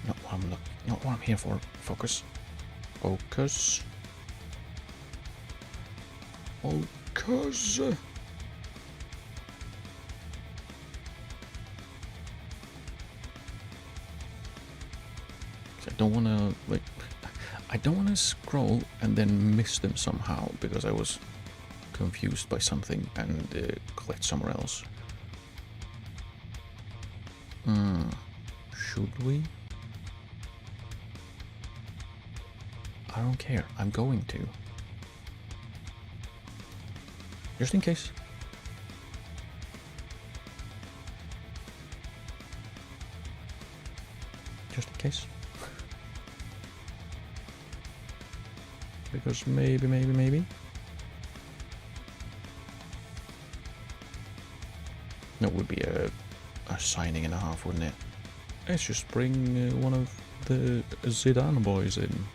Not what I'm here for. Focus. Focus. Focus. I don't want to, like, I don't want to scroll and then miss them somehow because I was confused by something and clicked somewhere else. Should we? I don't care. I'm going to. Just in case. Just in case. Because maybe. That would be a signing and a half, wouldn't it? Let's just bring one of the Zidane boys in.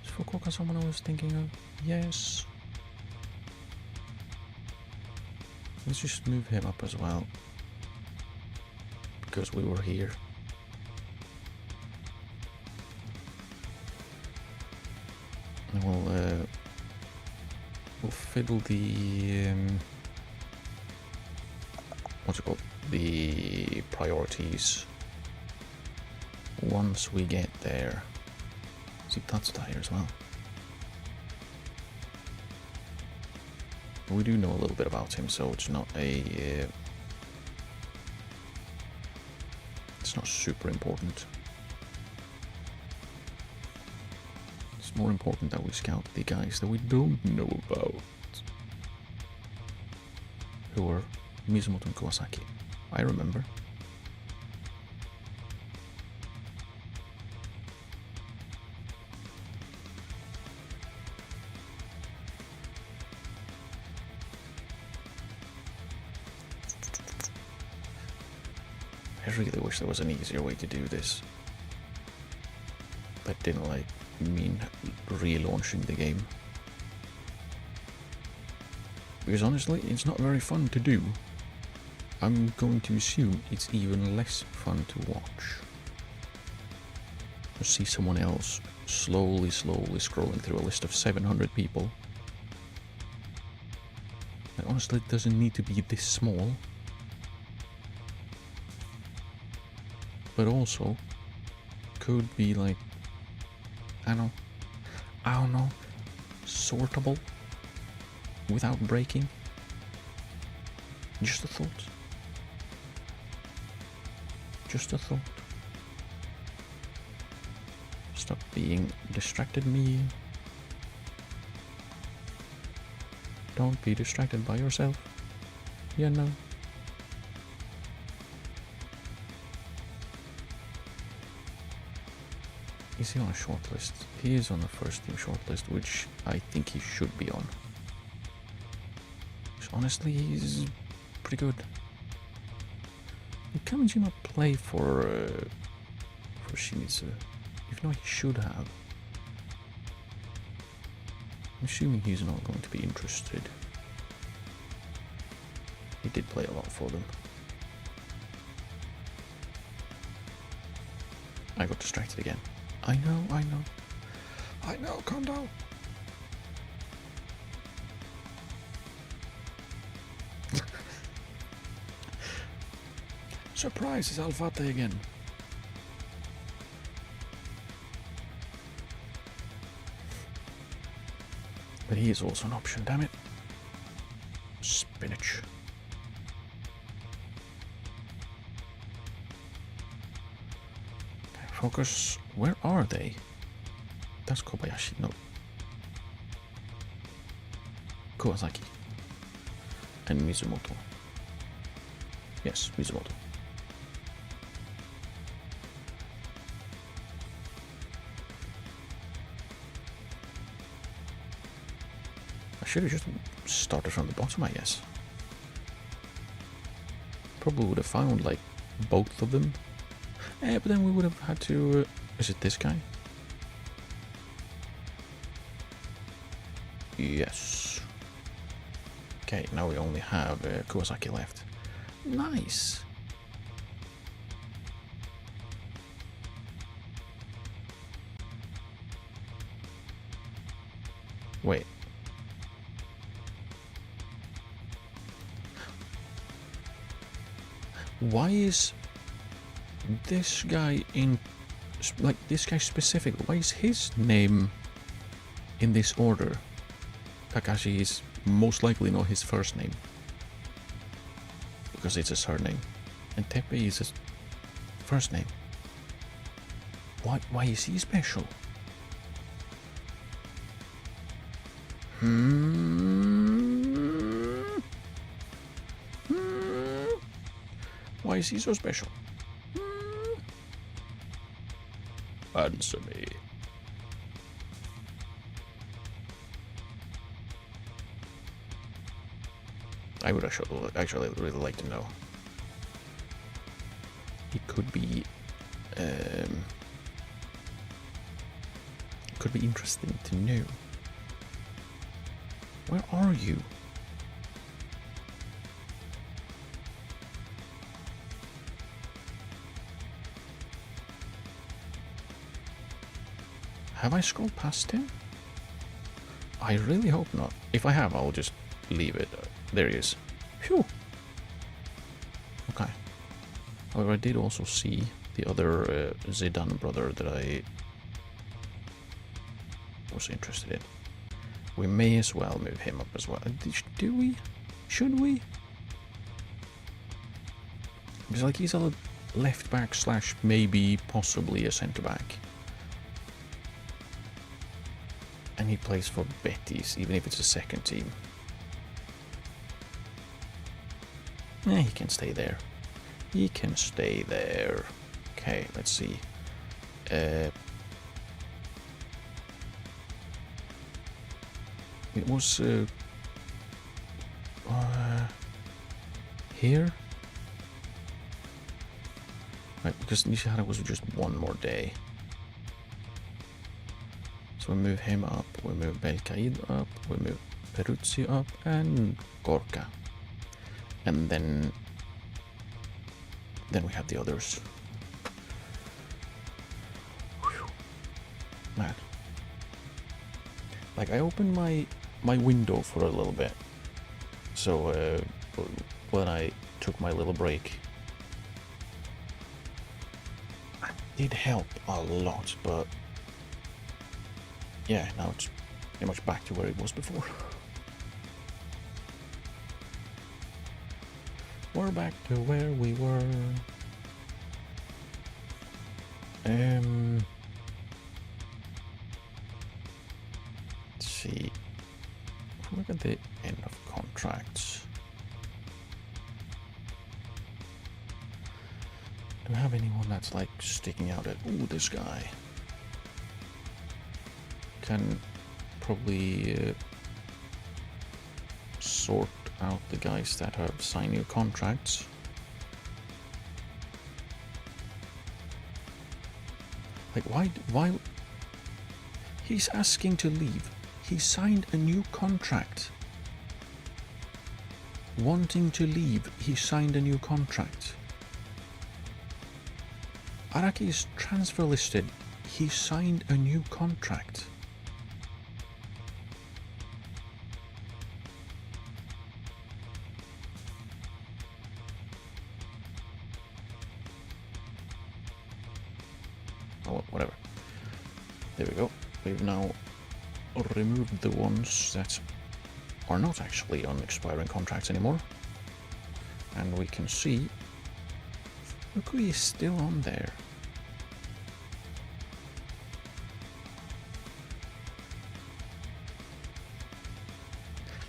Is Fukuoka someone I was thinking of? Yes. Let's just move him up as well. Because we were here. And we'll fiddle the what's it called? The priorities once we get there. See, that's here as well. We do know a little bit about him, so it's not a it's not super important. It's more important that we scout the guys that we don't know about. Who are Mizumoto and Kawasaki. I remember. I really wish there was an easier way to do this. That didn't mean relaunching the game. Because honestly, it's not very fun to do. I'm going to assume it's even less fun to watch. To see someone else slowly scrolling through a list of 700 people. And honestly, it doesn't need to be this small. But also, could be I don't know, sortable without breaking. Just a thought. Just a thought. Stop being distracted, me. Don't be distracted by yourself. Yeah, no. Is he on a shortlist? He is on the first team shortlist, which I think he should be on. Which honestly, he's pretty good. Did Kamijima play for Shimizu? If not, he should have. I'm assuming he's not going to be interested. He did play a lot for them. I got distracted again. I know, calm down. Surprise, it's Alfate again. But he is also an option, damn it. Spinach. Okay, focus. Where are they? That's Kobayashi, no. Kawasaki. And Mizumoto. Yes, Mizumoto. I should have just started from the bottom, I guess. Probably would have found, like, both of them. But then we would have had to... is it this guy? Yes. Okay, now we only have Kawasaki left. Nice. Wait. Why is this guy in, like, this guy specific? Why is his name in this order? Kakashi is most likely not his first name, because it's a surname, and Teppei is his first name. Why is he special? Why is he so special? Answer me. I would actually really like to know. It could be interesting to know. Where are you? Have I scrolled past him? I really hope not. If I have, I'll just leave it. There he is. Phew. Okay. However, I did also see the other Zidane brother that I was interested in. We may as well move him up as well. Do we? Should we? Because, like, he's a left back slash maybe possibly a centre back. And he plays for Betis, even if it's a second team. He can stay there. He can stay there. Okay, let's see. It was here? Right, because Nishihara was just one more day. So we move him up, we move Belkaid up, we move Peruzzi up, and Gorka. And then we have the others. Whew. Man. Like, I opened my window for a little bit. So when I took my little break, it did help a lot, but yeah, now it's pretty much back to where it was before. We're back to where we were. Let's see. If we look at the end of contracts, do we have anyone that's like sticking out at, ooh, this guy can probably sort out the guys that have signed new contracts. Like, why? He's asking to leave. He signed a new contract. Wanting to leave, he signed a new contract. Araki is transfer listed. He signed a new contract. Oh, whatever. There we go. We've now removed the ones that are not actually on expiring contracts anymore. And we can see Fukui is still on there.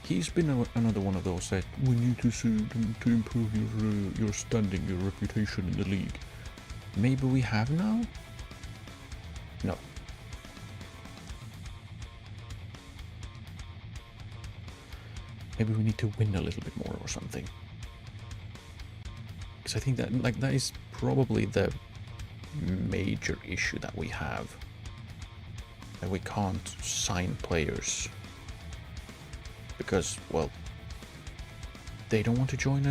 He's been another one of those that we need to improve your standing, your reputation in the league. Maybe we have now? No. Maybe we need to win a little bit more or something. Because I think that is probably the major issue that we have. That we can't sign players. Because, well, they don't want to join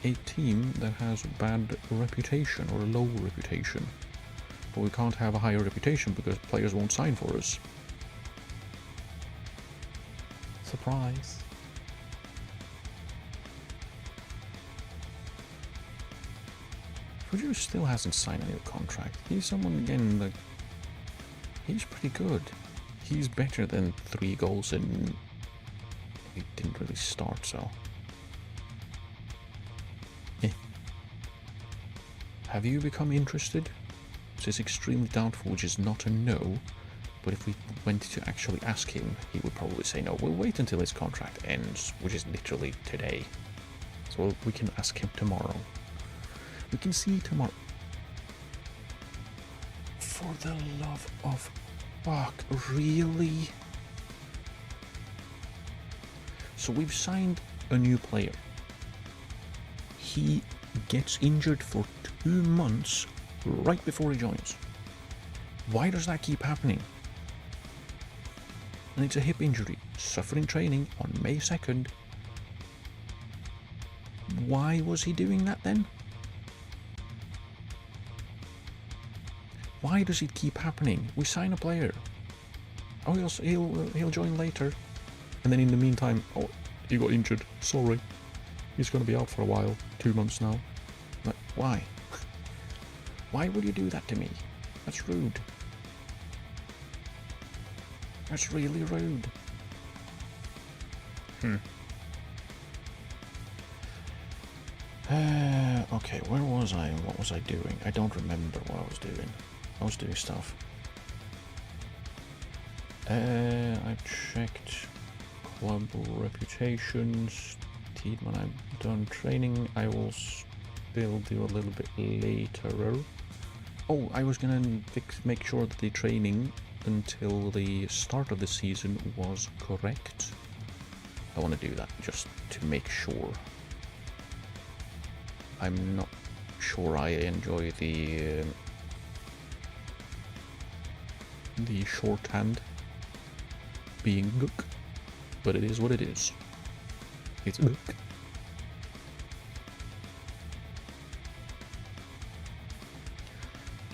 a team that has a bad reputation or a low reputation. But we can't have a higher reputation because players won't sign for us. Surprise. Fujiu still hasn't signed a new contract. He's someone, again, that he's pretty good. He's better than 3 goals and he didn't really start, so. Have you become interested? So it's extremely doubtful, which is not a no. But if we went to actually ask him, he would probably say no. We'll wait until his contract ends, which is literally today. So we can ask him tomorrow. We can see tomorrow. For the love of fuck, really? So we've signed a new player. He gets injured for 2 months right before he joins. Why does that keep happening? And it's a hip injury, suffered in training on May 2nd. Why was he doing that then? Why does it keep happening? We sign a player. Oh, he'll join later. And then in the meantime, oh, he got injured. Sorry. He's going to be out for a while. 2 months now. But why? Why would you do that to me? That's rude. That's really rude. Okay, where was I and what was I doing? I don't remember what I was doing. I was doing stuff. I checked club reputations. When I'm done training, I will still do a little bit later. Oh, I was gonna make sure that the training until the start of the season was correct. I want to do that just to make sure. I'm not sure I enjoy the shorthand being gook, but it is what it is. It's gook.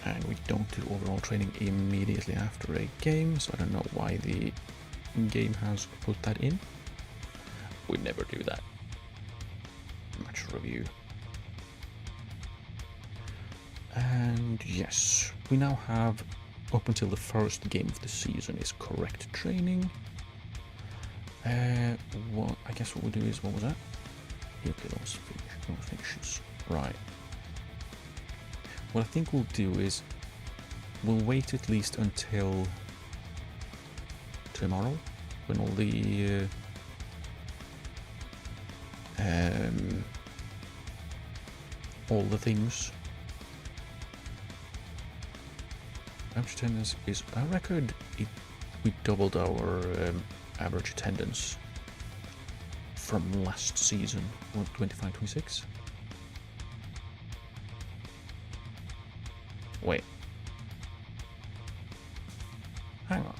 And we don't do overall training immediately after a game, so I don't know why the game has put that in. We never do that. Match review. And yes, we now have up until the first game of the season is correct training. What I guess what we'll do is, what was that? Okay, those finishes. Right. What I think we'll do is we'll wait at least until tomorrow when all the things. Average attendance is a record. We doubled our average attendance from last season. What, 25-26? Wait. Hang on.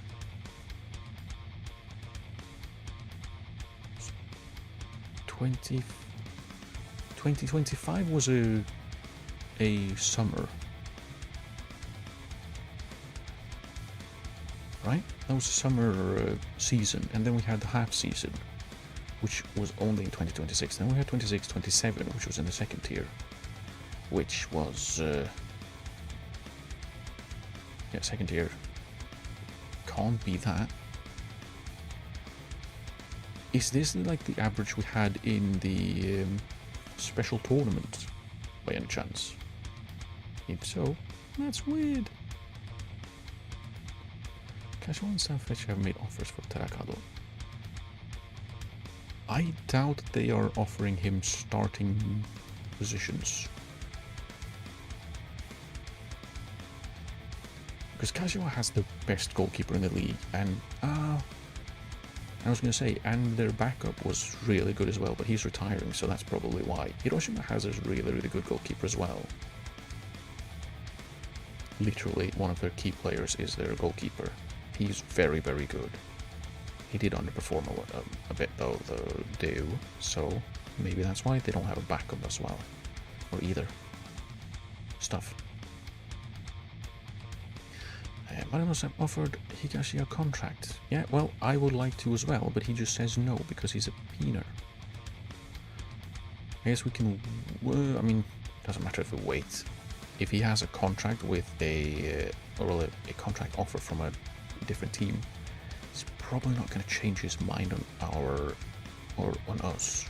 2025 was a summer. Right? That was a summer season, and then we had the half season, which was only in 2026. Then we had 26-27, which was in the second tier, which was second tier. Can't be that. Is this like the average we had in the special tournament, by any chance? If so, that's weird. Casual and Sanfetch have made offers for Terracado. I doubt they are offering him starting positions. Because Kazuha has the best goalkeeper in the league, and I was going to say, and their backup was really good as well, but he's retiring, so that's probably why. Hiroshima has a really, really good goalkeeper as well. Literally, one of their key players is their goalkeeper. He's very, very good. He did underperform a bit though, the Deu, so maybe that's why they don't have a backup as well. Or either. Stuff. Marinos have offered Higashi a contract. Yeah, well, I would like to as well, but he just says no because he's a peener. I guess we can... I mean, doesn't matter if we wait. If he has a contract with a contract offer from a different team, he's probably not going to change his mind on on us.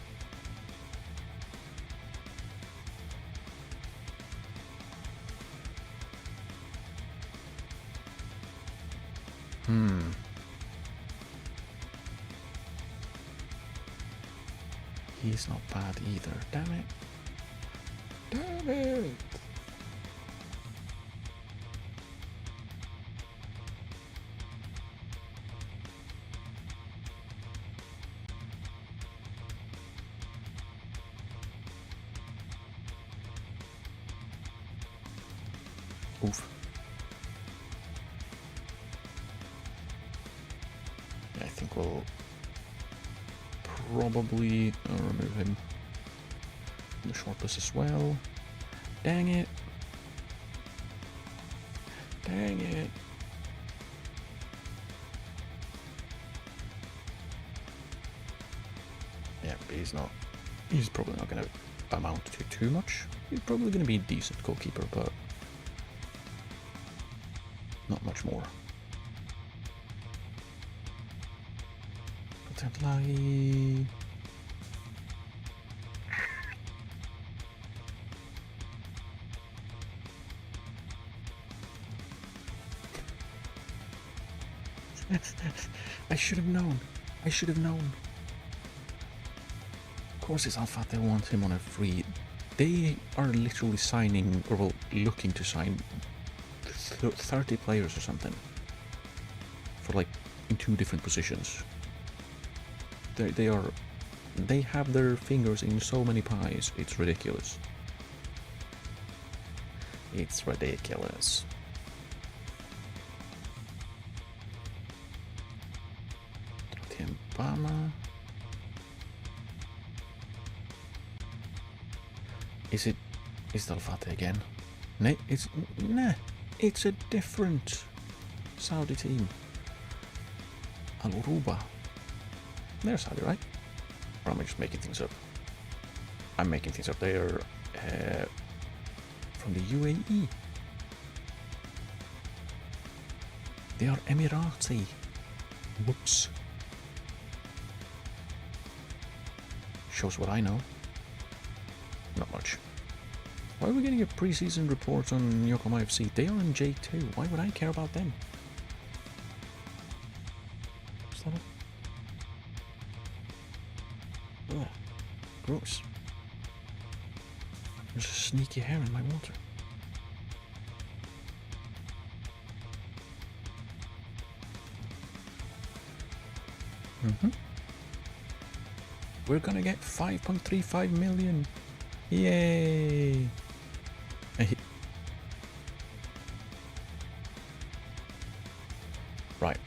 He's not bad either. Damn it. Damn it. Oof. Yeah, I think we'll probably remove him from the shortlist as well. Dang it. Dang it. Yeah, but he's probably not going to amount to too much. He's probably going to be a decent goalkeeper, but not much more. Potentially. I should have known. I should have known. Of course it's Alpha, they want him on a free. They are literally signing, or well, looking to sign 30 players or something. For like, in 2 different positions. They have their fingers in so many pies, it's ridiculous. It's ridiculous. Obama. Is it Alfate again? It's a different Saudi team. Al Uruba. They're Saudi, right? Or am I just making things up? I'm making things up. They are from the UAE. They are Emirati. Whoops. Shows what I know. Not much. Why are we getting a pre-season report on Yokohama FC? They are in J2. Why would I care about them? Is that it? Ugh. Gross. There's a sneaky hair in my water. We're gonna get 5.35 million. Yay! Right.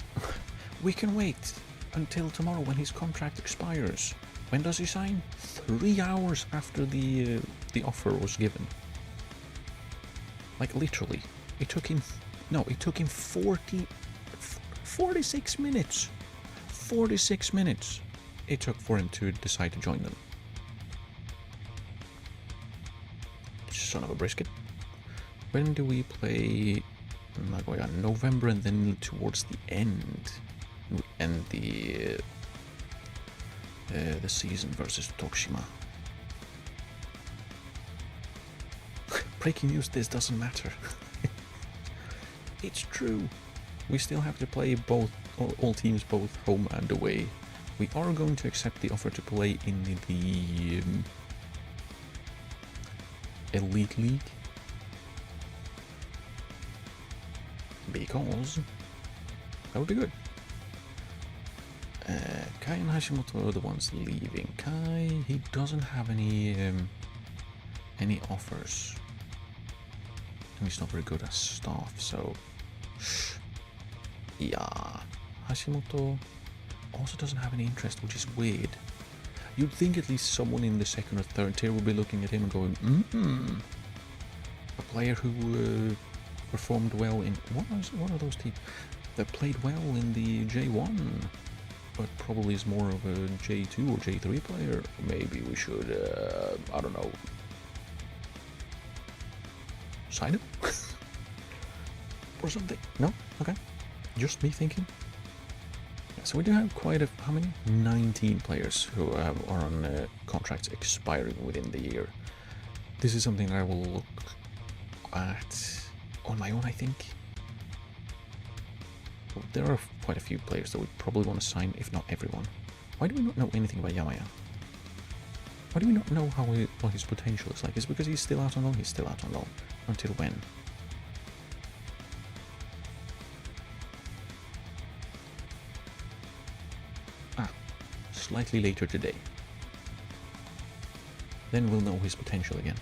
We can wait until tomorrow when his contract expires. When does he sign? 3 hours after the offer was given. Like literally. It took him 46 minutes. 46 minutes it took for him to decide to join them. Son of a brisket. When do we play Nagoya? November, and then towards the end we end the season versus Tokushima. Breaking news, this doesn't matter. It's true. We still have to play all teams both home and away We are going to accept the offer to play in the Elite League. Because that would be good. Kai and Hashimoto are the ones leaving. Kai, he doesn't have any offers. And he's not very good at staff, so... Yeah. Hashimoto also doesn't have any interest, which is weird. You'd think at least someone in the second or third tier would be looking at him and going, a player who performed well in... What are those teams? That played well in the J1, but probably is more of a J2 or J3 player. Maybe we should, I don't know, sign him? Or something? No? Okay. Just me thinking. So we do have quite a... How many? 19 players who are on contracts expiring within the year. This is something I will look at on my own, I think. Well, there are quite a few players that we probably want to sign, if not everyone. Why do we not know anything about Yamaya? Why do we not know what his potential is like? Is it because he's still out on loan? He's still out on loan. Until when? Slightly later today. Then we'll know his potential again.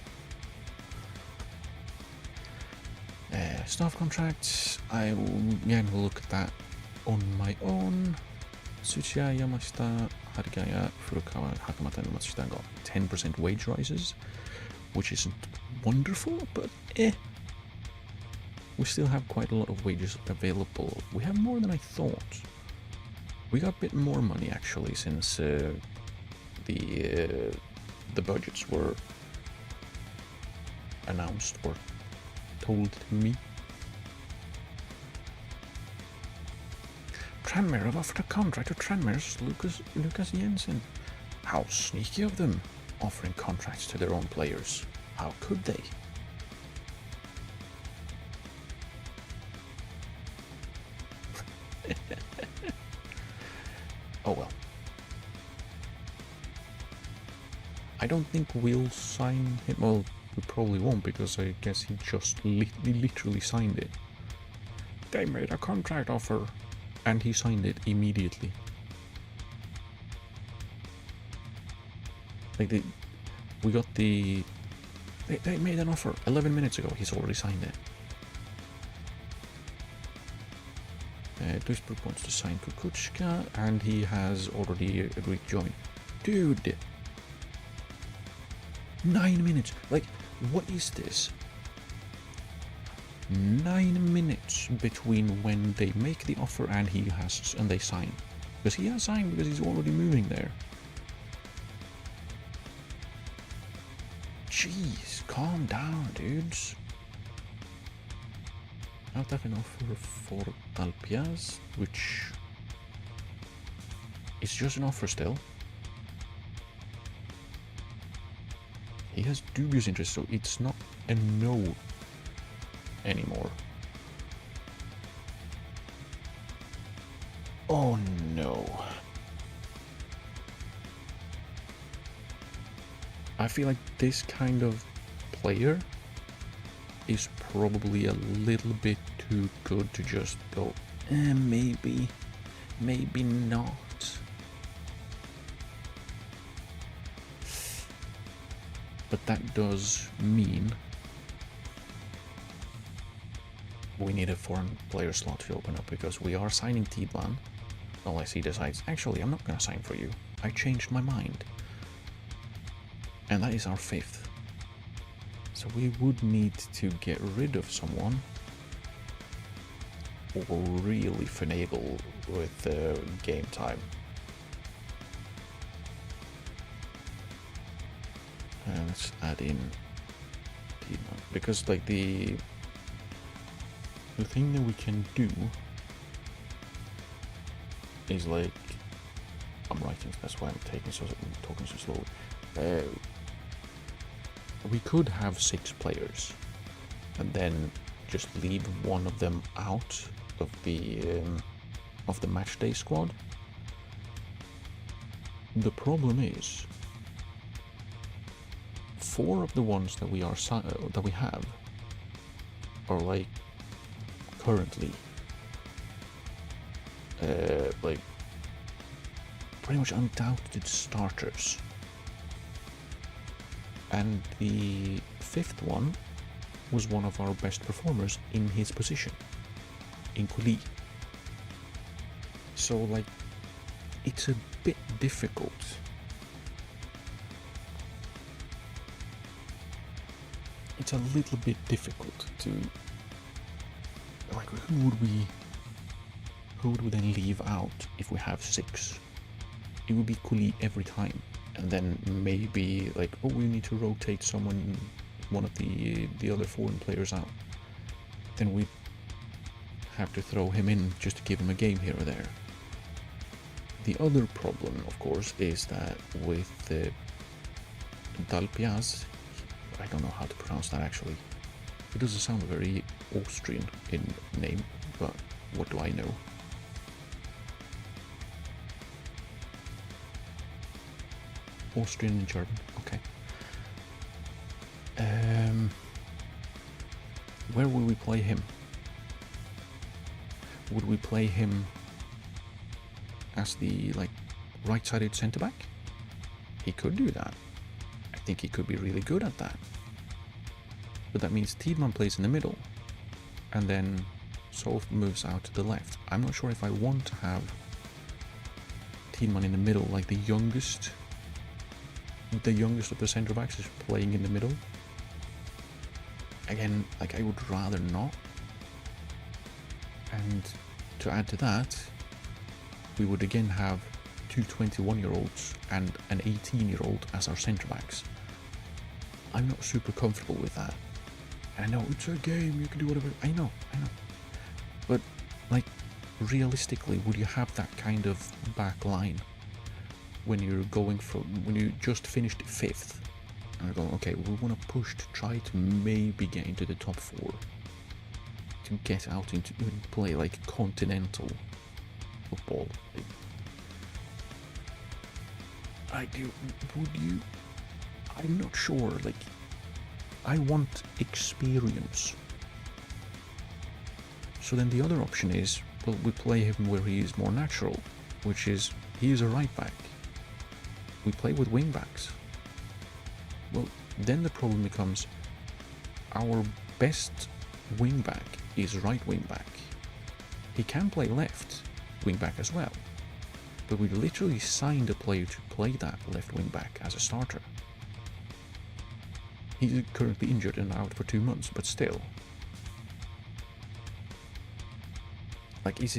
Staff contracts, I will again look at that on my own. Tsuchiya, Yamashita, Harigaya, Furukawa, Hakamata and Matsushita got 10% wage rises, which isn't wonderful, but we still have quite a lot of wages available. We have more than I thought. We got a bit more money actually since the budgets were announced or told to me. Tranmere have offered a contract to Tranmere's Lucas Jensen. How sneaky of them, offering contracts to their own players. How could they? Oh well. I don't think we'll sign him. Well, we probably won't, because I guess he just literally signed it. They made a contract offer, and he signed it immediately. Like we got the... They made an offer 11 minutes ago. He's already signed it. Duisburg wants to sign Kukuchka, and he has already agreed to join. Dude! 9 minutes! Like, what is this? 9 minutes between when they make the offer and they sign. Because he has signed because he's already moving there. Jeez, calm down, dudes. I have an offer for Talpiaz, which is just an offer still. He has dubious interest, so it's not a no anymore. Oh no. I feel like this kind of player is probably a little bit too good to just go, maybe not. But that does mean we need a foreign player slot to open up, because we are signing Tidwan unless he decides, actually, I'm not going to sign for you. I changed my mind. And that is our 5th. So we would need to get rid of someone or really finagle with game time. Let's add in Tidwan, because like the thing that we can do is like, I'm writing, that's why I'm talking so slowly. We could have 6 players and then just leave one of them out of the match day squad, The problem is, 4 of the ones that we have are like currently like pretty much undoubted starters, and the 5th one was one of our best performers in his position, in Kuli. So like, it's a bit difficult. It's a little bit difficult to, like, who would we then leave out if we have 6? It would be Kuli every time, and then maybe like, oh, we need to rotate one of the other foreign players out. Then we have to throw him in just to give him a game here or there. The other problem, of course, is that with the Dalpiaz, I don't know how to pronounce that actually. It doesn't sound very Austrian in name, but what do I know? Austrian and German, okay. Where would we play him? Would we play him as the like right-sided centre-back? He could do that. I think he could be really good at that. But that means Tiedman plays in the middle, and then Solf moves out to the left. I'm not sure if I want to have Tiedman in the middle, like the youngest of the centre-backs is playing in the middle. Again, like, I would rather not. And to add to that, we would again have 2 21-year-olds and an 18-year-old as our centre-backs. I'm not super comfortable with that. And I know it's a game, you can do whatever. I know. But, like, realistically, would you have that kind of back line when you're when you just finished 5th? And you're going, okay, we want to push to try to maybe get into the top 4. To get out into play like continental football. Would you? I'm not sure. Like, I want experience. So then the other option is, well, we play him where he is more natural, which is he is a right back. We play with wing backs. Well, then the problem becomes our best wing back is right wing back. He can play left wing back as well, but we literally signed a player to play that left wing back as a starter. He's currently injured and out for 2 months, but still. Like, is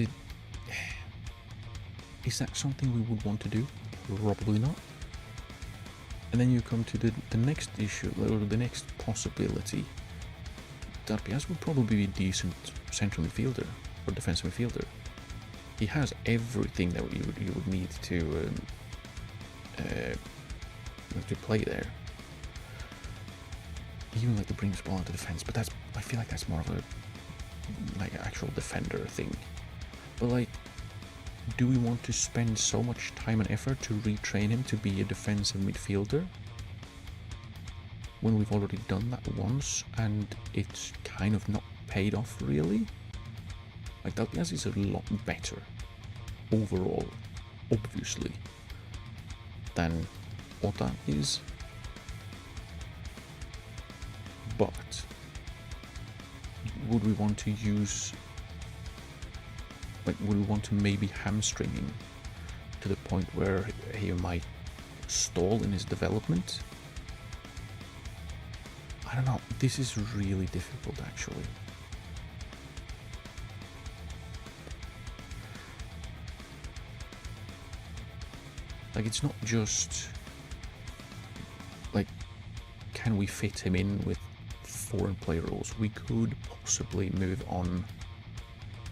that something we would want to do? Probably not. And then you come to the next issue, or the next possibility. Darpiaz would probably be a decent central midfielder or defensive midfielder. He has everything that you would need to play there. Even like to bring the ball into defense, but I feel like that's more of a like actual defender thing. But like, do we want to spend so much time and effort to retrain him to be a defensive midfielder when we've already done that once and it's kind of not paid off really? Like, Dalpiaz is a lot better overall, obviously, than Ota is. But would we want to would we want to maybe hamstring him to the point where he might stall in his development? I don't know. This is really difficult, actually. Like, it's not just like, can we fit him in with foreign player rules? We could possibly move on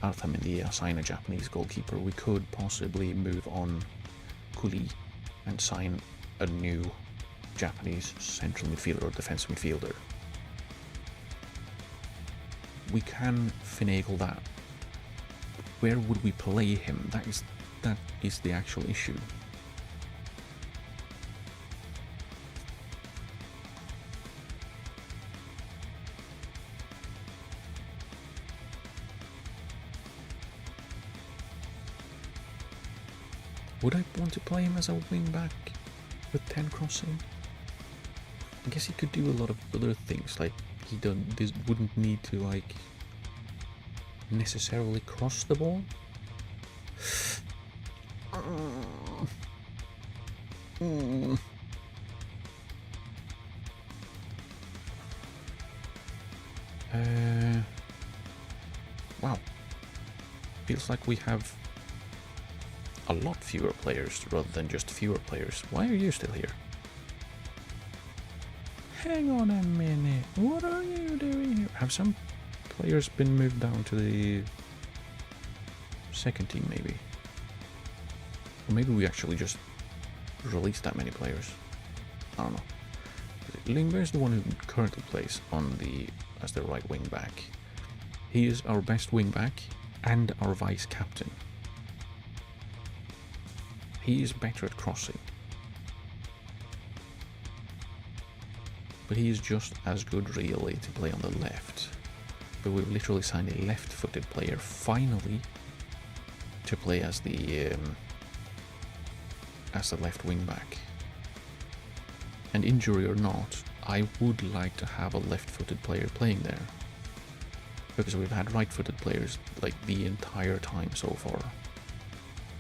Arthamendi, sign a Japanese goalkeeper. We could possibly move on Kuli and sign a new Japanese central midfielder or defensive midfielder. We can finagle that. Where would we play him? That is the actual issue. Would I want to play him as a wing back with 10 crossing? I guess he could do a lot of other things, like this wouldn't need to like necessarily cross the ball. Wow. Feels like we have a lot fewer players rather than just fewer players. Why are you still here? Hang on a minute. What are you doing here? Have some players been moved down to the second team, maybe? Or maybe we actually just released that many players. I don't know. Lingber is the one who currently plays as the right wing back. He is our best wing back and our vice captain. He is better at crossing, but he is just as good really to play on the left. But we've literally signed a left-footed player finally to play as the left wing back. And injury or not, I would like to have a left-footed player playing there, because we've had right-footed players like the entire time so far,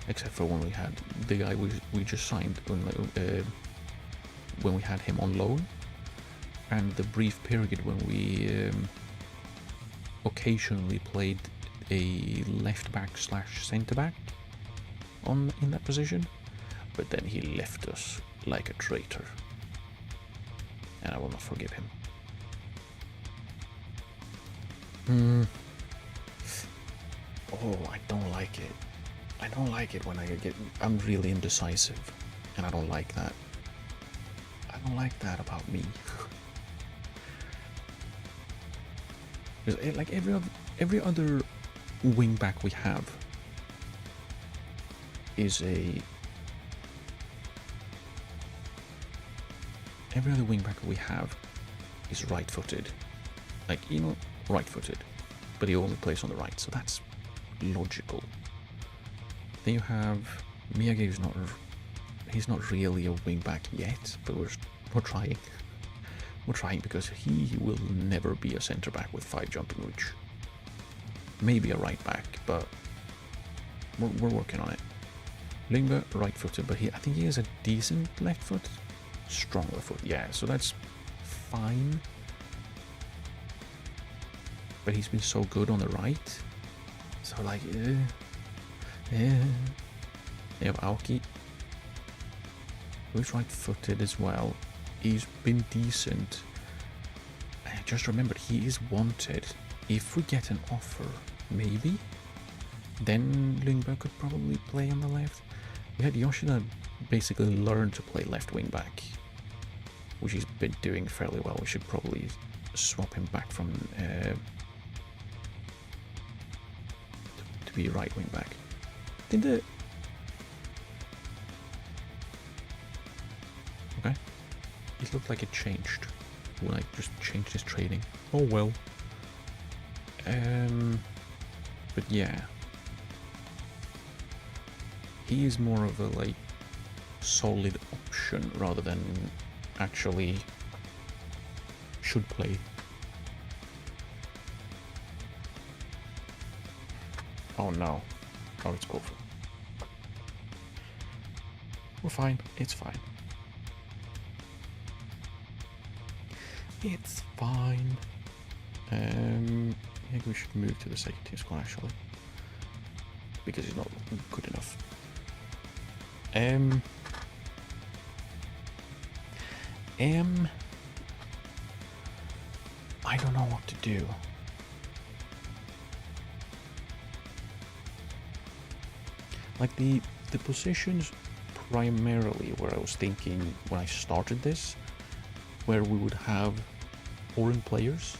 except for when we had the guy we just signed when we had him on loan, and the brief period when we occasionally played a left back / centre back in that position, but then he left us like a traitor, and I will not forgive him. Oh, I don't like it. I don't like it when I'm really indecisive, and I don't like that. I don't like that about me. Like every other wing back we have is right-footed. Like, right-footed, but he only plays on the right, so that's logical. Then you have Miyagi, he's not really a wing back yet, but we're trying. We're trying, because he will never be a centre back with 5 jumping reach. Maybe a right back, but we're working on it. Lingba, right-footed, but I think he has a decent left foot, stronger foot. Yeah, so that's fine. But he's been so good on the right, so like, They have Aoki, who's right-footed as well. He's been decent. I just remembered he is wanted. If we get an offer, maybe, then Lingba could probably play on the left. We had Yoshida basically learn to play left wing back, which he's been doing fairly well. We should probably swap him back from to be right wing back. Okay. It looked like it changed when I just changed his trading. Oh well. But yeah. He is more of a like solid option rather than actually should play. Oh no. Oh, it's Gifu. We're fine. It's fine. It's fine. I think we should move to the second team squad actually, because he's not good enough. I don't know what to do. Like the positions primarily where I was thinking when I started this, where we would have foreign players,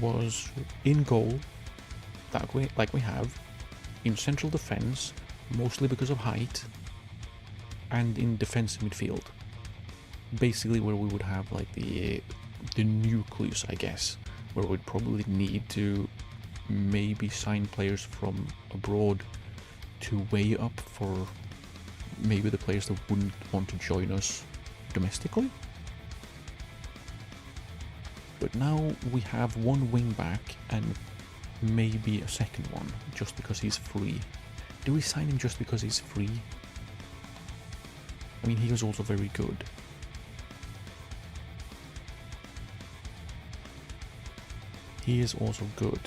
was in goal, that way, like we have, in central defense, mostly because of height, and in defensive midfield. Basically where we would have like the nucleus, I guess, where we'd probably need to maybe sign players from abroad to weigh up for maybe the players that wouldn't want to join us domestically. But now we have one wing back and maybe a second one, just because he's free. Do we sign him just because he's free? I mean, he was also very good. He is also good.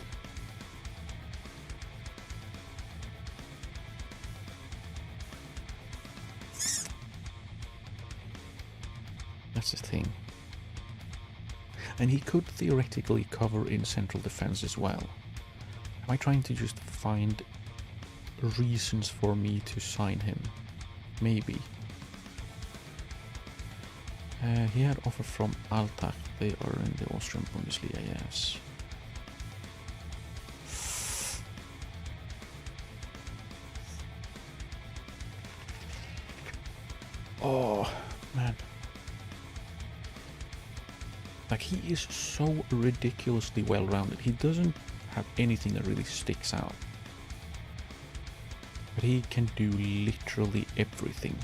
That's the thing. And he could theoretically cover in central defense as well. Am I trying to just find reasons for me to sign him? Maybe. He had offer from Altach. They are in the Austrian Bundesliga, yes. Oh, man. Like, he is so ridiculously well-rounded. He doesn't have anything that really sticks out. But he can do literally everything.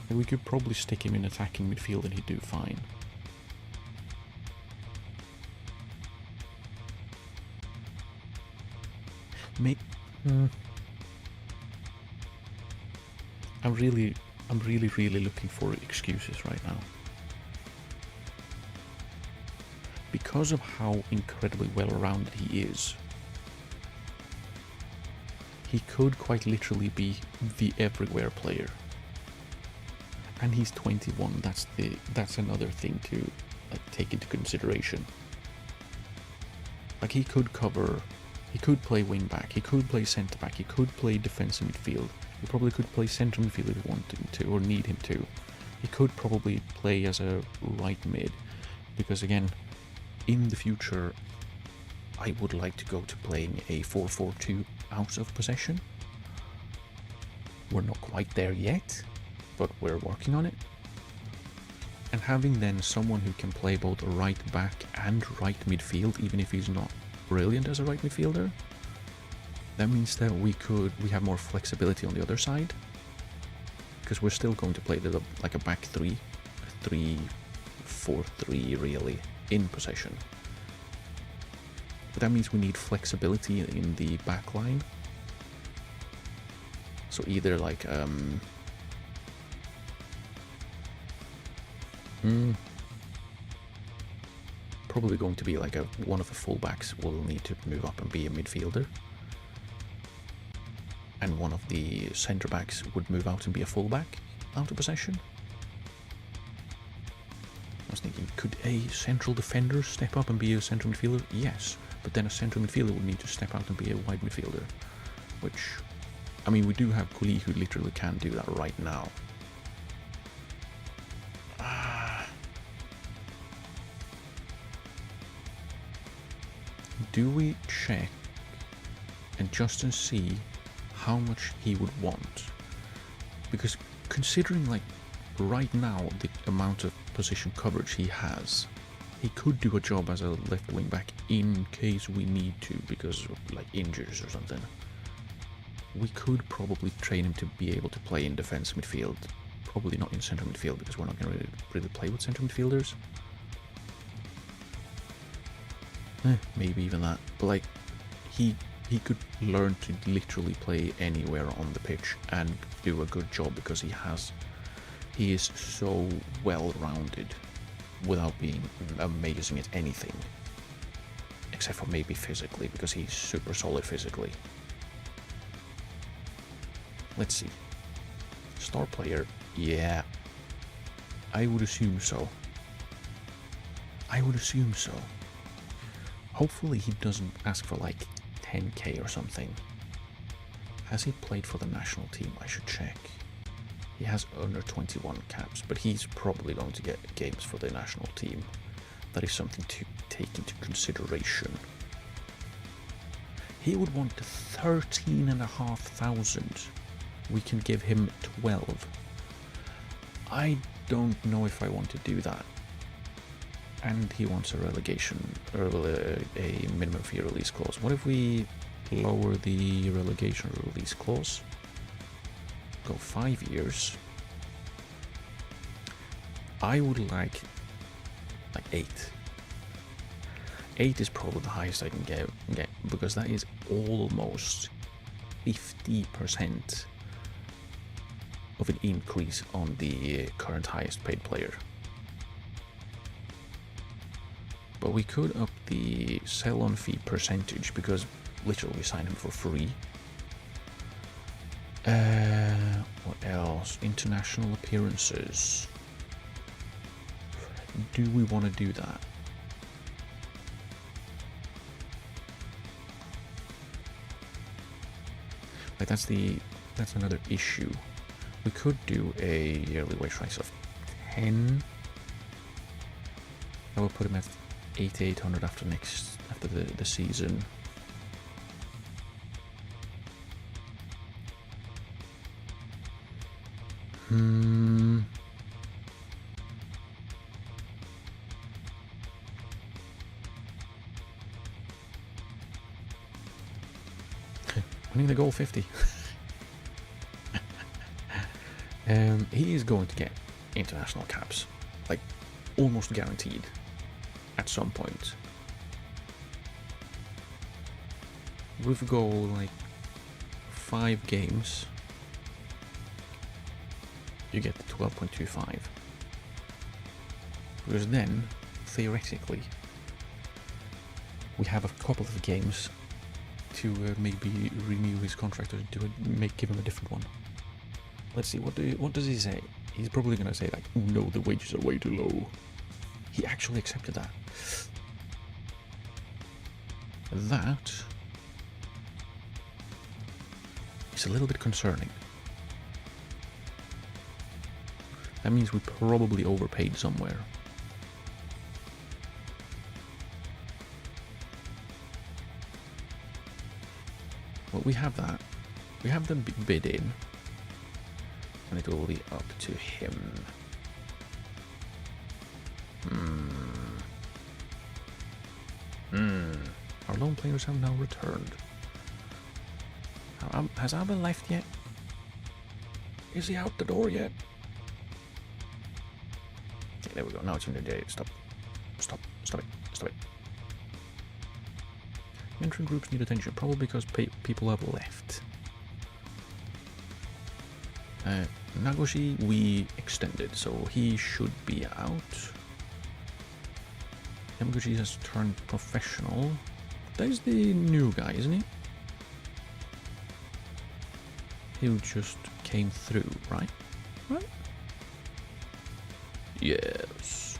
And we could probably stick him in attacking midfield and he'd do fine. I'm really looking for excuses right now. Because of how incredibly well-rounded he is, he could quite literally be the everywhere player. And he's 21. That's another thing to take into consideration. Like, he could cover, he could play wing back, he could play centre back, he could play defensive midfield. He probably could play central midfield if he wanted him to, or need him to. He could probably play as a right mid, because again, in the future, I would like to go to playing a 4-4-2 out of possession. We're not quite there yet, but we're working on it. And having then someone who can play both right back and right midfield, even if he's not brilliant as a right midfielder, that means that we have more flexibility on the other side, because we're still going to play like a back 3-4-3 really in possession. But that means we need flexibility in the back line. So either like probably going to be like one of the fullbacks will need to move up and be a midfielder, and one of the centre backs would move out and be a fullback out of possession. I was thinking, could a central defender step up and be a central midfielder? Yes, but then a central midfielder would need to step out and be a wide midfielder, which, I mean, we do have Kuli who literally can do that right now. Do we check and just to see how much he would want? Because considering like right now the amount of position coverage he has, he could do a job as a left wing back in case we need to, because of like injuries or something. We could probably train him to be able to play in defensive midfield, probably not in central midfield, because we're not going to really play with central midfielders. Maybe even that, but like he could learn to literally play anywhere on the pitch and do a good job, because he is so well-rounded without being amazing at anything, except for maybe physically, because he's super solid physically. Let's see. Star player, yeah, I would assume so. Hopefully he doesn't ask for like 10k or something. Has he played for the national team? I should check. He has under 21 caps, but he's probably going to get games for the national team. That is something to take into consideration. He would want 13,500. We can give him 12. I don't know if I want to do that. And he wants a relegation, or a minimum fee release clause. What if we lower the relegation release clause? go 5 years. I would like 8. 8 is probably the highest I can get because that is almost 50% of an increase on the current highest paid player. But we could up the sell-on fee percentage because literally we sign him for free. What else? International appearances. Do we want to do that? Like that's another issue. We could do a yearly wage rise of 10. I will put him at 8,800 after the season. Winning the goal 50. He is going to get international caps, like almost guaranteed at some point. If we go like 5 games, you get the 12.25. Because then, theoretically, we have a couple of games to maybe renew his contract or give him a different one. Let's see, what does he say? He's probably going to say like, no, the wages are way too low. He actually accepted that. That is a little bit concerning. That means we probably overpaid somewhere. Well, we have that. We have the bid in. And it will be up to him. Our loan players have now returned. Has Abel left yet? Is he out the door yet? Okay, there we go. Now it's in the day. Stop it. Mentoring groups need attention, probably because people have left. Nagoshi we extended, so he should be out. Yamaguchi has turned professional. That is the new guy, isn't he? Who just came through, right? Right? Yes.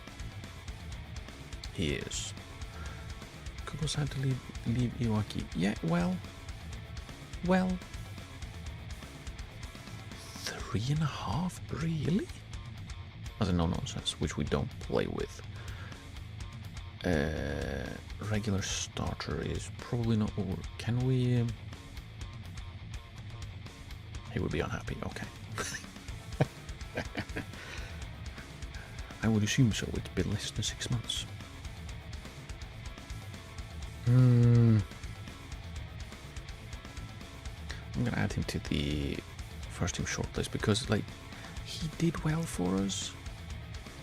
He is. Kokos had to leave Iwaki. Yeah, well. 3.5? Really? That's a no-nonsense, which we don't play with. Regular starter is probably not over. Can we... He would be unhappy, okay. I would assume so, it's been less than 6 months. I'm gonna add him to the first team shortlist because, like, he did well for us.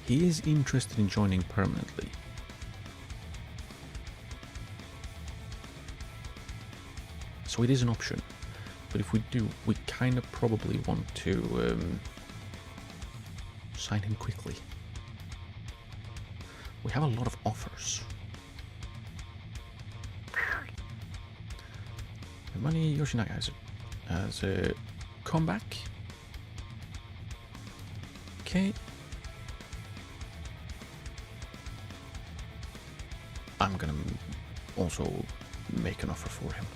He is interested in joining permanently. So it is an option. But if we do, we kind of probably want to sign him quickly. We have a lot of offers. Money Yoshinaga has a comeback. Okay. I'm gonna also make an offer for him.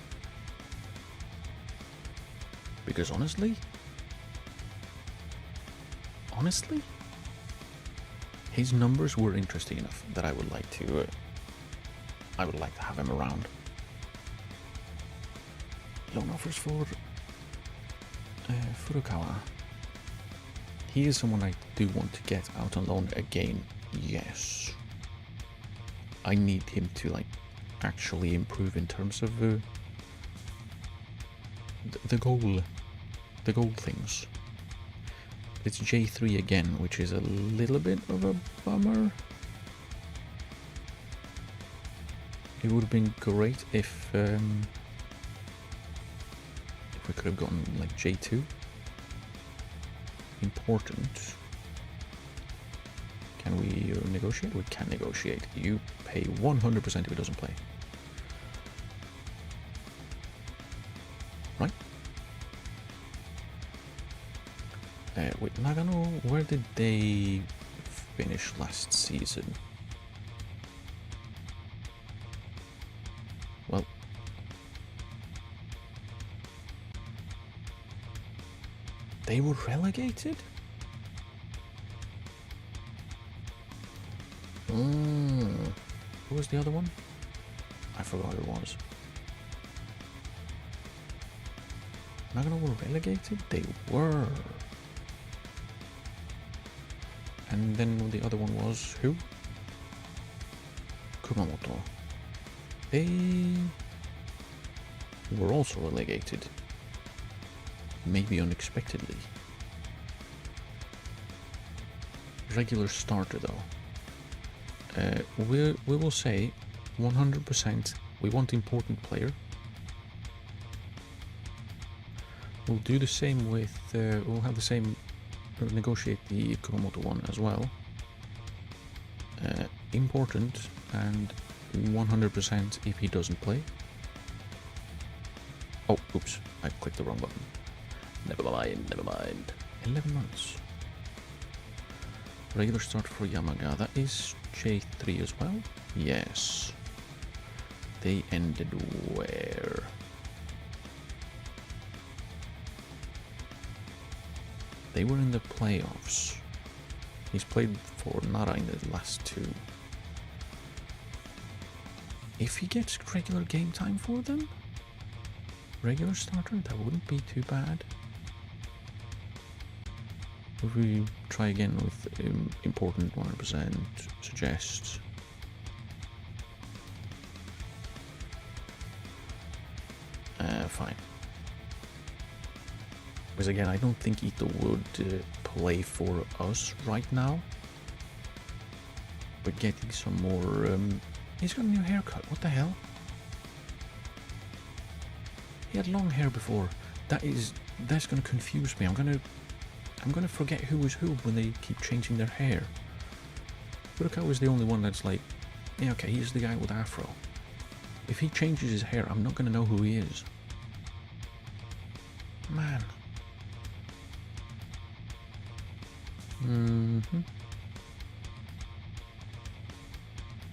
Because honestly, his numbers were interesting enough that I would like to have him around. Loan offers for Furukawa. He is someone I do want to get out on loan again. Yes, I need him to like actually improve in terms of the goal things. It's J3 again, which is a little bit of a bummer. It would have been great if we could have gotten like J2. Important. Can we negotiate? We can negotiate. You pay 100% if it doesn't play. Right? Wait, Nagano, where did they finish last season? Well, they were relegated? Who was the other one? I forgot who it was. Nagano were relegated? They were. And then the other one was who? Kumamoto. They were also relegated. Maybe unexpectedly. Regular starter though. We will say 100% we want important player. We'll do the same with, we'll have the same, negotiate the Kumamoto one as well. Important and 100% if he doesn't play. Oh, oops, I clicked the wrong button. Never mind, never mind. 11 months. Regular start for Yamaga, that is J3 as well? Yes. They ended where? They were in the playoffs. He's played for Nara in the last two. If he gets regular game time for them, regular starter, that wouldn't be too bad. If we try again with important 100%, suggest. Fine. Because again, I don't think Ito would play for us right now. But getting some more... he's got a new haircut, what the hell? He had long hair before. That's gonna confuse me. I'm gonna forget who was who when they keep changing their hair. Furukawa is the only one that's like, yeah, okay, he's the guy with afro. If he changes his hair, I'm not gonna know who he is. Man.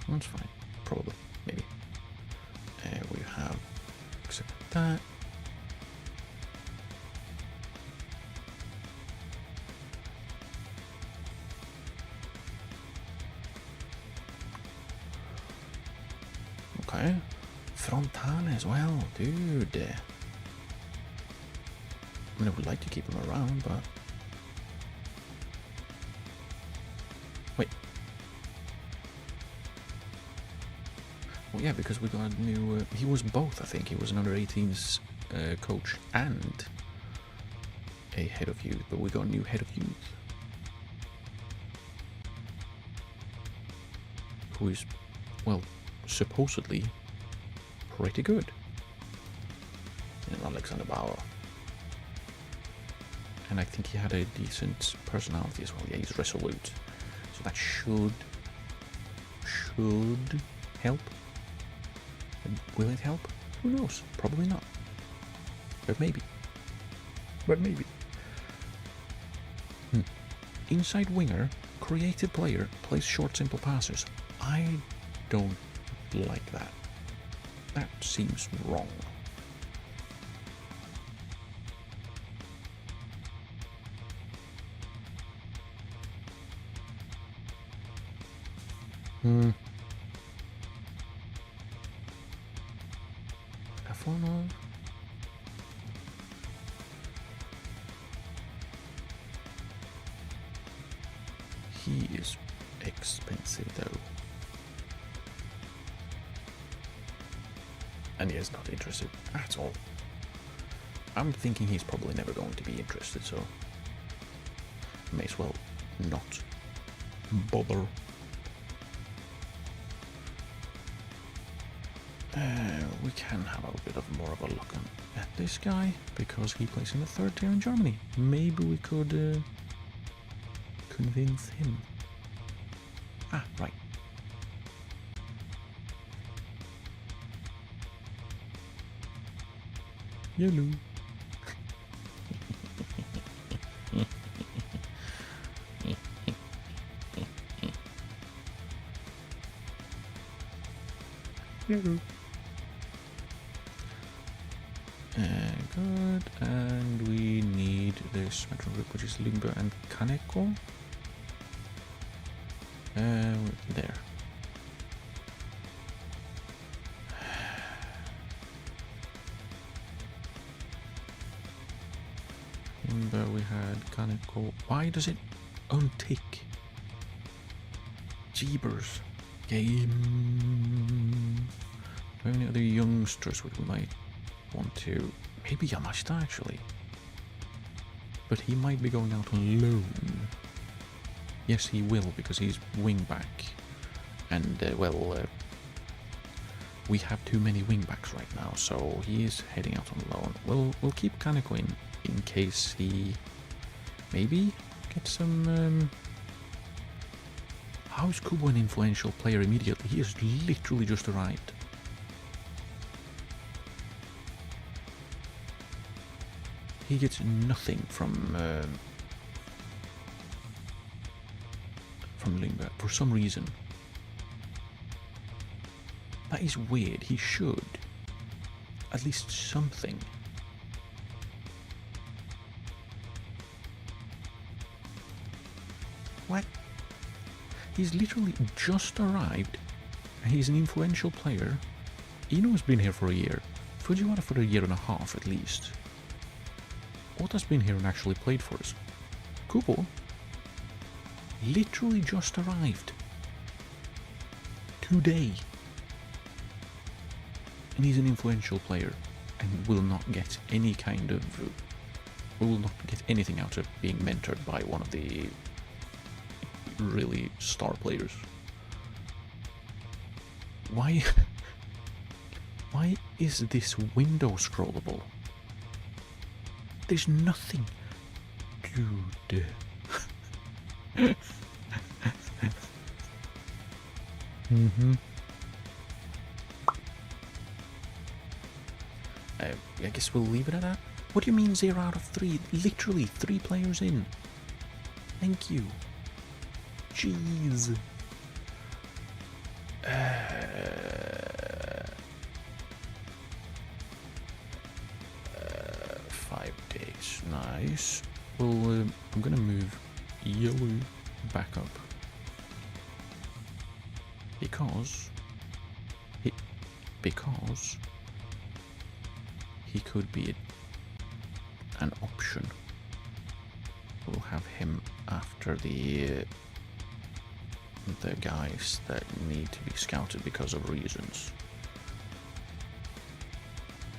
That's fine. Probably. Maybe. We have... Accept that. Okay. Frontale as well, dude. I mean, I would like to keep him around, but... Wait. Well, yeah, because we got a new... he was both, I think. He was an under-18s coach and a head of youth, but we got a new head of youth. Who is, well, supposedly pretty good. And Alexander Bauer. And I think he had a decent personality as well. Yeah, he's resolute. So that should help. And will it help? Who knows? Probably not. But maybe. Inside winger, creative player, plays short, simple passes. I don't like that. That seems wrong. Afonov. He is expensive though. And he is not interested at all. I'm thinking he's probably never going to be interested, so... may as well not bother. We can have a bit of more of a look at this guy, because he plays in the 3rd tier in Germany. Maybe we could convince him. Ah, right. Yellow. Yellow. Good, and we need this metro group, which is Limbo and Kaneko. There. Limbo, we had Kaneko. Why does it untick? Jeebers. Game. Do we have any other youngsters which we might want to? Maybe Yamashita, actually. But he might be going out on loan. Yes, he will, because he's wingback. And, we have too many wingbacks right now, so he is heading out on loan. We'll keep Kaneko in case he maybe gets some... How is Kubo an influential player immediately? He has literally just arrived. He gets nothing from Lingberg for some reason. That is weird. He should. At least something. What? He's literally just arrived. And he's an influential player. Ino's been here for a year. Fujiwara for a year and a half at least. Ota's been here and actually played for us. Kubo literally just arrived today. And he's an influential player and will not get any kind of... will not get anything out of being mentored by one of the really star players. Why... why is this window scrollable? There's nothing. Dude. I guess we'll leave it at that. What do you mean 0 out of 3? Literally 3 players in. Thank you. Jeez. 5 days. Nice. Well, I'm gonna move yellow back up. Because he could be an option. We'll have him after the guys that need to be scouted because of reasons,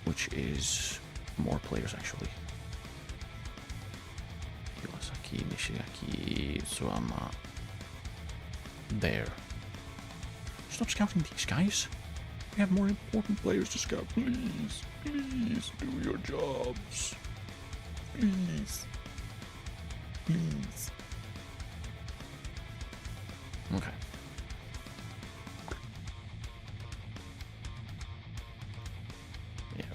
which is more players actually. Iwasaki, Nishigaki, Suama. There. Stop scouting these guys. We have more important players to scout. Please, please do your jobs. Please. Please. Okay. Yeah.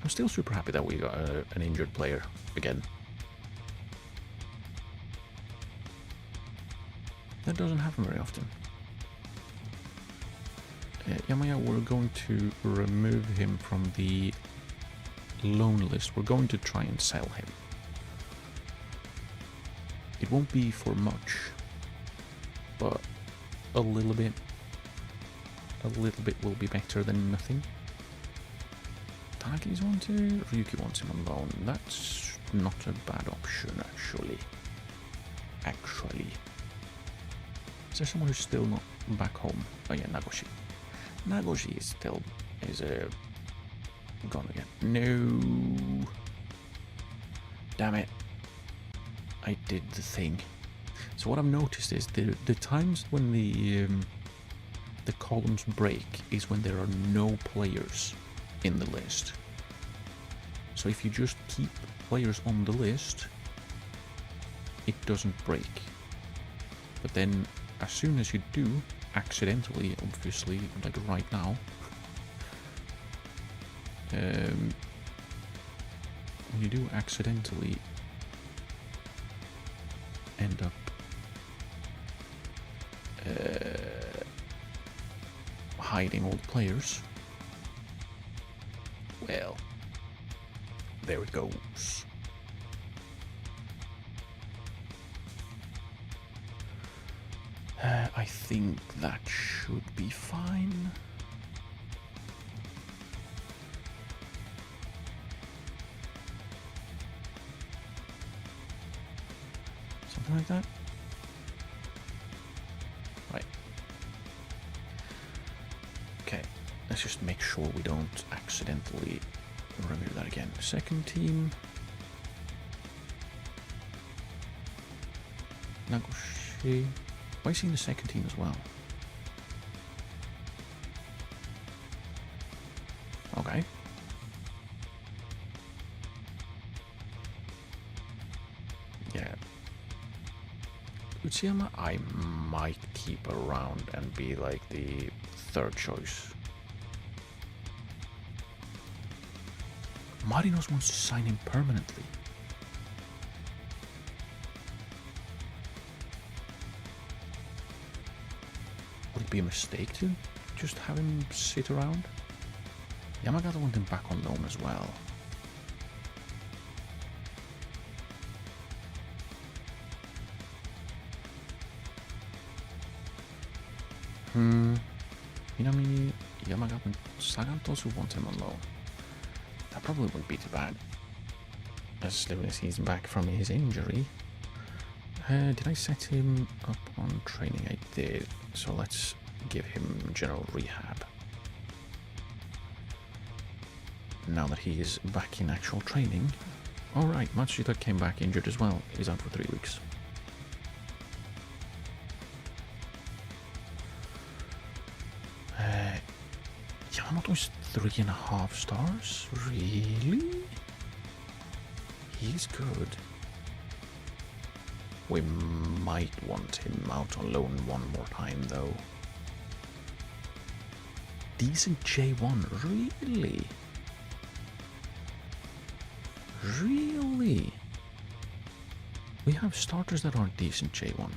I'm still super happy that we got an injured player again. That doesn't happen very often. Yamaya, we're going to remove him from the loan list. We're going to try and sell him. It won't be for much, but a little bit will be better than nothing. Tanaki's want to, Ryuki wants him on loan. That's not a bad option, actually. Is there someone who's still not back home? Oh yeah, Nagoshi. Nagoshi is still gone again. No. Damn it. I did the thing. So what I've noticed is the times when the columns break is when there are no players in the list. So if you just keep players on the list, it doesn't break. But then as soon as you do, accidentally, obviously, like right now, when you do accidentally end up hiding all the players, well, there it goes. I think that should be fine. Something like that. Right. Okay, let's just make sure we don't accidentally remove that again. Second team. Nagoshi. Why is he in the second team as well? Okay. Yeah. Uchiyama I might keep around and be like the third choice. Marinos wants to sign him permanently. Would it be a mistake to just have him sit around? Yamagata want him back on loan as well. Minami, Yamagata and Sagan also want him on loan. That probably wouldn't be too bad. As soon as he's back from his injury. Did I set him up on training? I did. So let's give him general rehab. Now that he is back in actual training. Alright, Matsushita came back injured as well. He's out for 3 weeks. Yamamoto's 3.5 stars? Really? He's good. We might want him out on loan one more time though. Decent J1, really? Really? We have starters that aren't decent J1.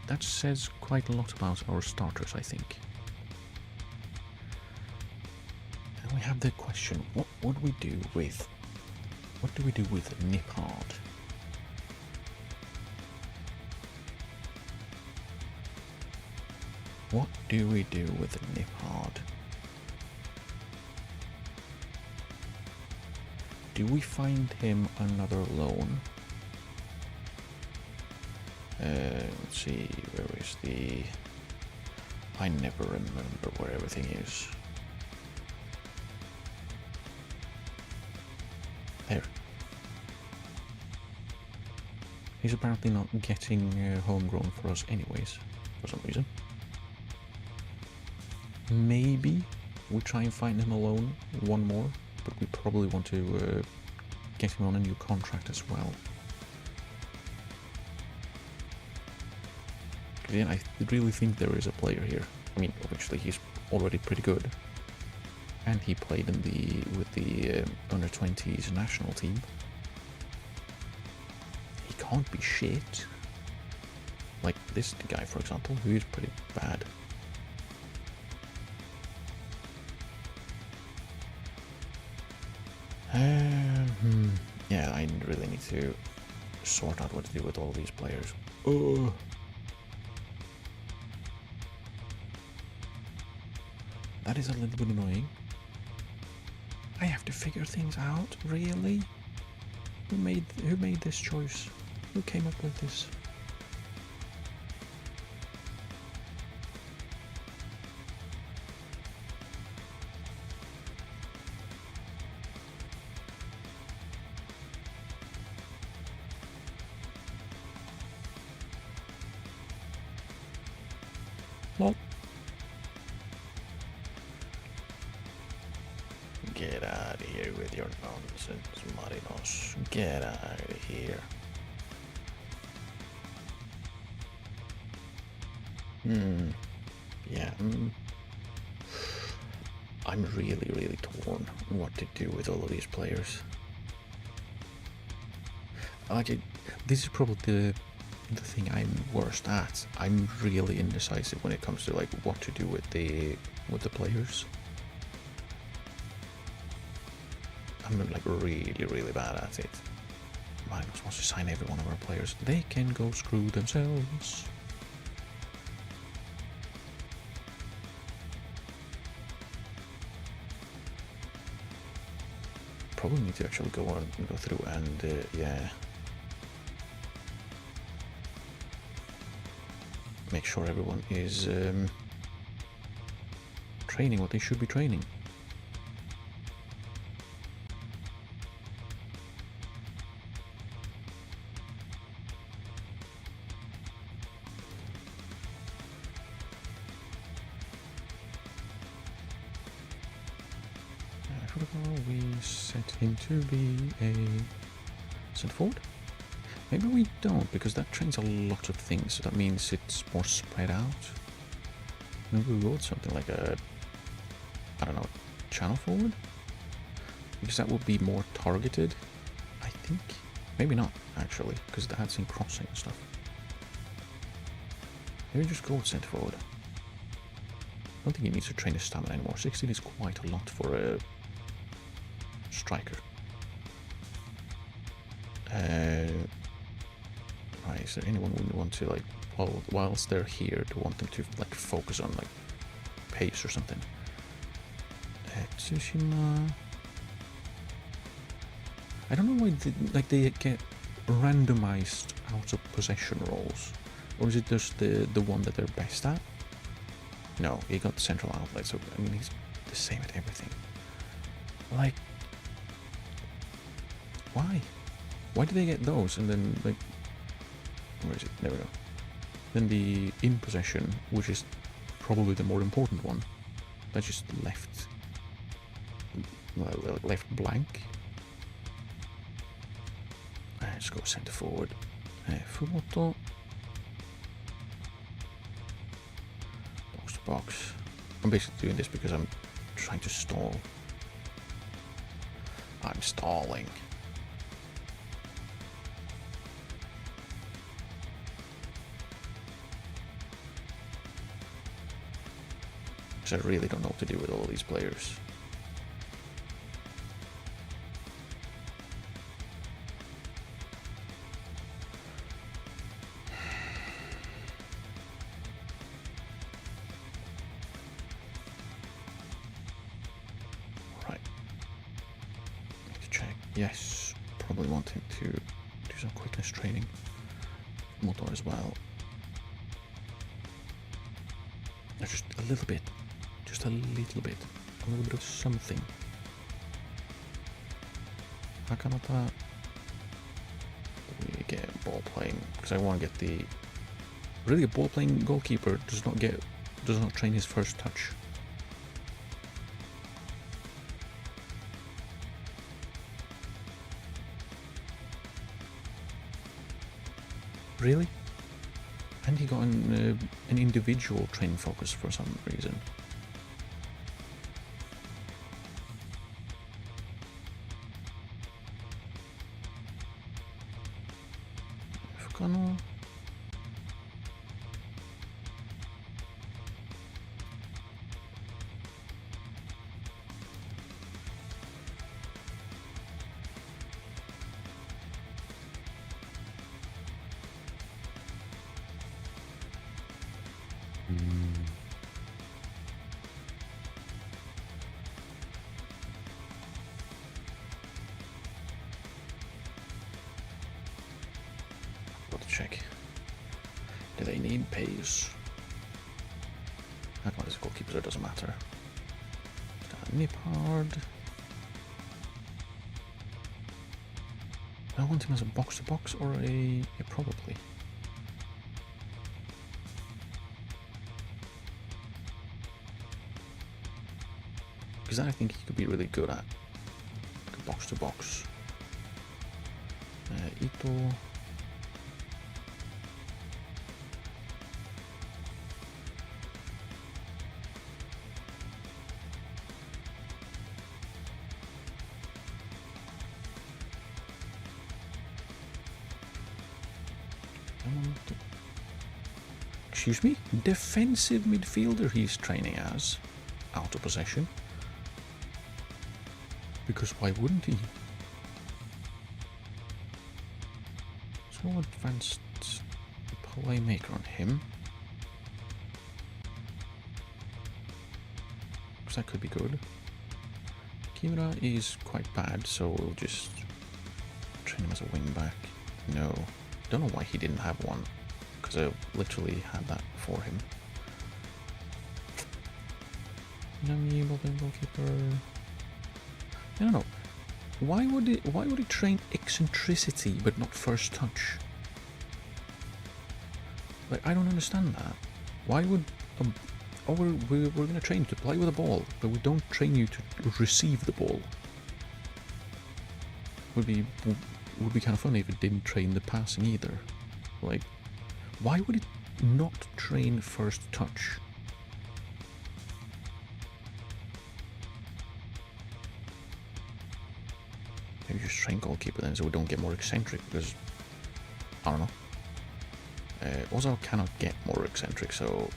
That says quite a lot about our starters, I think. And we have the question, what do we do with Nippard? What do we do with Nippard? Do we find him another loan? Let's see, where is the... I never remember where everything is. There. He's apparently not getting homegrown for us anyways, for some reason. Maybe we try and find him alone one more, but we probably want to get him on a new contract as well. Again, I really think there is a player here. I mean, obviously he's already pretty good, and he played in with the under-20s national team. He can't be shit. Like this guy, for example, who is pretty bad. Yeah, I really need to sort out what to do with all these players. Oh. That is a little bit annoying. I have to figure things out, really? Who made this choice? Who came up with this? Lol. Get out of here with your nonsense, Marinos. Get out of here. Yeah. I'm really torn what to do with all of these players. This is probably the thing I'm worst at. I'm really indecisive when it comes to like what to do with the players. I'm like really bad at it. Magnus wants to sign every one of our players. They can go screw themselves. Probably need to actually go on and go through and yeah, make sure everyone is training what they should be training. We set him to be a centre forward. Maybe we don't, because that trains a lot of things, so that means it's more spread out. Maybe we go with something like a, I don't know, channel forward? Because that would be more targeted, I think. Maybe not, actually, because it had some crossing and stuff. Maybe just go with centre forward. I don't think he needs to train his stamina anymore. 16 is quite a lot for a striker. Right, is there anyone we want to like whilst they're here to want them to like focus on like pace or something? Tsushima. I don't know why they get randomized out of possession roles, or is it just the one that they're best at? No, he got the central outlet, so I mean he's the same at everything. Like, why? Why do they get those and then like, where is it? There we go. Then the in possession, which is probably the more important one, that's just left blank. Let's go centre forward. Fumoto. Box to box. I'm basically doing this because I'm trying to stall. I'm stalling. Because I really don't know what to do with all of these players. Right. Need to check. Yes. Probably want him to do some quickness training. Motor as well. Just a little bit. Just a little bit of something. Hakanata. We get ball playing because I want to get the. Really, a ball playing goalkeeper does not train his first touch. Really? And he got an individual training focus for some reason. Fukano. Got to check. Do they need pace? How come as a goalkeeper it doesn't matter. Nip hard. I want him as a box to box or a probably. Because that I think he could be really good at. Like box to box. Ito. Excuse me? Defensive midfielder he's training as. Out of possession. Because why wouldn't he? So no advanced playmaker on him. Because that could be good. Kimura is quite bad, so we'll just train him as a wing back. No. Don't know why he didn't have one. Because I literally had that for him. Yummy, goalkeeper. I don't know. Why would he train eccentricity but not first touch? Like, I don't understand that. Why would we're going to train you to play with a ball, but we don't train you to receive the ball? Would be kind of funny if it didn't train the passing either. Like, why would it not train first touch? Maybe just train goalkeeper then so we don't get more eccentric, because I don't know. Also, I cannot get more eccentric, so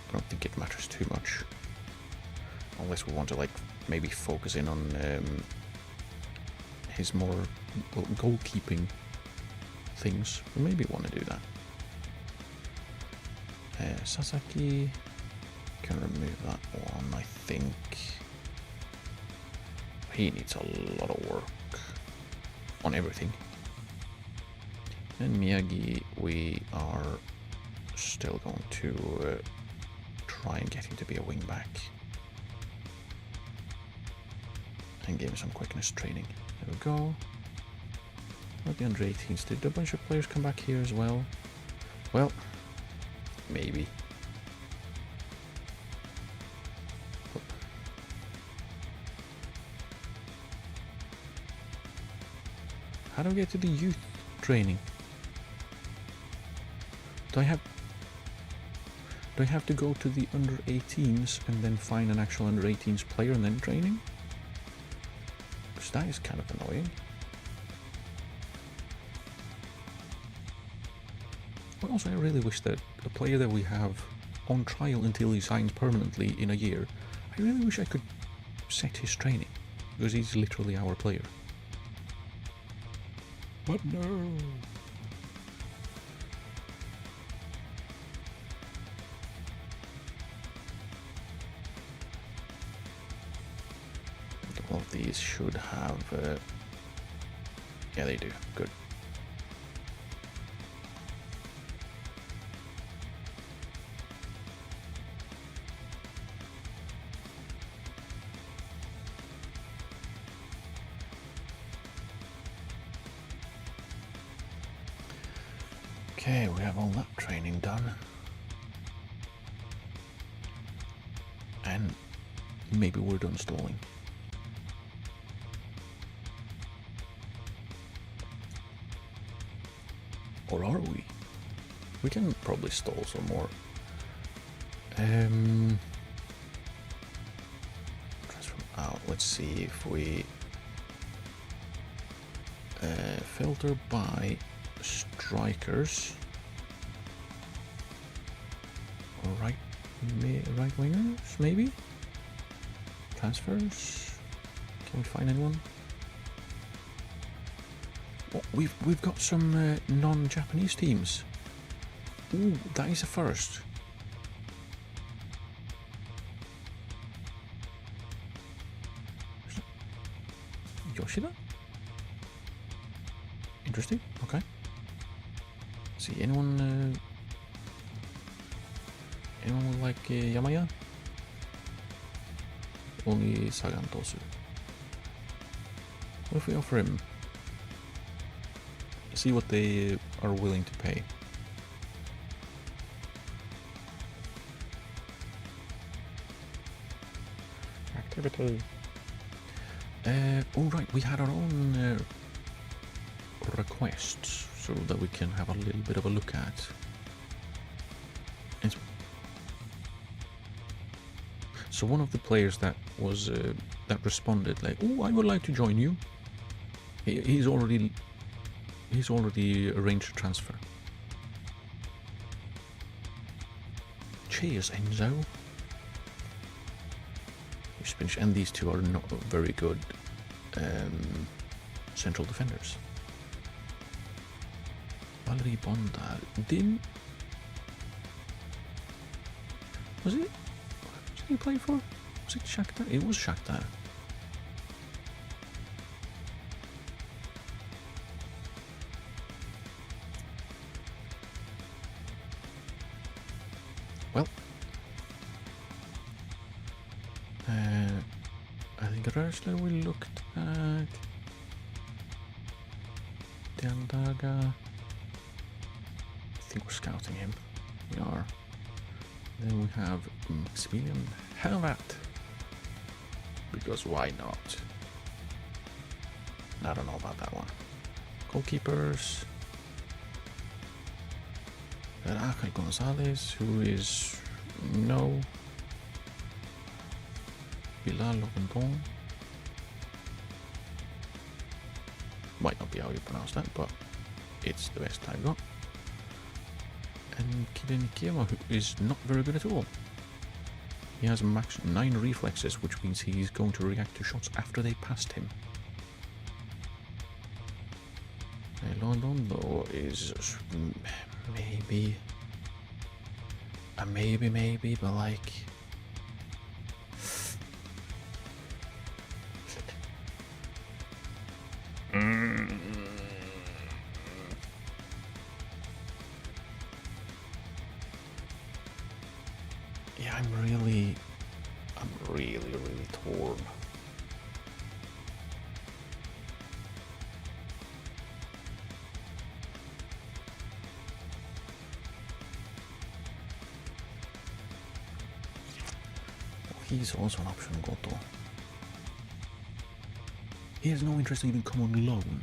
I don't think it matters too much. Unless we want to, like, maybe focus in on his more goalkeeping things. We maybe want to do that. Sasaki can remove that one, I think. He needs a lot of work on everything. And Miyagi, we are still going to try and get him to be a wing back. And give him some quickness training. There we go. Not the under 18s. Did a bunch of players come back here as well? Well, maybe. How do I get to the youth training? Do I have to go to the under 18s and then find an actual under 18s player and then training? Because that is kind of annoying. But also, I really wish that a player that we have on trial until he signs permanently in a year, I really wish I could set his training, because he's literally our player. But no. All of these should have... yeah, they do. Good. Okay, we have all that training done. And maybe we're done stalling. Or are we? We can probably stall some more. Transform out. Let's see if we filter by strikers. Or right wingers, maybe? Transfers? Can we find anyone? Oh, we've got some non-Japanese teams. Ooh, that is a first. Yoshida? Interesting. Okay. See anyone? Anyone would like Yamaya? Only Sagan Tosu. What if we offer him? See what they are willing to pay. activity. All right, we had our own requests so that we can have a little bit of a look at. So one of the players that was that responded like, "Oh, I would like to join you." He's already arranged a transfer. Cheers, Enzo. And these two are not very good central defenders. Valerie Bondar didn't. Was it? What did he play for? Was it Shakhtar? It was Shakhtar. Well, I think Rösler we looked at. Diandaga. I think we're scouting him. We are. Then we have Maximilian Helvat. Because why not? I don't know about that one. Goalkeepers. Angel Gonzalez, who is no. Bilal Lobendon. Might not be how you pronounce that, but it's the best I got. And Kiden Kiyama, who is not very good at all. He has max 9 reflexes, which means he's going to react to shots after they passed him. Londo is maybe, but like. Yeah, I'm really torn. He's also an option Goto. He has no interest in even come on loan.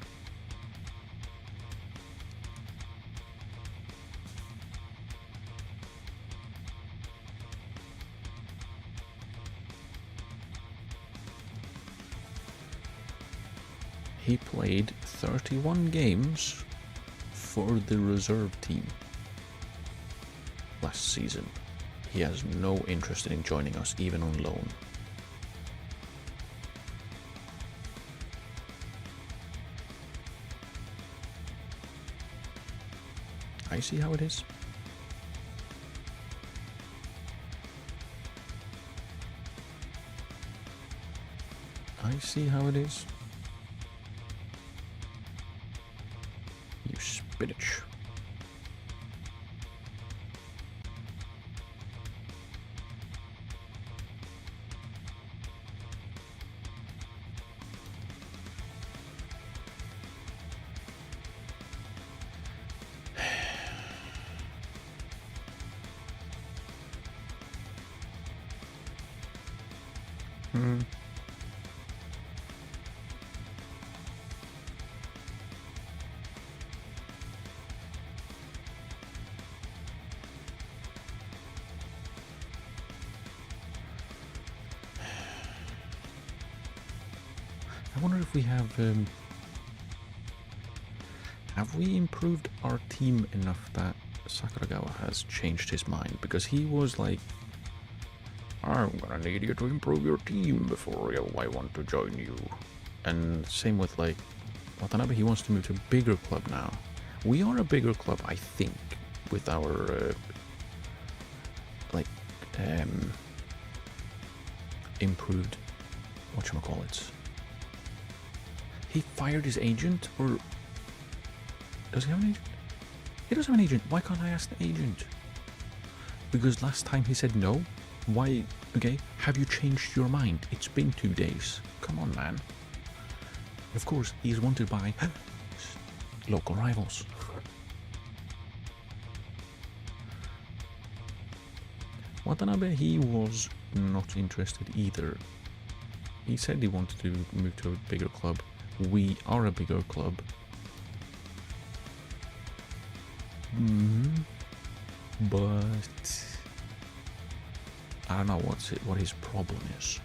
He played 31 games for the reserve team last season. He has no interest in joining us, even on loan. I see how it is. I see how it is. You spinach. I wonder if we have we improved our team enough that Sakuragawa has changed his mind? Because he was like, I'm gonna need you to improve your team before I want to join you. And same with like Watanabe, he wants to move to a bigger club now. We are a bigger club, I think, with our improved whatchamacallit. He fired his agent, or does he have an agent? He does have an agent. Why can't I ask the agent? Because last time he said no. Why? Okay, have you changed your mind? It's been 2 days. Come on, man. Of course, he's wanted by local rivals. Watanabe, he was not interested either. He said he wanted to move to a bigger club. We are a bigger club. But I don't know what his problem is.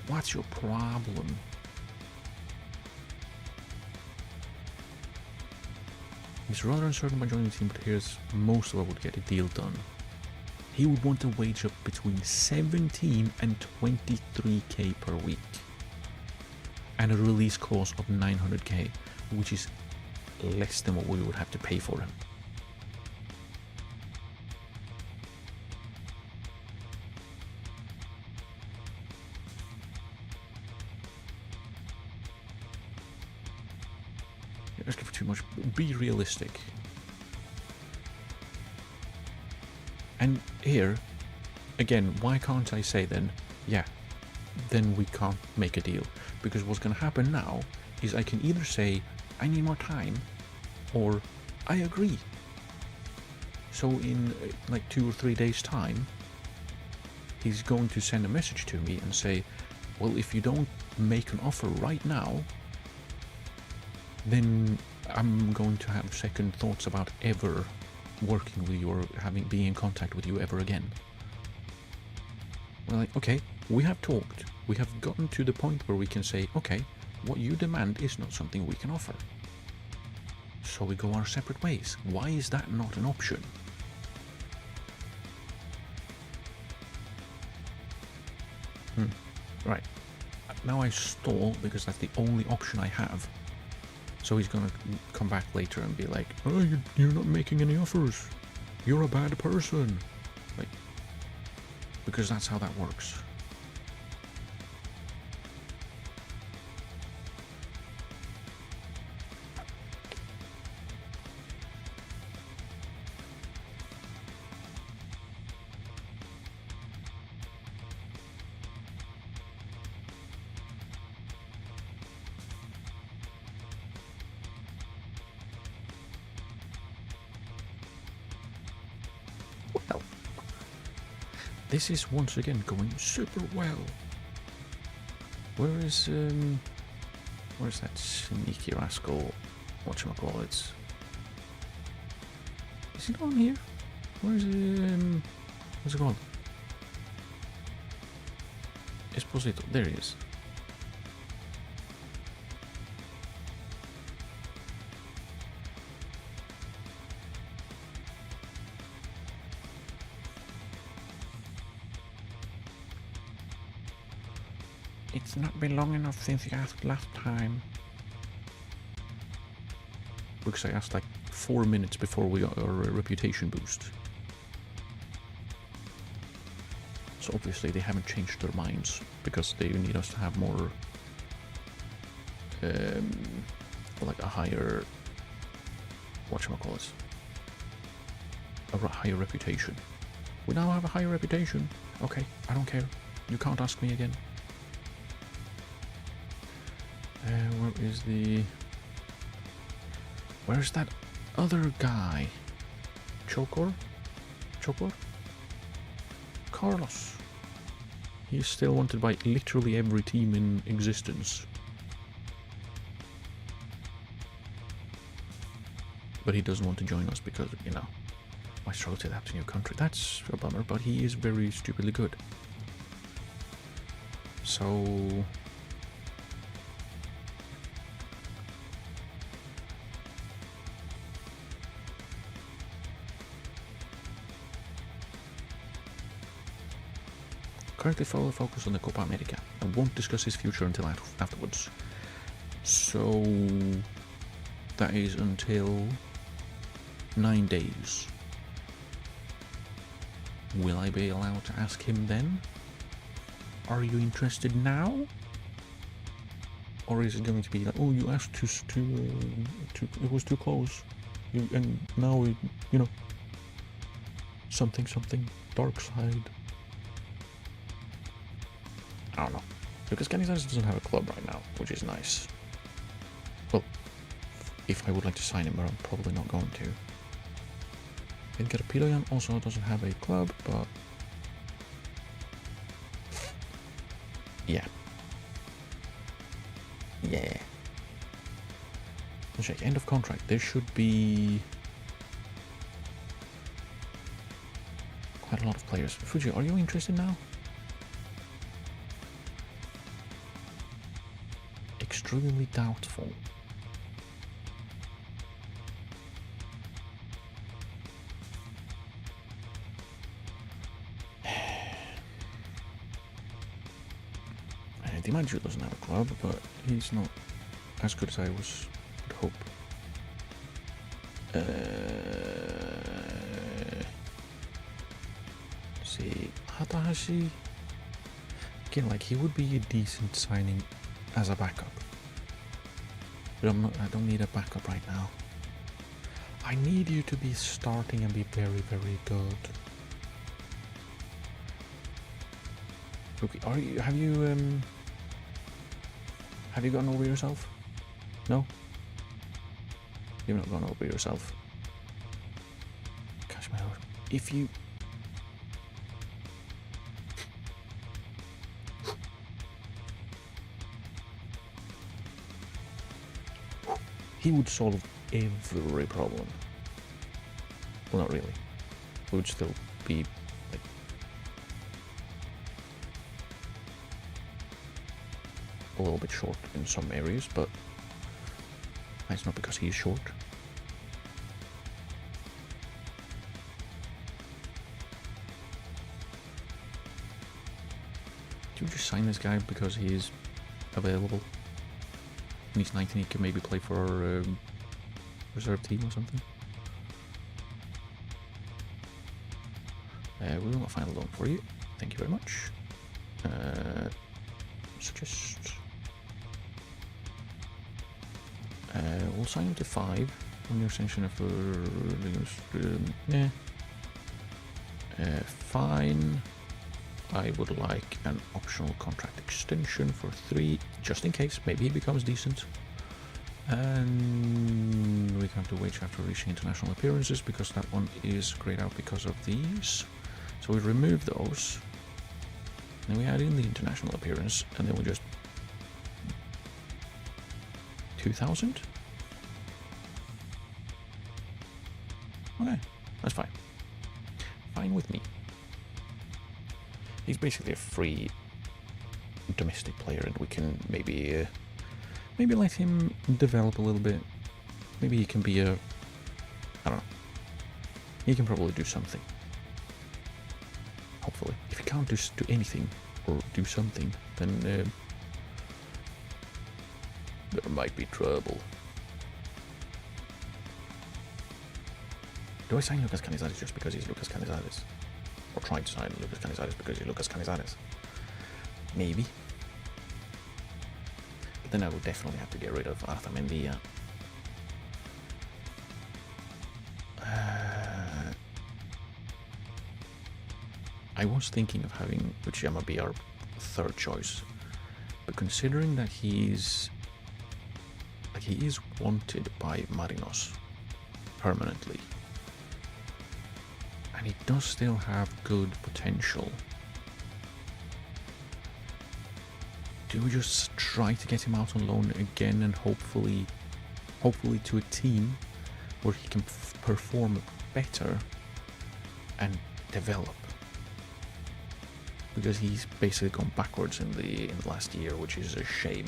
What's your problem? He's rather uncertain about joining the team, but here's most of what would get a deal done. He would want a wage up between 17 and 23k per week. And a release clause of 900k, which is less than what we would have to pay for him. You're asking for too much. Be realistic. And here, again, why can't I say then, yeah, then we can't make a deal? Because what's going to happen now is I can either say, I need more time, or I agree. So in like 2 or 3 days' time, he's going to send a message to me and say, well, if you don't make an offer right now, then I'm going to have second thoughts about ever working with you or being in contact with you ever again. We're like, okay, we have talked. We have gotten to the point where we can say, okay, what you demand is not something we can offer. So we go our separate ways. Why is that not an option? Right. Now I stall because that's the only option I have. So he's gonna come back later and be like, oh, you're not making any offers. You're a bad person. Like, because that's how that works. Well, this is once again going super well. Where's that sneaky rascal? Whatchamacallit? Is he on here? Where's what's it called? Esposito. There he is. It's not been long enough since you asked last time. Because I asked like 4 minutes before we got our reputation boost. So obviously they haven't changed their minds because they need us to have more, like a higher, whatchamacallit, a higher reputation. We now have a higher reputation. Okay, I don't care. You can't ask me again. Where's that other guy? Chocor? Carlos. He's still wanted by literally every team in existence. But he doesn't want to join us because, you know, I struggle to adapt to a new country. That's a bummer, but he is very stupidly good. So... currently fully focused on the Copa America and won't discuss his future until afterwards. So that is until 9 days. Will I be allowed to ask him then? Are you interested now? Or is it going to be like, oh, you asked it was too close, and now you know, something dark side. I don't know, because Canizales doesn't have a club right now, which is nice. Well, if I would like to sign him, but I'm probably not going to. And Carpiloyan also doesn't have a club, but yeah. Yeah. Let's check. End of contract. There should be quite a lot of players. Fuji, are you interested now? Extremely doubtful. Dimaggio doesn't have a club, but he's not as good as I would hope. See, Hatahashi, again, like he would be a decent signing as a backup, but I don't need a backup right now. I need you to be starting and be very, very good. Okay, have you gone over yourself? No? You've not gone over yourself. Gosh, my lord. If you... He would solve every problem. Well, not really. He would still be, like... a little bit short in some areas, but that's not because he's short. Do you just sign this guy because he's available? And he's 19, he can maybe play for our reserve team or something? We will not find a loan for you. Thank you very much. Suggest... we'll sign him to 5 on the extension of fine. I would like an optional contract extension for 3, just in case. Maybe he becomes decent. And we can't do wage after reaching international appearances because that one is grayed out because of these. So we remove those. Then we add in the international appearance, and then we just 2,000. Okay, that's fine. Fine with me. He's basically a free domestic player, and we can maybe let him develop a little bit. Maybe he can be I don't know. He can probably do something. Hopefully. If he can't do anything or do something, then there might be trouble. Do I sign Lucas Canizares just because he's Lucas Canizares? Or try to sign Lucas Canizares because he's Lucas Canizares? Maybe. But then I would definitely have to get rid of Arthur Mendia. I was thinking of having Uchiyama be our third choice, but considering that he is wanted by Marinos permanently, and he does still have good potential, do we just try to get him out on loan again and hopefully to a team where he can perform better and develop? Because he's basically gone backwards in the last year, which is a shame.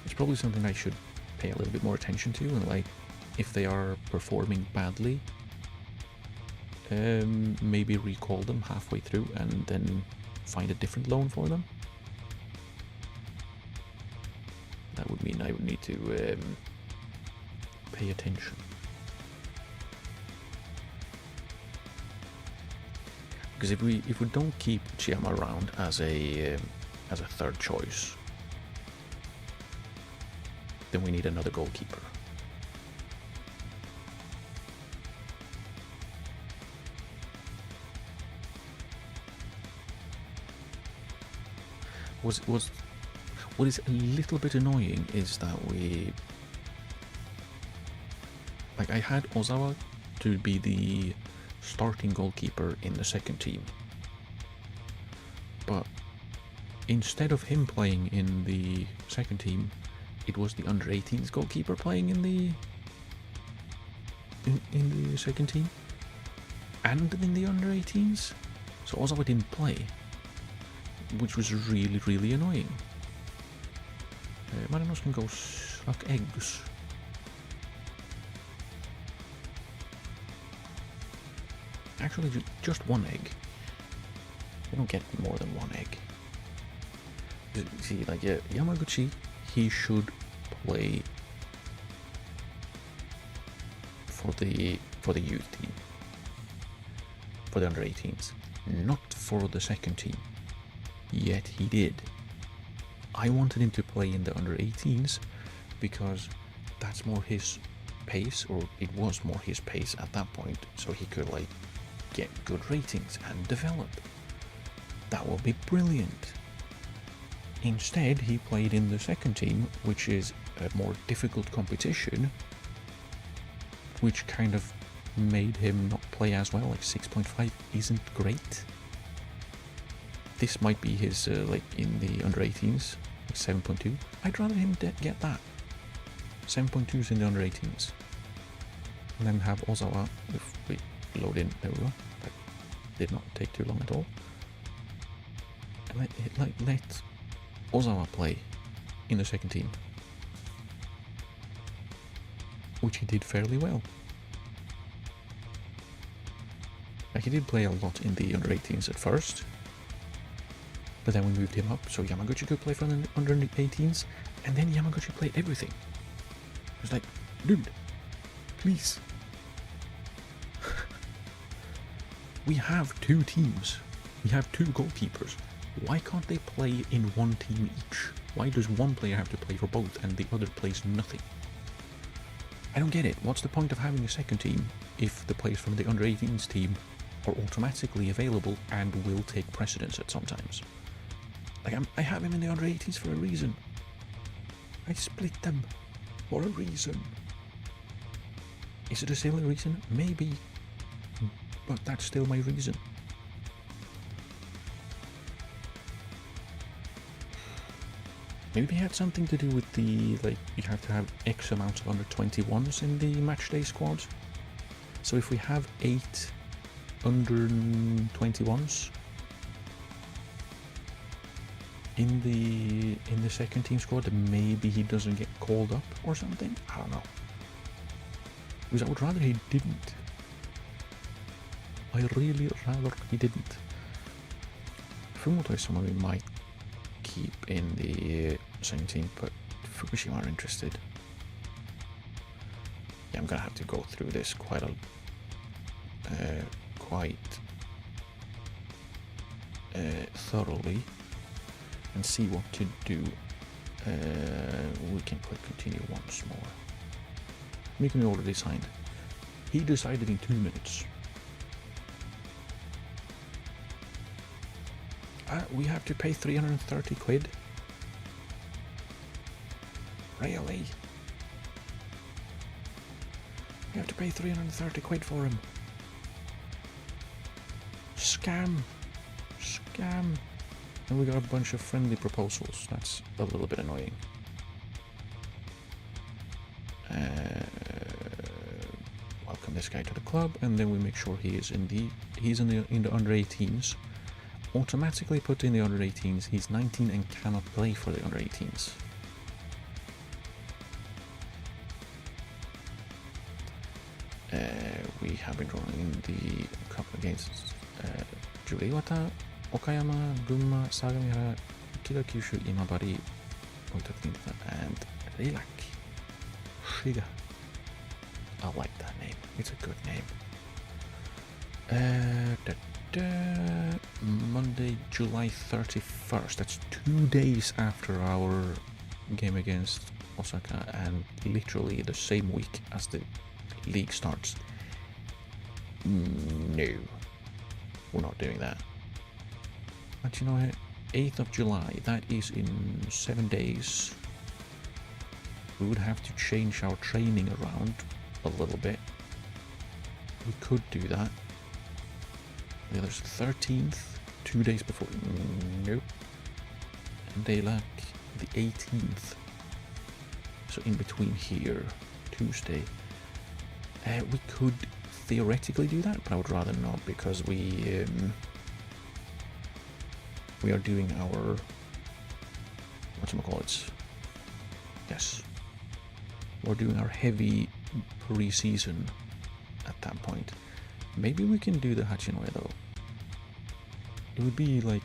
It's probably something I should pay a little bit more attention to, and like, if they are performing badly, maybe recall them halfway through and then find a different loan for them. That would mean I would need to pay attention. Because if we don't keep Uchiyama around as a third choice, then we need another goalkeeper. What is a little bit annoying is that I had Ozawa to be the starting goalkeeper in the second team, but instead of him playing in the second team, it was the under-18s goalkeeper playing in the second team and in the under-18s. So Ozawa didn't play, which was really, really annoying. Marinos can go suck eggs. Actually, just one egg. You don't get more than one egg. See, like, Yamaguchi, he should play for the youth team, for the under-18s, not for the second team. Yet he did. I wanted him to play in the under-18s because that's more his pace, or it was more his pace at that point, so he could like get good ratings and develop. That would be brilliant. Instead, he played in the second team, which is a more difficult competition, which kind of made him not play as well. Like 6.5 isn't great. This might be his, like in the under-18s, like 7.2. I'd rather him get that. 7.2s in the under-18s. And then have Ozawa, if we load in, there we go. That did not take too long at all. And let Ozawa play in the second team, which he did fairly well. Like, he did play a lot in the under-18s at first, but then we moved him up so Yamaguchi could play for the under-18s, and then Yamaguchi played everything. It was like, dude, please. We have two teams. We have two goalkeepers. Why can't they play in one team each? Why does one player have to play for both and the other plays nothing? I don't get it. What's the point of having a second team if the players from the under-18s team are automatically available and will take precedence at sometimes? Like, I have him in the under-18s for a reason. I split them for a reason. Is it a silly reason? Maybe. But that's still my reason. Maybe it had something to do with the, like, you have to have X amount of under-21s in the matchday squad. So if we have 8 under-21s in the second team squad, then maybe he doesn't get called up or something. I don't know. Because I would rather he didn't. I really rather he didn't. Fumoto is someone we might keep in the second team, but Fukushima are interested. Yeah, I'm gonna have to go through this quite thoroughly and see what to do. We can click continue once more. Mikumi already signed. He decided in 2 minutes. We have to pay 330 quid. Really? We have to pay 330 quid for him. Scam. Scam. And we got a bunch of friendly proposals. That's a little bit annoying. Welcome this guy to the club, and then we make sure he's in the under 18s. Automatically put in the under 18s. He's 19 and cannot play for the under 18s. We have been rolling the cup against Juriwata, Okayama, Gunma, Sagamihara, Kirakyushu, Imabari, Oitakinta, and Rilak. Shiga. I like that name. It's a good name. Monday, July 31st. That's 2 days after our game against Osaka, and literally the same week as the league starts. No, we're not doing that. But you know what? 8th of July, that is in 7 days. We would have to change our training around a little bit. We could do that. The other's 13th, 2 days before. Nope. day like the 18th. So in between here, Tuesday. We could theoretically do that, but I would rather not, because we are doing our whatchamacallits. Yes. We're doing our heavy pre-season at that point. Maybe we can do the Hachinoi though. It would be like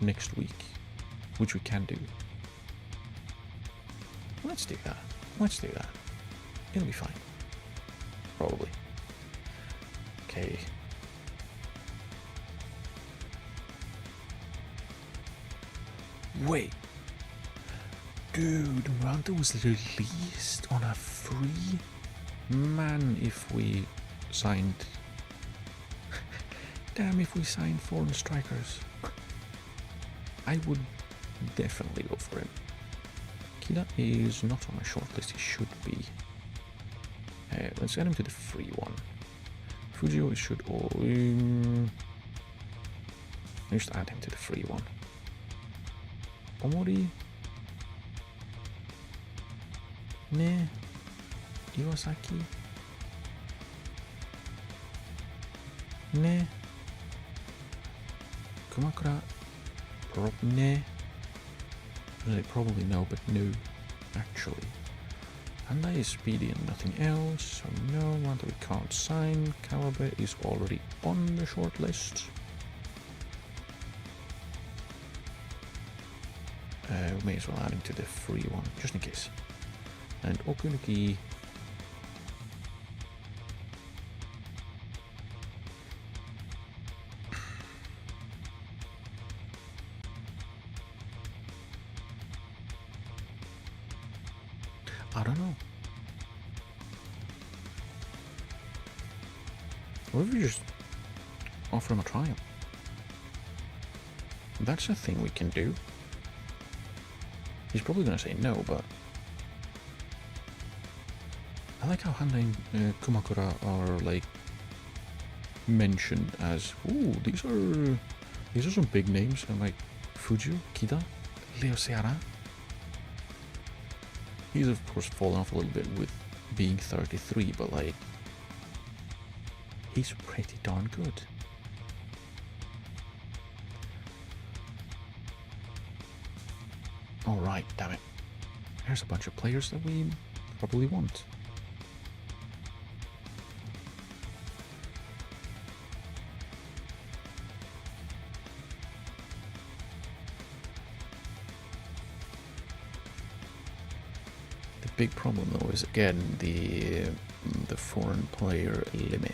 next week, which we can do. Let's do that. Let's do that. It'll be fine. Probably. Okay. Wait. Dude, Miranda was released on a free? Man, if we signed... Damn, if we signed foreign strikers. I would definitely go for him. Kida is not on my shortlist, he should be. Let's add him to the free one. Fujio should all... just add him to the free one. Omori? Ne? Iwasaki? Ne? Kumakura? Ne? Probably no, but no, actually. Handai is speedy and nothing else, so no, one that we can't sign. Kawabe is already on the short list. We may as well add him to the free one, just in case. And Okunuki... I don't know. What if we just offer him a trial? That's a thing we can do. He's probably going to say no, but... I like how Handai and Kumakura are, like, mentioned as, ooh, these are some big names. And, like, Fujio, Kida, Leo Seara. He's, of course, fallen off a little bit with being 33, but, like, he's pretty darn good. Alright, damn it. There's a bunch of players that we probably want. The big problem though is again the foreign player limit.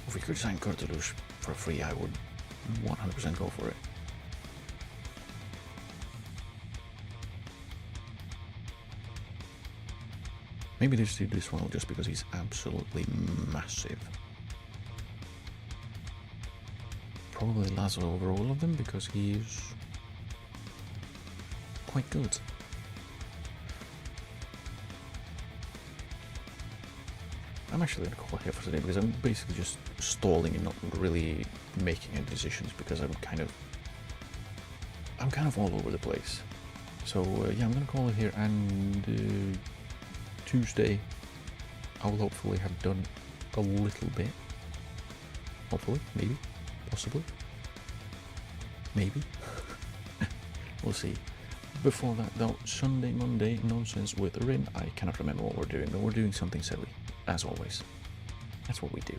If we could sign Kurtulus for free, I would 100% go for it. Maybe they just do this one just because he's absolutely massive. Probably Lazo over all of them because he's quite good. I'm actually going to call it here for today because I'm basically just stalling and not really making any decisions because I'm kind of all over the place. So yeah, I'm going to call it here, and Tuesday I will hopefully have done a little bit. Hopefully, maybe, possibly, maybe. We'll see. Before that though, Sunday, Monday, nonsense with Rin. I cannot remember what we're doing, but we're doing something silly. As always. That's what we do.